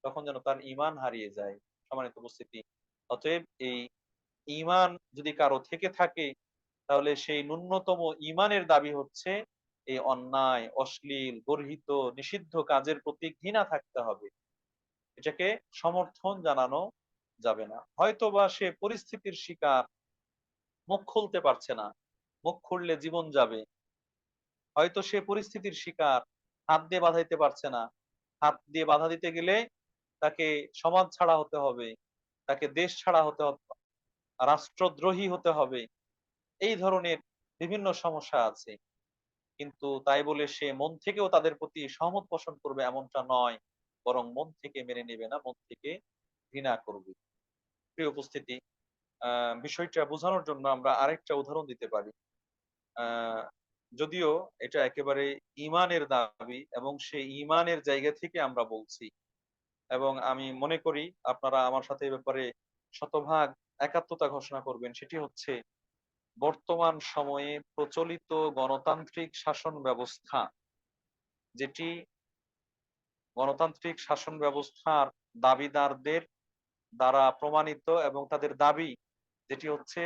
তখন যেন তার ঈমান হারিয়ে যায়। সম্মানিত উপস্থিতি। অতএব এই ঈমান যদি কারো থেকে থাকে তাহলে সেই ন্যূনতম ঈমানের দাবি হচ্ছে এই অন্যায়, অশ্লীল, গর্হিত, নিষিদ্ধ কাজের প্রতি ঘৃণা থাকতে হবে। এটাকে সমর্থন জানানো যাবে না। হয়তোবা সে পরিস্থিতির শিকার, মুখ খুলতে পারছে না। মুখ খুললে জীবন যাবে। হয়তো সে পরিস্থিতির শিকার, হাত দিয়ে বাধা দিতে পারছে না। হাত দিয়ে বাধা দিতে গেলে তাকে সমাজ ছাড়া হতে হবে, তাকে দেশ ছাড়া হতে হবে, রাষ্ট্রদ্রোহী হতে হবে। এই ধরনের বিভিন্ন সমস্যা আছে। কিন্তু তাই বলে সে মন থেকেও তাদের প্রতি সহমত পোষণ করবে এমনটা নয়। বরং মন থেকে মেনে নেবে না, মন থেকে ঘৃণা করবে। প্রিয় উপস্থিতি, বিষয়টা বোঝানোর জন্য আমরা আরেকটা উদাহরণ দিতে পারি। আ যদিও এটা একেবারে ঈমানের দাবি এবং সেই ঈমানের জায়গা থেকে আমরা বলছি। এবং আমি মনে করি আপনারা আমার সাথে এ ব্যাপারে শতভাগ একাত্মতা ঘোষণা করবেন। সেটি হচ্ছে বর্তমান সময়ে প্রচলিত গণতান্ত্রিক শাসন ব্যবস্থা, যেটি গণতান্ত্রিক শাসন ব্যবস্থার দাবিদারদের দ্বারা প্রমাণিত এবং তাদের দাবি, যেটি হচ্ছে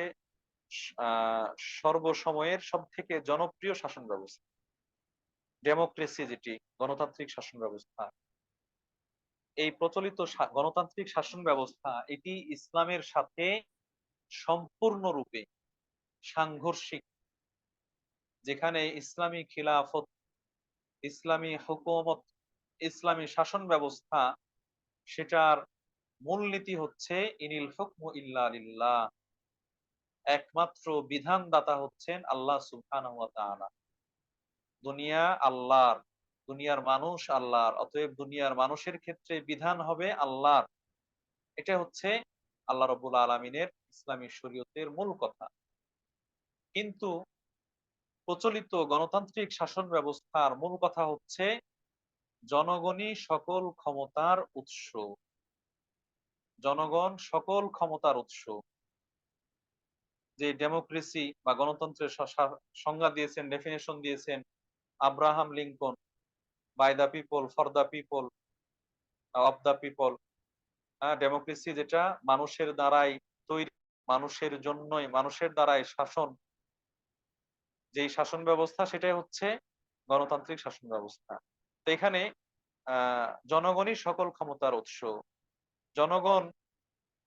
আহ সর্বসময়ের সবথেকে জনপ্রিয় শাসন ব্যবস্থা, ডেমোক্রেসি, যেটি গণতান্ত্রিক শাসন ব্যবস্থা। এই প্রচলিত গণতান্ত্রিক শাসন ব্যবস্থা এটি ইসলামের সাথে সম্পূর্ণরূপে সাংঘর্ষিক। যেখানে ইসলামী খিলাফত, ইসলামী হুকুমত, ইসলামী শাসন ব্যবস্থা, সেটার মূলনীতি হচ্ছে ইনিল হুকমু ইল্লা লিল্লাহ, একমাত্র বিধানদাতা হচ্ছেন আল্লাহ সুবহানাহু ওয়া তাআলা। দুনিয়া আল্লাহর, দুনিয়ার মানুষ আল্লাহর, অতএব দুনিয়ার মানুষের ক্ষেত্রে বিধান হবে আল্লাহর। এটা হচ্ছে আল্লাহ রাব্বুল আলামিনের ইসলামী শরীয়তের মূল কথা। কিন্তু প্রচলিত গণতান্ত্রিক শাসন ব্যবস্থার মূল কথা হচ্ছে জনগণই সকল ক্ষমতার উৎস। জনগণ সকল ক্ষমতার উৎস। যে ডেমোক্রেসি বা গণতন্ত্রের সংজ্ঞা দিয়েছেন, ডেফিনেশন দিয়েছেন Abraham Lincoln, by the people, for the people, of the people. Democracy যেটা মানুষের দ্বারাই তৈরি, মানুষের জন্যই, মানুষের দ্বারাই শাসন, যেই শাসন ব্যবস্থা সেটাই হচ্ছে গণতান্ত্রিক শাসন ব্যবস্থা। তো এখানে জনগণই সকল ক্ষমতার উৎস। জনগণ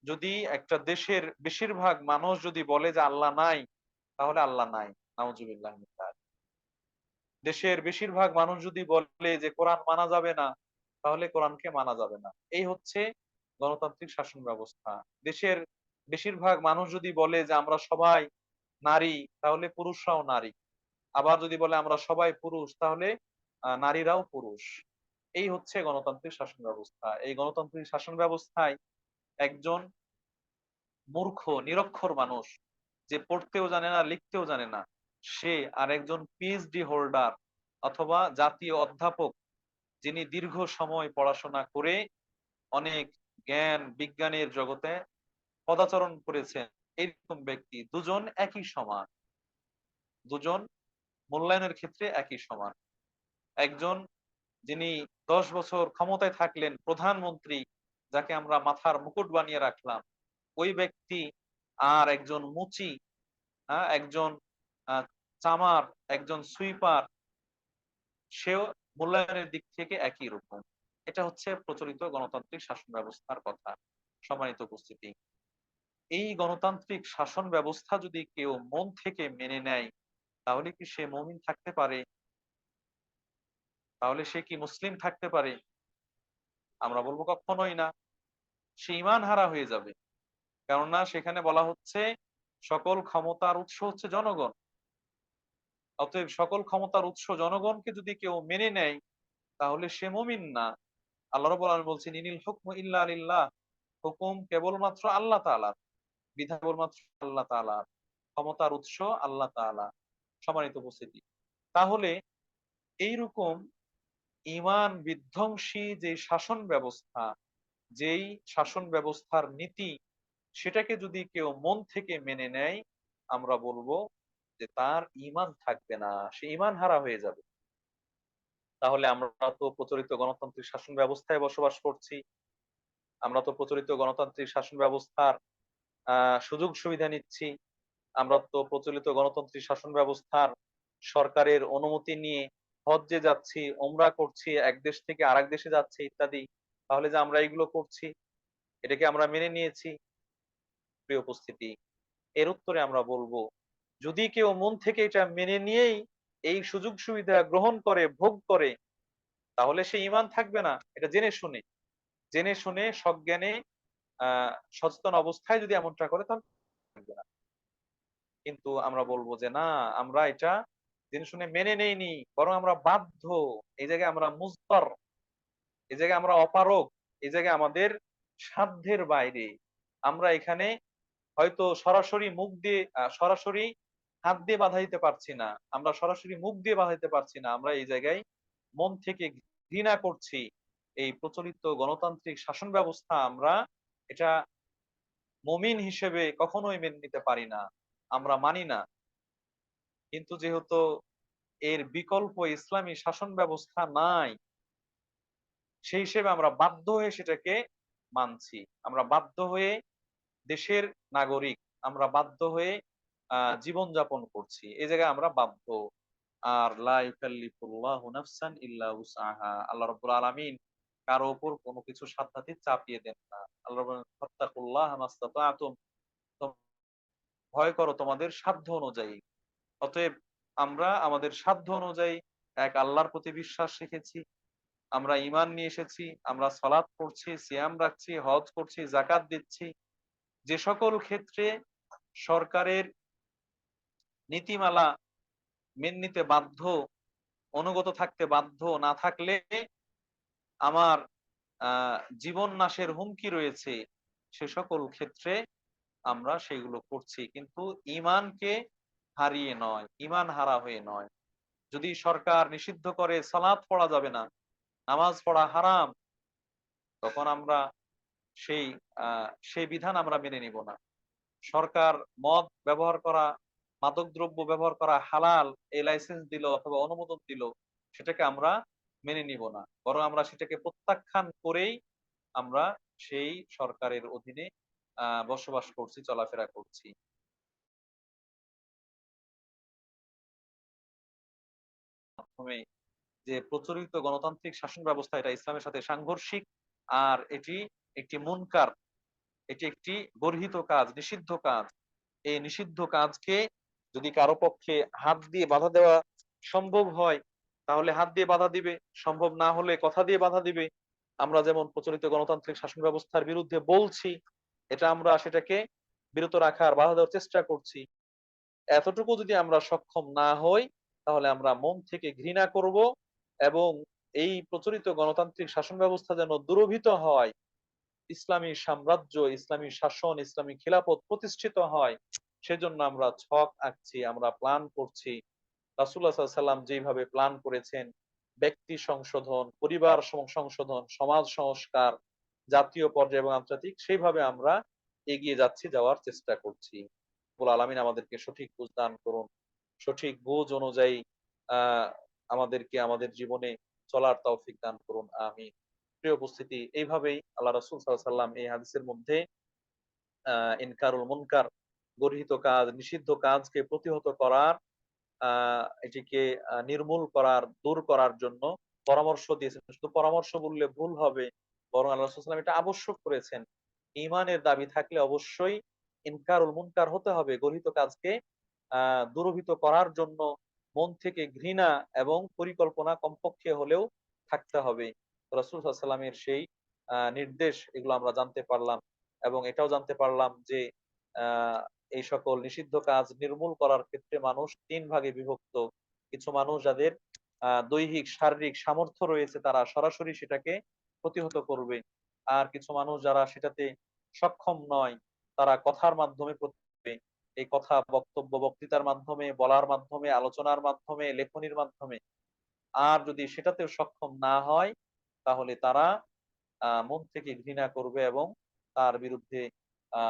যদি একটা দেশের বেশিরভাগ মানুষ যদি বলে যে আল্লাহ নাই, তাহলে আল্লাহ নাই। নাউজুবিল্লাহ মিন যালিক। দেশের বেশিরভাগ মানুষ যদি বলে যে কোরআন মানা যাবে না, তাহলে কোরআনকে মানা যাবে না। এই হচ্ছে গণতান্ত্রিক শাসন ব্যবস্থা। দেশের বেশিরভাগ মানুষ যদি বলে যে আমরা সবাই নারী, তাহলে পুরুষরাও নারী। আবার যদি বলে আমরা সবাই পুরুষ, তাহলে নারীরাও পুরুষ। এই হচ্ছে গণতান্ত্রিক শাসন ব্যবস্থা। এই গণতান্ত্রিক শাসন ব্যবস্থায় একজন মূর্খ, নিরক্ষর মানুষ, যে পড়তেও জানে না, লিখতেও জানে না, সে আর একজন পিএইচডি হোল্ডার অথবা জাতীয় অধ্যাপক, যিনি দীর্ঘ সময় পড়াশোনা করে অনেক জ্ঞান বিজ্ঞানের জগতে পদাচরণ করেছেন, এরকম ব্যক্তি দুজন একই সমান, দুজন মূল্যায়নের ক্ষেত্রে একই সমান। একজন যিনি 10 বছর ক্ষমতায় থাকলেন, প্রধানমন্ত্রী, যাকে আমরা মাথার মুকুট বানিয়ে রাখলাম, ওই ব্যক্তি আর একজন মুচি, একজন আহ, চামার, একজন সুইপার, সেও মূল্যায়নের দিক থেকে একই রকম। এটা হচ্ছে প্রচলিত গণতান্ত্রিক শাসন ব্যবস্থার কথা। সম্মানিত উপস্থিতি, এই গণতান্ত্রিক শাসন ব্যবস্থা যদি কেউ মন থেকে মেনে নেয়, তাহলে কি সে মুমিন থাকতে পারে? তাহলে সে কি মুসলিম থাকতে পারে? আমরা বলবো কখনোই না। সে ঈমান হারা হয়ে যাবে। কেননা সেখানে বলা হচ্ছে সকল ক্ষমতার উৎস হচ্ছে জনগণ। অতএব সকল ক্ষমতার উৎস জনগণকে যদি কেউ মেনে নেয়, তাহলে সে মুমিন না। আল্লাহ রাব্বুল আলামিন বলছেন, ইনিল হুকমু ইল্লা লিল্লাহ, হুকুম কেবলমাত্র আল্লাহ তাআলার, বিধান কেবলমাত্র আল্লাহ তাআলার, ক্ষমতার উৎস আল্লাহ তাআলা। সম্মানিত উপস্থিতি, তাহলে এইরকম ঈমান বিধ্বংসী যে শাসন ব্যবস্থা, যেই শাসন ব্যবস্থার নীতি, সেটাকে যদি কেউ মন থেকে মেনে নেয়, আমরা বলবো যে তার ঈমান থাকবে না, সে ঈমান হারা হয়ে যাবে। তাহলে আমরা তো প্রচলিত গণতান্ত্রিক শাসন ব্যবস্থায় বসবাস করছি, আমরা তো প্রচলিত গণতান্ত্রিক শাসন ব্যবস্থার সুযোগ সুবিধা নিচ্ছি, আমরা তো প্রচলিত গণতান্ত্রিক শাসন ব্যবস্থার সরকারের অনুমতি নিয়ে হজ্জে যাচ্ছি, ওমরা করছি, এক দেশ থেকে আরেক দেশে যাচ্ছি ইত্যাদি। তাহলে যে আমরা এগুলো করছি, এটাকে আমরা মেনে নিয়েছি? প্রিয় উপস্থিতি, এর উত্তরে আমরা বলবো, যদি কেউ মন থেকে এটা মেনে নিয়েই এই সুযোগ সুবিধা গ্রহণ করে, ভোগ করে, তাহলে সে ঈমান থাকবে না। এটা জেনে শুনে, জেনে শুনে সজ্ঞানে সচেতন অবস্থায় যদি এমনটা করে, তাহলে থাকবে না। কিন্তু আমরা বলবো যে না, আমরা এটা জেনে শুনে মেনে নেইনি, বরং আমরা বাধ্য। এই জায়গায় আমরা মুজতার, এই জায়গায় আমরা অপারগ, এই জায়গায় আমাদের সাধ্যের বাইরে। আমরা এখানে হয়তো সরাসরি মুখ দিয়ে সরাসরি হাত দিয়ে বাধা দিতে পারছি না, আমরা সরাসরি মুখ দিয়ে বাধা দিতে পারছি না, আমরা এই জায়গায় মন থেকে ঘৃণা করছি এই প্রচলিত গণতান্ত্রিক শাসন ব্যবস্থা। আমরা এটা মুমিন হিসেবে কখনোই মেনে নিতে পারি না, আমরা মানি না। কিন্তু যেহেতু এর বিকল্প ইসলামী শাসন ব্যবস্থা নাই, সেই হিসেবে আমরা বাধ্য হয়ে সেটাকে মানছি। আমরা বাধ্য হয়ে দেশের নাগরিক, আমরা বাধ্য হয়ে জীবন যাপন করছি, এই জায়গায় আমরা বাধ্য। আর লা ইউকাল্লিফুল্লাহু নাফসান ইল্লা উসআহা, আল্লাহ রাব্বুল আলামিন কারো উপর কোনো কিছু সাধ্যাতীত চাপিয়ে দেন না। আল্লাহ বলেন, ফাত্তাকুল্লাহা মাসতাতাতুম, তোমরা ভয় করো তোমাদের সাধ্য অনুযায়ী। অতএব আমরা আমাদের সাধ্য অনুযায়ী এক আল্লাহর প্রতি বিশ্বাস রেখেছি, আমরা ঈমান নিয়ে এসেছি, আমরা সালাত পড়ছি, সিয়াম রাখছি, হজ করছি, যাকাত দিচ্ছি। যে সকল ক্ষেত্রে সরকারের নীতিমালা মেনে নিতে বাধ্য, অনুগত থাকতে বাধ্য, না থাকলে আমার জীবন নাশের হুমকি রয়েছে, সে সকল ক্ষেত্রে আমরা সেগুলো করছি, কিন্তু ঈমানকে হারিয়ে নয়, ঈমান হারা হয়ে নয়। যদি সরকার নিষিদ্ধ করে সালাত পড়া যাবে না, নামাজ পড়া হারাম, তখন আমরা সেই সেই বিধান আমরা মেনে নিব না। সরকার মদ ব্যবহার করা, মাদকদ্রব্য ব্যবহার করা হালাল, এই লাইসেন্স দিল অথবা অনুমোদন দিল, সেটাকে আমরা মেনে নিব না, বরং আমরা সেটাকে প্রত্যাখ্যান করেই আমরা সেই সরকারের অধীনে বসবাস করছি, চলাফেরা করছি। মাধ্যমে যে প্রচলিত গণতান্ত্রিক শাসন ব্যবস্থা, এটা ইসলামের সাথে সাংঘর্ষিক, আর এটি একটি মুনকার, এটি একটি গর্হিত কাজ, নিষিদ্ধ কাজ। এই নিষিদ্ধ কাজকে যদি কারো পক্ষে হাত দিয়ে বাধা দেওয়া সম্ভব হয়, তাহলে হাত দিয়ে বাধা দিবে, সম্ভব না হলে কথা দিয়ে বাধা দিবে। আমরা যেমন প্রচলিত গণতান্ত্রিক শাসন ব্যবস্থার বিরুদ্ধে বলছি, এটা আমরা সেটাকে বিরত রাখার, বাধা দেওয়ার চেষ্টা করছি। এতটুকু যদি আমরা সক্ষম না হই, তাহলে আমরা মন থেকে ঘৃণা করব, এবং এই প্রচলিত গণতান্ত্রিক শাসন ব্যবস্থা যেন দুরভিত হয়, ইসলামী সাম্রাজ্য, ইসলামী শাসন, ইসলামী খিলাফত প্রতিষ্ঠিত হয়, সেজন্য আমরা ছক আঁকছি, আমরা প্ল্যান করছি। রাসূলুল্লাহ সাল্লাল্লাহু আলাইহি ওয়াসাল্লাম যেভাবে প্ল্যান করেছেন, ব্যক্তি সংশোধন, পরিবার সংশোধন, সমাজ সংস্কার, জাতীয় পর্যায়ে এবং আন্তর্জাতিক, সেইভাবে আমরা এগিয়ে যাচ্ছি, যাওয়ার চেষ্টা করছি। রব্বুল আলামিন আমাদেরকে সঠিক বুঝ দান করুন। সঠিক বুঝ অনুযায়ী আ আমাদেরকে আমাদের জীবনে চলার তৌফিক দান করুন। আমিন। প্রিয় উপস্থিতি, এইভাবেই আল্লাহ রাসূল সাল্লাল্লাহু আলাইহি ওয়াসাল্লাম এই হাদিসের মধ্যে আ ইনকারুল মুনকার, গর্হিত কাজ, নিষিদ্ধ কাজকে প্রতিহত করার, আ এটিকে নির্মূল করার, দূর করার জন্য পরামর্শ দিয়েছেন। শুধু পরামর্শ বললে ভুল হবে। বরং আল্লাহ রাসূল সাল্লাল্লাহু আলাইহি ওয়াসাল্লাম এটা আবশ্যক করেছেন। ঈমানের দাবি থাকলে অবশ্যই ইনকারুল মুনকার হতে হবে। গর্হিত কাজকে আ দূরভীত করার জন্য মন থেকে ঘৃণা এবং পরিকল্পনা কমপক্ষে হলেও থাকতে হবে। রাসূল সাল্লাল্লাহু আলাইহি ওয়াসাল্লামের সেই নির্দেশ, এগুলো আমরা জানতে পারলাম এবং এটাও জানতে পারলাম যে আ এই সকল নিষিদ্ধ কাজ নির্মূল করার ক্ষেত্রে মানুষ ৩ ভাগে বিভক্ত। কিছু মানুষ যাদের দৈহিক শারীরিক সামর্থ্য রয়েছে, তারা সরাসরি সেটাকে প্রতিহত করবে। আর কিছু মানুষ যারা সেটাতে সক্ষম নয়, তারা কথার মাধ্যমে করবে। এই কথা, বক্তব্য, বক্তৃতার মাধ্যমে, বলার মাধ্যমে, আলোচনার মাধ্যমে, লেখনির মাধ্যমে। আর যদি সেটাতেও সক্ষম না হয়, তাহলে তারা মন থেকে ঘৃণা করবে এবং তার বিরুদ্ধে আ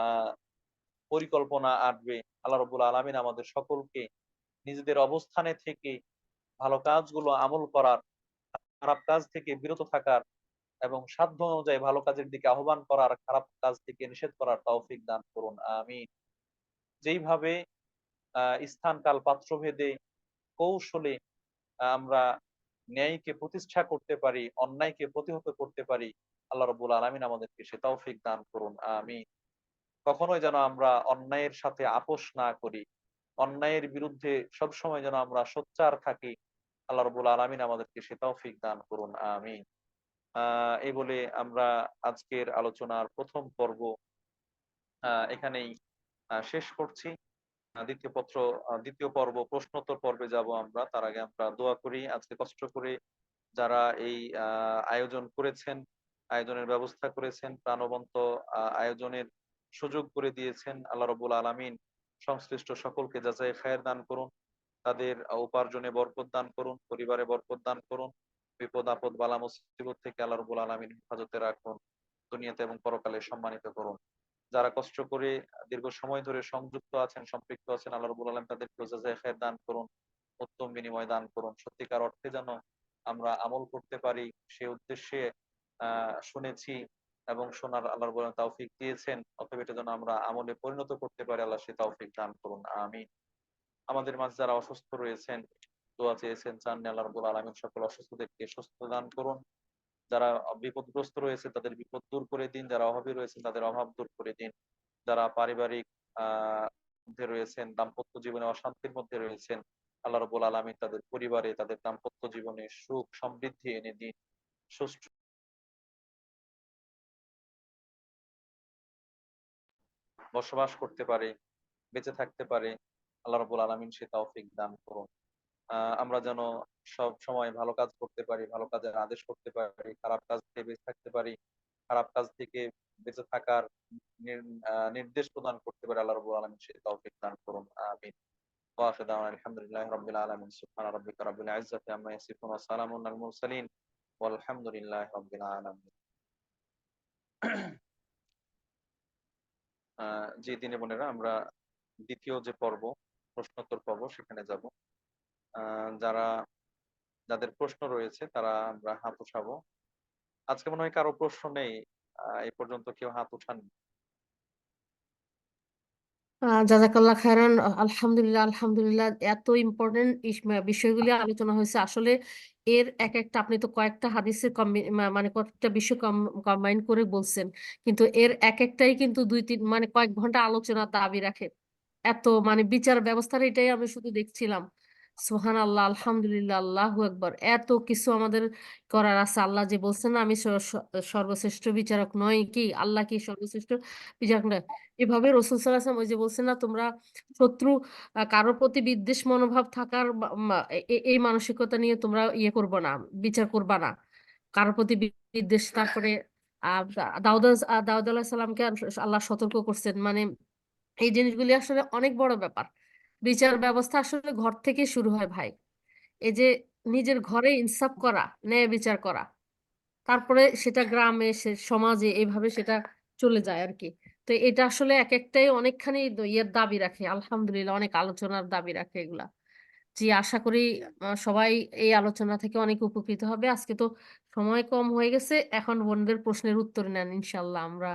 পরিকল্পনা আঁটবে। আল্লাহ রাব্বুল আলামিন আমাদের সকলকে নিজেদের অবস্থানে থেকে ভালো কাজগুলো আমল করার, খারাপ কাজ থেকে বিরত থাকার এবং সাধ্য অনুযায়ী ভালো কাজের দিকে আহ্বান করার, খারাপ কাজ থেকে নিষেধ করার তৌফিক দান করুন। আমিন। যেইভাবে স্থান, কাল, পাত্র ভেদে কৌশলে আমরা ন্যায়কে প্রতিষ্ঠা করতে পারি, অন্যায়কে প্রতিহত করতে পারি, আল্লাহ রাব্বুল আলামিন আমাদেরকে সে তৌফিক দান করুন। আমিন। কখনোই যেন আমরা অন্যায়ের সাথে আপোস না করি। অন্যায়ের বিরুদ্ধে সবসময় যেন আমরা সোচ্চার থাকি। আল্লাহ রাব্বুল আলামিন আমাদেরকে সে তৌফিক দান করুন। আমিন। আ এই বলে আমরা আজকের আলোচনার ১ম পর্ব এখানেই শেষ করছি। ২য় পর্ব, প্রশ্নোত্তর পর্বে যাব আমরা। তার আগে আমরা দোয়া করি। আজকে কষ্ট করে যারা এই আয়োজন করেছেন, আয়োজনের ব্যবস্থা করেছেন, প্রাণবন্ত আয়োজনের সুযোগ করে দিয়েছেন, আল্লাহ রাব্বুল আলামিন সংশ্লিষ্ট সকলকে জাযায়ে খায়ের দান করুন। তাদের উপার্জনে বরকত দান করুন, পরিবারে বরকত দান করুন। বিপদ আপদ বালা মুসিবত থেকে আল্লাহ রাব্বুল আলামিন হেফাজতে রাখুন। দুনিয়াতে এবং পরকালে সম্মানিত করুন। যারা কষ্ট করে দীর্ঘ সময় ধরে সংযুক্ত আছেন, সম্পৃক্ত আছেন, আল্লাহ রাব্বুল আলামিন তাদেরকেও জাযায়ে খায়ের দান করুন। উত্তম বিনিময় দান করুন। সত্যিকার অর্থে যেন আমরা আমল করতে পারি, সে উদ্দেশ্যে শুনেছি এবং শোনার আল্লাহ রাব্বুল আলামিন তৌফিক দিয়েছেন। অতএব এটা যেন আমরা আমলে পরিণত করতে পারি, আল্লাহ সে তৌফিক দান করুন। আমিন। আমাদের মাঝে যারা অসুস্থ রয়েছেন, দোয়া চেয়েছেন, চান, আল্লাহ রাব্বুল আলামিন সকল অসুস্থদেরকে সুস্থতা দান করুন। যারা বিপদগ্রস্ত রয়েছে তাদের বিপদ দূর করে দিন, যারা অভাবী রয়েছেন তাদের অভাব দূর করে দিন। যারা পারিবারিক মধ্যে রয়েছেন, দাম্পত্য জীবনে অশান্তির মধ্যে রয়েছেন, আল্লাহ রাব্বুল আলামিন তাদের পরিবারে, তাদের দাম্পত্য জীবনে সুখ সমৃদ্ধি এনে দিন। সুষ্ঠু বসবাস করতে পারে, বেঁচে থাকতে পারে, আল্লাহ রাব্বুল আলামিন সে তৌফিক দান করুন। আমরা যেন সব সময় ভালো কাজ করতে পারি, ভালো কাজের আদেশ করতে পারি, খারাপ কাজ থেকে বেঁচে থাকতে পারি, খারাপ কাজ থেকে বেঁচে থাকার নির নির্দেশ প্রদান করতে পারি, আল্লাহ রাব্বুল আলামিন সে তৌফিক দান করুন। আমিন। ওয়া আখিরু দাওয়ানা আলহামদুলিল্লাহি রাব্বিল আলামিন। সুবহানা রাব্বিকা রাব্বিল ইজ্জাতি আম্মা ইয়াসিফুন ওয়া সালামুন আলাল মুরসালিন ওয়ালহামদুলিল্লাহি রাব্বিল আলামিন। জি দিনী বোনেরা, আমরা ২য় যে পর্ব, প্রশ্নোত্তর পর্ব, সেখানে যাব। আ যারা যাদের প্রশ্ন রয়েছে তারা আমরা হাত উঠাবো। আজকে মনে হয় কারো প্রশ্ন নেই। এ পর্যন্ত কেউ হাত উঠাননি। জাজাকাল্লাহ খায়রান। আলহামদুলিল্লাহ, আলহামদুলিল্লাহ, এত ইম্পর্টেন্ট বিষয়গুলি আলোচনা হয়েছে আসলে। এর এক একটা, আপনি তো কয়েকটা হাদিসের মানে কয়েকটা বিষয় কম্বাইন করে বলছেন, কিন্তু এর এক একটাই কিন্তু ২-৩ মানে কয়েক ঘন্টা আলোচনার দাবি রাখে। এত মানে বিচার ব্যবস্থার এটাই আমি শুধু দেখছিলাম। সুবহান আল্লাহ, আলহামদুলিল্লাহ, আল্লাহু আকবার। এত কিছু আমাদের করার আছে। আল্লাহ যে বলছেন না, আমি সর্বশ্রেষ্ঠ বিচারক নই, কি আল্লাহ কি সর্বশ্রেষ্ঠ বিচারক নয়? এভাবে রাসূল সাল্লাল্লাহু আলাইহি ওয়াসাল্লাম ওই যে বলছেন না, তোমরা শত্রু কারোর প্রতি বিদ্বেষ মনোভাব থাকার এই মানসিকতা নিয়ে তোমরা ইয়ে করবে না, বিচার করবা না কারোর প্রতি বিদ্বেষ। তারপরে দাউদ দাউদ আলাইহিস সালামকে আল্লাহ সতর্ক করছেন, মানে এই জিনিসগুলি আসলে অনেক বড় ব্যাপার। বিচার ব্যবস্থা আসলে ঘর থেকে শুরু হয় ভাই। এই যে নিজের ঘরে ইনসাফ করা, ন্যায় বিচার করা, তারপরে সেটা গ্রামে, সমাজে এভাবে সেটা চলে যায় আর কি। তো এটা আসলে এক একটাই অনেকখানি ইয়ের দাবি রাখে, আলহামদুলিল্লাহ অনেক আলোচনার দাবি রাখে এগুলা। জি, আশা করি সবাই এই আলোচনা থেকে অনেক উপকৃত হবে। আজকে তো সময় কম হয়ে গেছে, এখন বোনদের প্রশ্নের উত্তর নেন ইনশাল্লাহ। আমরা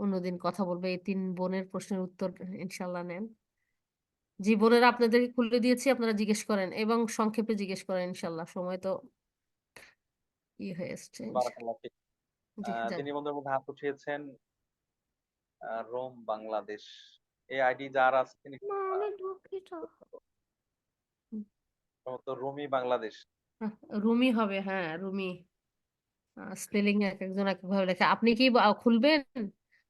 অন্যদিন কথা বলবো, এই 3 বোনের প্রশ্নের উত্তর ইনশাল্লাহ নেন। জি বোনেরা, আপনাদেরকে খুলে দিয়েছি, আপনারা জিজ্ঞেস করেন এবং সংক্ষেপে জিজ্ঞেস করেন ইনশাল্লাহ, সময় তো হয়ে এসছে বারাকাল্লাহ ফিক। জি যান। যিনি বন্ধুর মধ্যে হাত উঠিয়েছেন রোম বাংলাদেশ, এই আইডি যার আছে তিনি সম্ভবত রুমি বাংলাদেশ। রুমি হবে, হ্যাঁ রুমি। স্পেলিং এক একজন এক একভাবে লেখে। আপনি কি খুলবেন?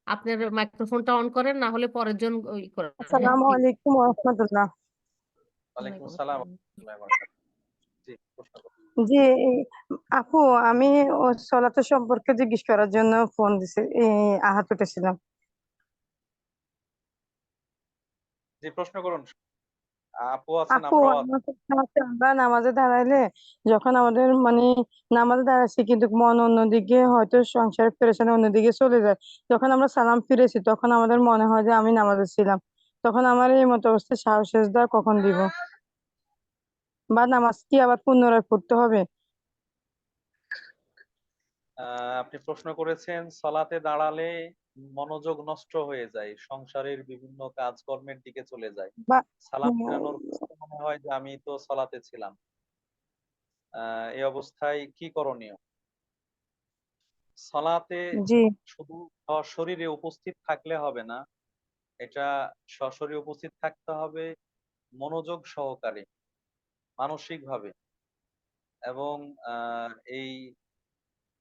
আপনার মাইক্রোফোনটা অন করেন, না হলে পরের জন ওই করেন। হ্যাঁ আসসালামু প্লিজ। আলাইকুম ওয়া রাহমাতুল্লাহ। ওয়ালাইকুম ওয়ালাইকুম আসসালাম ওয়া আসসালাম। রাহমাতুল্লাহি ওয়া বারাকাতুহু। জি, প্রশ্ন করুন। জি, আপু, আমি সলাতে সম্পর্কে জিজ্ঞেস করার জন্য ফোন দিছি, আহাত উঠেছিলাম। জি, প্রশ্ন করুন। আপু আছেন, আপু, আমরাও আছি। আমাদের সাথে আমরা নামাজে দাঁড়াইলে, যখন আমাদের মানে নামাজে দাঁড়াচ্ছি কিন্তু মন অন্যদিকে, হয়তো সংসারের পেরেশানি অন্যদিকে চলে যায়, যখন আমরা সালাম ফিরেছি তখন আমাদের মনে হয় যে আমি নামাজে ছিলাম, তখন আমার এই মত অবস্থায় সাহস কখন দিব, বা নামাজ কি আবার পুনরায় পড়তে হবে? আপনি প্রশ্ন করেছেন সালাতে দাঁড়ালে মনোযোগ নষ্ট হয়ে যায়, সংসারের বিভিন্ন কাজকর্মের দিকে চলে যায়, বা সালাম ফিরানোর পর মনে হয় যে আমি তো সালাতে ছিলাম। এই অবস্থায় কি করণীয়? সালাতে জি, শুধু সশরীরে উপস্থিত থাকলে হবে না, এটা সশরীরে উপস্থিত থাকতে হবে মনোযোগ সহকারে, মানসিক ভাবে। এবং এই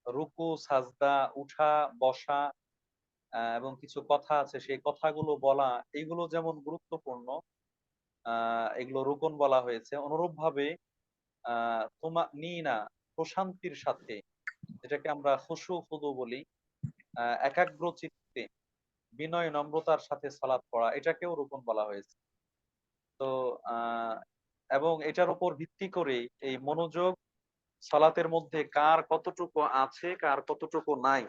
রুকু সাজদা, উঠা বসা, এবং কিছু কথা আছে সেই কথাগুলো বলা, এগুলো যেমন গুরুত্বপূর্ণ, এগুলো রুকন বলা হয়েছে, অনুরূপ ভাবে তুমানিনা, প্রশান্তির সাথে, যেটাকে আমরা খুশু খুদু বলি, একাগ্র চিত্তে, বিনয় নম্রতার সাথে সালাত পড়া, এটাকেও রুকন বলা হয়েছে। তো আহ এবং এটার উপর ভিত্তি করে এই মনোযোগ সালাতের মধ্যে কার কতটুকু আছে কার কতটুকু নাই,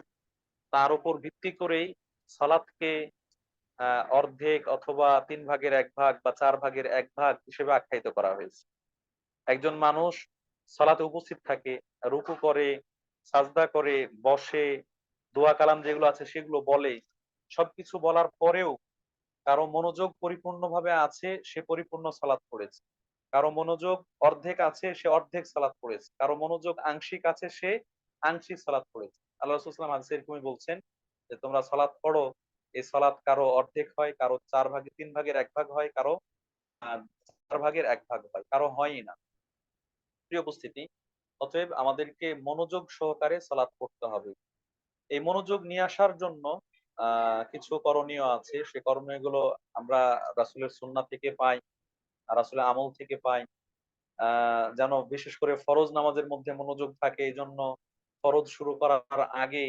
তার উপর ভিত্তি করেই সালাতকে অর্ধেক অথবা 3/1 বা 4/1 হিসেবে আখ্যায়িত করা হয়েছে। একজন মানুষ সালাতে উপস্থিত থাকে, রুকু করে, সাজদা করে, বসে, দোয়া কালাম যেগুলো আছে সেগুলো বলে, সবকিছু বলার পরেও কারো মনোযোগ পরিপূর্ণভাবে আছে, সে পরিপূর্ণ সালাত পড়েছে। কারো মনোযোগ অর্ধেক আছে, সে অর্ধেক সালাত পড়েছে। কারো মনোযোগ আংশিক আছে, সে আংশিক সালাত পড়েছে। আল্লাহ রাসূল সাল্লাল্লাহু আলাইহি ওয়াসাল্লাম হাদিসে এরকমই বলছেন যে তোমরা সালাত পড়ো, এই সালাত কারো অর্ধেক হয়, কারো 3/1 হয়, কারো 4/1 হয়, কারো হয়ই না। প্রিয় উপস্থিতি, অতএব আমাদেরকে মনোযোগ সহকারে সালাত পড়তে হবে। এই মনোযোগ নিয়ে আসার জন্য কিছু করণীয় আছে। সে করণীয়গুলো আমরা রাসূলের সুন্নাহ থেকে পাই, রাসূলের আমল থেকে পাই। যেন বিশেষ করে ফরজ নামাজের মধ্যে মনোযোগ থাকে, এজন্য ফরজ শুরু করার আগে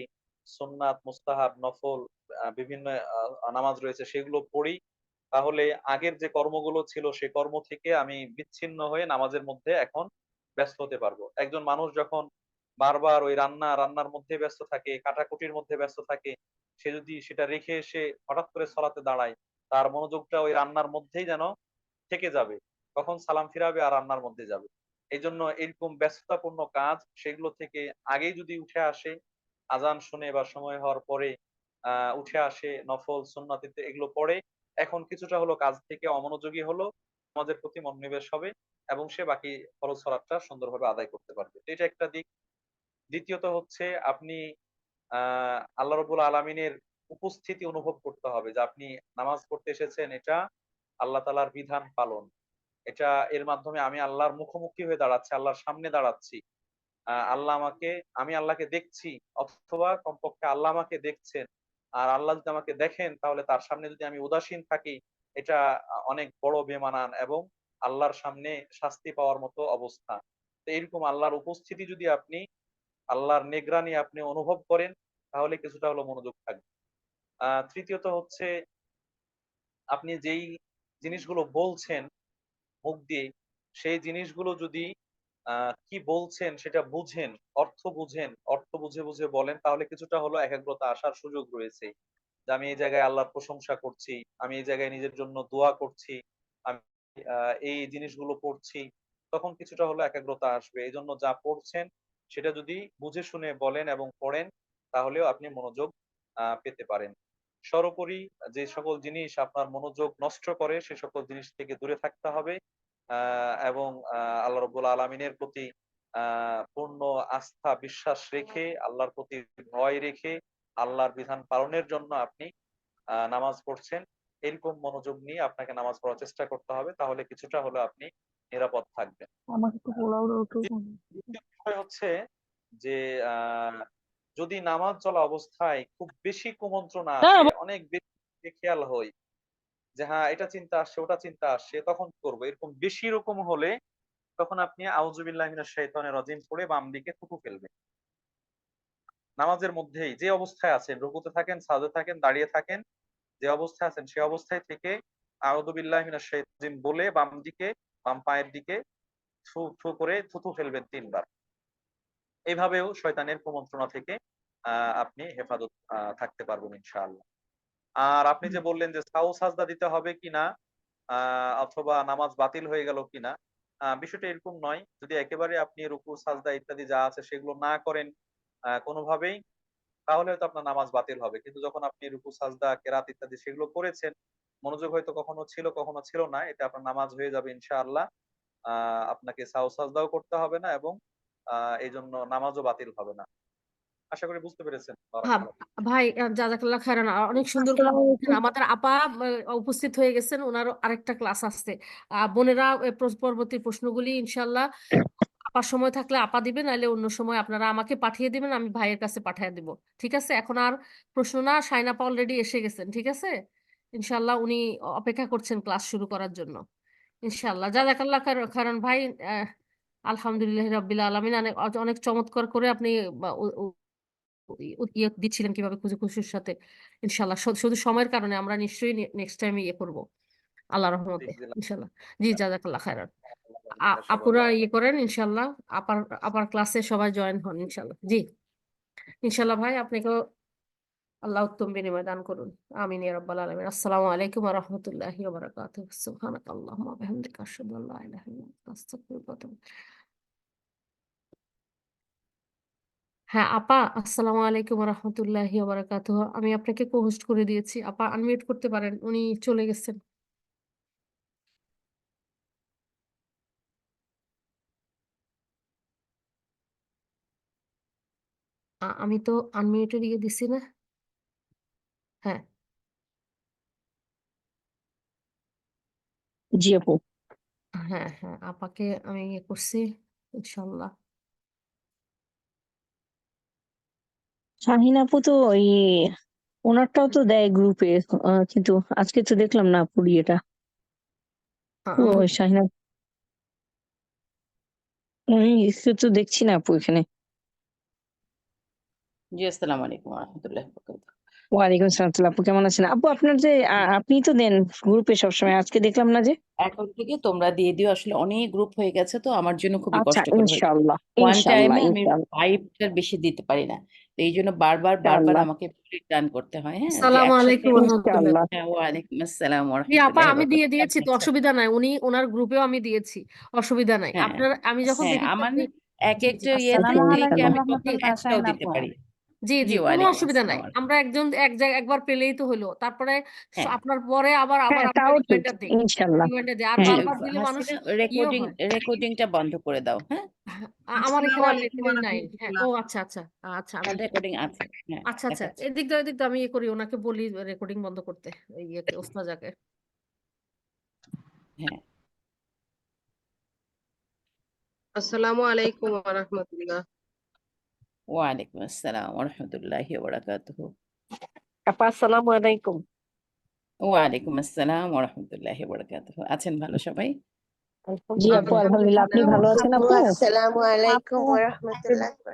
সুন্নাত, মুস্তাহাব, নফল বিভিন্ন নামাজ রয়েছে সেগুলো পড়ি। তাহলে আগের যে কর্মগুলো ছিল সে কর্ম থেকে আমি বিচ্ছিন্ন হয়ে নামাজের মধ্যে এখন ব্যস্ত হতে পারবো। একজন মানুষ যখন বারবার ওই রান্নার মধ্যে ব্যস্ত থাকে, কাটাকুটির মধ্যে ব্যস্ত থাকে, সে যদি সেটা রেখে এসে হঠাৎ করে সালাতে দাঁড়ায়, তার মনোযোগটা ওই রান্নার মধ্যেই যেন থেকে যাবে। কখন সালাম ফিরাবে আর রান্নার মধ্যে যাবে। এজন্য এরকম ব্যস্ততাপূর্ণ কাজ সেগুলো থেকে আগেই যদি উঠে আসে, আজান শুনে বা সময় হওয়ার পরে উঠে আসে, নফল সুন্নাত এগুলো পড়ে, এখন কিছুটা হলো কাজ থেকে অমনোযোগী হলো, নামাজের প্রতি মনোনিবেশ হবে এবং সে বাকি ফরজ সালাতটা সুন্দরভাবে আদায় করতে পারবে। এটা একটা দিক। দ্বিতীয়ত হচ্ছে আপনি আল্লাহ রাব্বুল আলামিনের উপস্থিতি অনুভব করতে হবে যে আপনি নামাজ পড়তে এসেছেন, এটা আল্লাহ তাআলার বিধান পালন। এটা এর মাধ্যমে আমি আল্লাহর মুখোমুখি হয়ে দাঁড়াচ্ছি, আল্লাহর সামনে দাঁড়াচ্ছি। আল্লাহ আমাকে, আমি আল্লাহকে দেখছি, অথবা কমপক্ষে আল্লাহ আমাকে দেখছেন। আর আল্লাহ যদি আমাকে দেখেন তাহলে তার সামনে যদি আমি উদাসীন থাকি, এটা অনেক বড় বেমানান এবং আল্লাহর সামনে শাস্তি পাওয়ার মতো অবস্থা। তো এরকম আল্লাহর উপস্থিতি যদি আপনি, আল্লাহর নিগরানি আপনি অনুভব করেন, তাহলে কিছুটা হলো মনোযোগ থাকবে। তৃতীয়ত হচ্ছে আপনি যেই জিনিসগুলো বলছেন মুখ দিয়ে, সেই জিনিসগুলো যদি কি বলছেন সেটা বুঝেন, অর্থ বুঝে বুঝে বলেন, তাহলে কিছুটা হলেও একাগ্রতা আসার সুযোগ রয়েছে। যে আমি এই জায়গায় আল্লাহর প্রশংসা করছি, আমি এই জায়গায় নিজের জন্য দোয়া করছি, আমি এই জিনিসগুলো পড়ছি, তখন কিছুটা হলেও একাগ্রতা আসবে। এজন্য যা পড়ছেন সেটা যদি বুঝে শুনে বলেন এবং পড়েন, তাহলেও আপনি মনোযোগ পেতে পারেন। সর্বোপরি যে সকল জিনিস আপনার মনোযোগ নষ্ট করে সে সকল জিনিস থেকে দূরে থাকতে হবে, এবং আল্লাহ রাব্বুল আলামিনের প্রতি পূর্ণ আস্থা বিশ্বাস রেখে, আল্লাহর প্রতি ভয় রেখে, আল্লাহর বিধান পালনের জন্য আপনি নামাজ পড়ছেন, এরকম মনোযোগ নিয়ে আপনাকে নামাজ পড়ার চেষ্টা করতে হবে। তাহলে কিছুটা হলেও আপনি নিরাপদ থাকবেন। আমাকে একটু পোলাও দাও তো। দ্বিতীয় বিষয় হচ্ছে যে যদি নামাজ চলা অবস্থায় খুব বেশি কুমন্ত্রণা আসে, অনেক বেশি খেয়াল হয় যে হ্যাঁ এটা চিন্তা আসছে ওটা চিন্তা আসছে, তখন কি করবো? এরকম বেশি রকম হলে তখন আপনি আউযুবিল্লাহি মিনাশ শাইতানির রাজিম পড়ে বাম দিকে থুতু ফেলবেন। নামাজের মধ্যেই যে অবস্থায় আছেন, রুকুতে থাকেন, সাজদে থাকেন, দাঁড়িয়ে থাকেন, যে অবস্থায় আছেন সে অবস্থায় থেকে আউযু বিল্লাহি মিনাশ শাইতানির রাজিম বলে বাম দিকে, বাম পায়ের দিকে থু থু করে থুতু ফেলবেন ৩ বার। এভাবেও শয়তানের কুমন্ত্রণা থেকে আপনি হেফাজত থাকতে পারবেন ইনশাআল্লাহ। আর আপনি যে বললেন যে সাহু সাজদা দিতে হবে কিনা, অথবা নামাজ বাতিল হয়ে গেল কিনা, বিষয়টা এরকম নয়। যদি একেবারে আপনি রুকু সাজদা ইত্যাদি যা আছে সেগুলো না করেন কোনোভাবেই, তাহলে হয়তো আপনার নামাজ বাতিল হবে। কিন্তু যখন আপনি রুকু সাজদা কেরাত ইত্যাদি সেগুলো করেছেন, মনোযোগ হয়তো কখনো ছিল কখনো ছিল না, এটা আপনার নামাজ হয়ে যাবে ইনশাআল্লাহ। আপনাকে সাহু সাজদাও করতে হবে না এবং এই জন্য নামাজও বাতিল হবে না। আশা করি বুঝতে পেরেছেন। হ্যাঁ বারাকাল্লাহ। ভাই, জাজাকাল্লাহ খাইরান, অনেক সুন্দর করে আসসালামু বলছেন। আলাইকুম। আমাদের আপা উপস্থিত হয়ে গেছেন, ওনার আরেকটা ক্লাস আসছে। বোনেরা পরবর্তী প্রশ্নগুলি ইনশাল্লাহ আপার সময় থাকলে আপা দিবেন, নাহলে অন্য সময় আপনারা আমাকে পাঠিয়ে দিবেন, আমি ভাইয়ের কাছে পাঠিয়ে দিব। ঠিক আছে? এখন আর প্রশ্ন না, শাইন আপা অলরেডি এসে গেছেন। ঠিক আছে, ইনশাল্লাহ উনি অপেক্ষা করছেন ক্লাস শুরু করার জন্য। ইনশাল্লাহ জাজাকাল্লাহ খাইরান ভাই। আলহামদুলিল্লাহ রাব্বিল আলামিন, অনেক অনেক চমৎকার করে আপনি ইয়ে দিচ্ছিলেন কিভাবে খুশি খুশির সাথে। ইনশাল্লাহ শুধু সময়ের কারণে আমরা নিশ্চয়ই নেক্সট টাইম ইয়ে করবো আল্লাহ জি, রহমতে। জি, ইনশাল্লাহ। জি জাজাকাল্লাহ খাইরান। সবাই আপুরা ভালো। ইয়ে করেন ইনশাল্লাহ, আপার আপার ক্লাসে সবাই জয়েন হন ইনশাল্লাহ। জি ইনশাল্লাহ ভাই, আপনাকেও আল্লাহ উত্তম বিনিময় দান করুন। আমিন ইয়া রাব্বাল আলামিন। আসসালামু আলাইকুম ওয়া রাহমাতুল্লাহি ওয়া বারাকাতুহু। সুবহানাকাল্লাহুম্মা ওয়া বিহামদিকা আশহাদু আল লা ইলাহা ইল্লা আনতা আস্তাগফিরুকা ওয়া আতুবু ইলাইক। হ্যাঁ আপা, আসসালামু আলাইকুম ওয়া রাহমাতুল্লাহি ওয়া বারাকাতুহু। আমি আপনাকে কো-হোস্ট করে দিয়েছি, আপা আনমিউট করতে পারেন, উনি চলে গেছেন। আমি তো আনমিউটে দিয়ে দিছি না। হ্যাঁ জি আপু। হ্যাঁ হ্যাঁ, আপাকে আমি ইয়ে করছি ইনশাল্লাহ। শাহিন আপু তো ওই ওনারটাও তো দেয় গ্রুপে, কিন্তু আজকে তো দেখলাম না আপুর ইয়েটা। ও আমি শাহিন আপু, আমি তো দেখছি না আপু এখানে। জি, আসসালামু আলাইকুম ওয়া রাহমাতুল্লাহি ওয়া বারাকাতুহু। ওয়ালাইকুম আসসালাম। আপু কেমন আছেন? আপু আপনার যে আপনি তো দেন গ্রুপে সবসময়, আজকে দেখলাম না যে। এখন থেকে তোমরা দিয়ে দিও, আসলে অনেক গ্রুপ হয়ে গেছে তো আমার জন্য খুবই আচ্ছা, কষ্টকর হয়ে যায়। ইনশাআল্লাহ ওয়ান ইনশাআল্লাহ টাইমে আমি ইনশাআল্লাহ 5টার বেশি দিতে পারি না। তো এই জন্য বারবার বারবার ইনশাআল্লাহ আমাকে রিটার্ন করতে হয়। হ্যাঁ, যে আসসালামু একসাথে। আলাইকুম ওয়া রাহমাতুল্লাহ। ইনশাআল্লাহ। হ্যাঁ, ওয়ালাইকুম আসসালাম ওয়া জি আপা, রাহমাতুল্লাহি ওয়া আমি দিয়ে বারাকাতুহু। দিয়েছি তো, আচ্ছা। অসুবিধা নাই। উনি ওনার গ্রুপেও আমি দিয়েছি, অসুবিধা নাই। হ্যাঁ, আপনার আমি যখন হ্যাঁ, দেখি যে আমার আপনি। না এক জি জি একটা ওকে ইয়েতে আসসালামু থেকে আলাইকুম আমি জি কখন রহমতুল্লাহ, একটাও শাহিন দিতে আপু। পারি। জি জি, জি, কোনো ওয়ালাইকুম অসুবিধা নাই। আসসালাম। আমরা একজন এক জায়গায় একবার পেলেই তো হলো, তারপরে হ্যাঁ, আপনার পরে আবার আবার হ্যাঁ আমরা তাও ঠিক, রিমাইন্ডার দিই। ইনশাআল্লাহ। রিমাইন্ডার দিই, আর হ্যাঁ, জি বারবার দিলে মানুষ হাসিনা ইয়ে রেকর্ডিং হয়। রেকর্ডিংটা বন্ধ করে দাও। হ্যাঁ, আমার আসসালামু এখানে আর আলাইকুম রেকর্ডিং নাই। হ্যাঁ, রহমতুল্লাহ। ও আচ্ছা আচ্ছা। আচ্ছা আমি রেকর্ডিং আছে। হ্যাঁ, আচ্ছা আচ্ছা, দেখাচ্ছি। এদিক দিয়ে আমি ইয়ে করি, ওনাকে বলি রেকর্ডিং বন্ধ করতে, এই ইয়েকে ওস্তাজাকে। হ্যাঁ, আসসালামু আলাইকুম রহমতুল্লাহ। ওয়ালাইকুম আসসালাম ওয়া রাহমাতুল্লাহি ওয়া বারাকাতুহু। আপা আসসালামু আলাইকুম। ওয়ালাইকুম আসসালাম ওয়া রাহমাতুল্লাহি ওয়া বারাকাতুহু। আছেন ভালো সবাই? জি আপু, আলহামদুলিল্লাহ। আলহামদুলিল্লাহ। আপনি ভালো আছেন আপু? আসসালামু আলাইকুম আপু ওয়া রাহমাতুল্লাহি ওয়া বারাকাতুহু।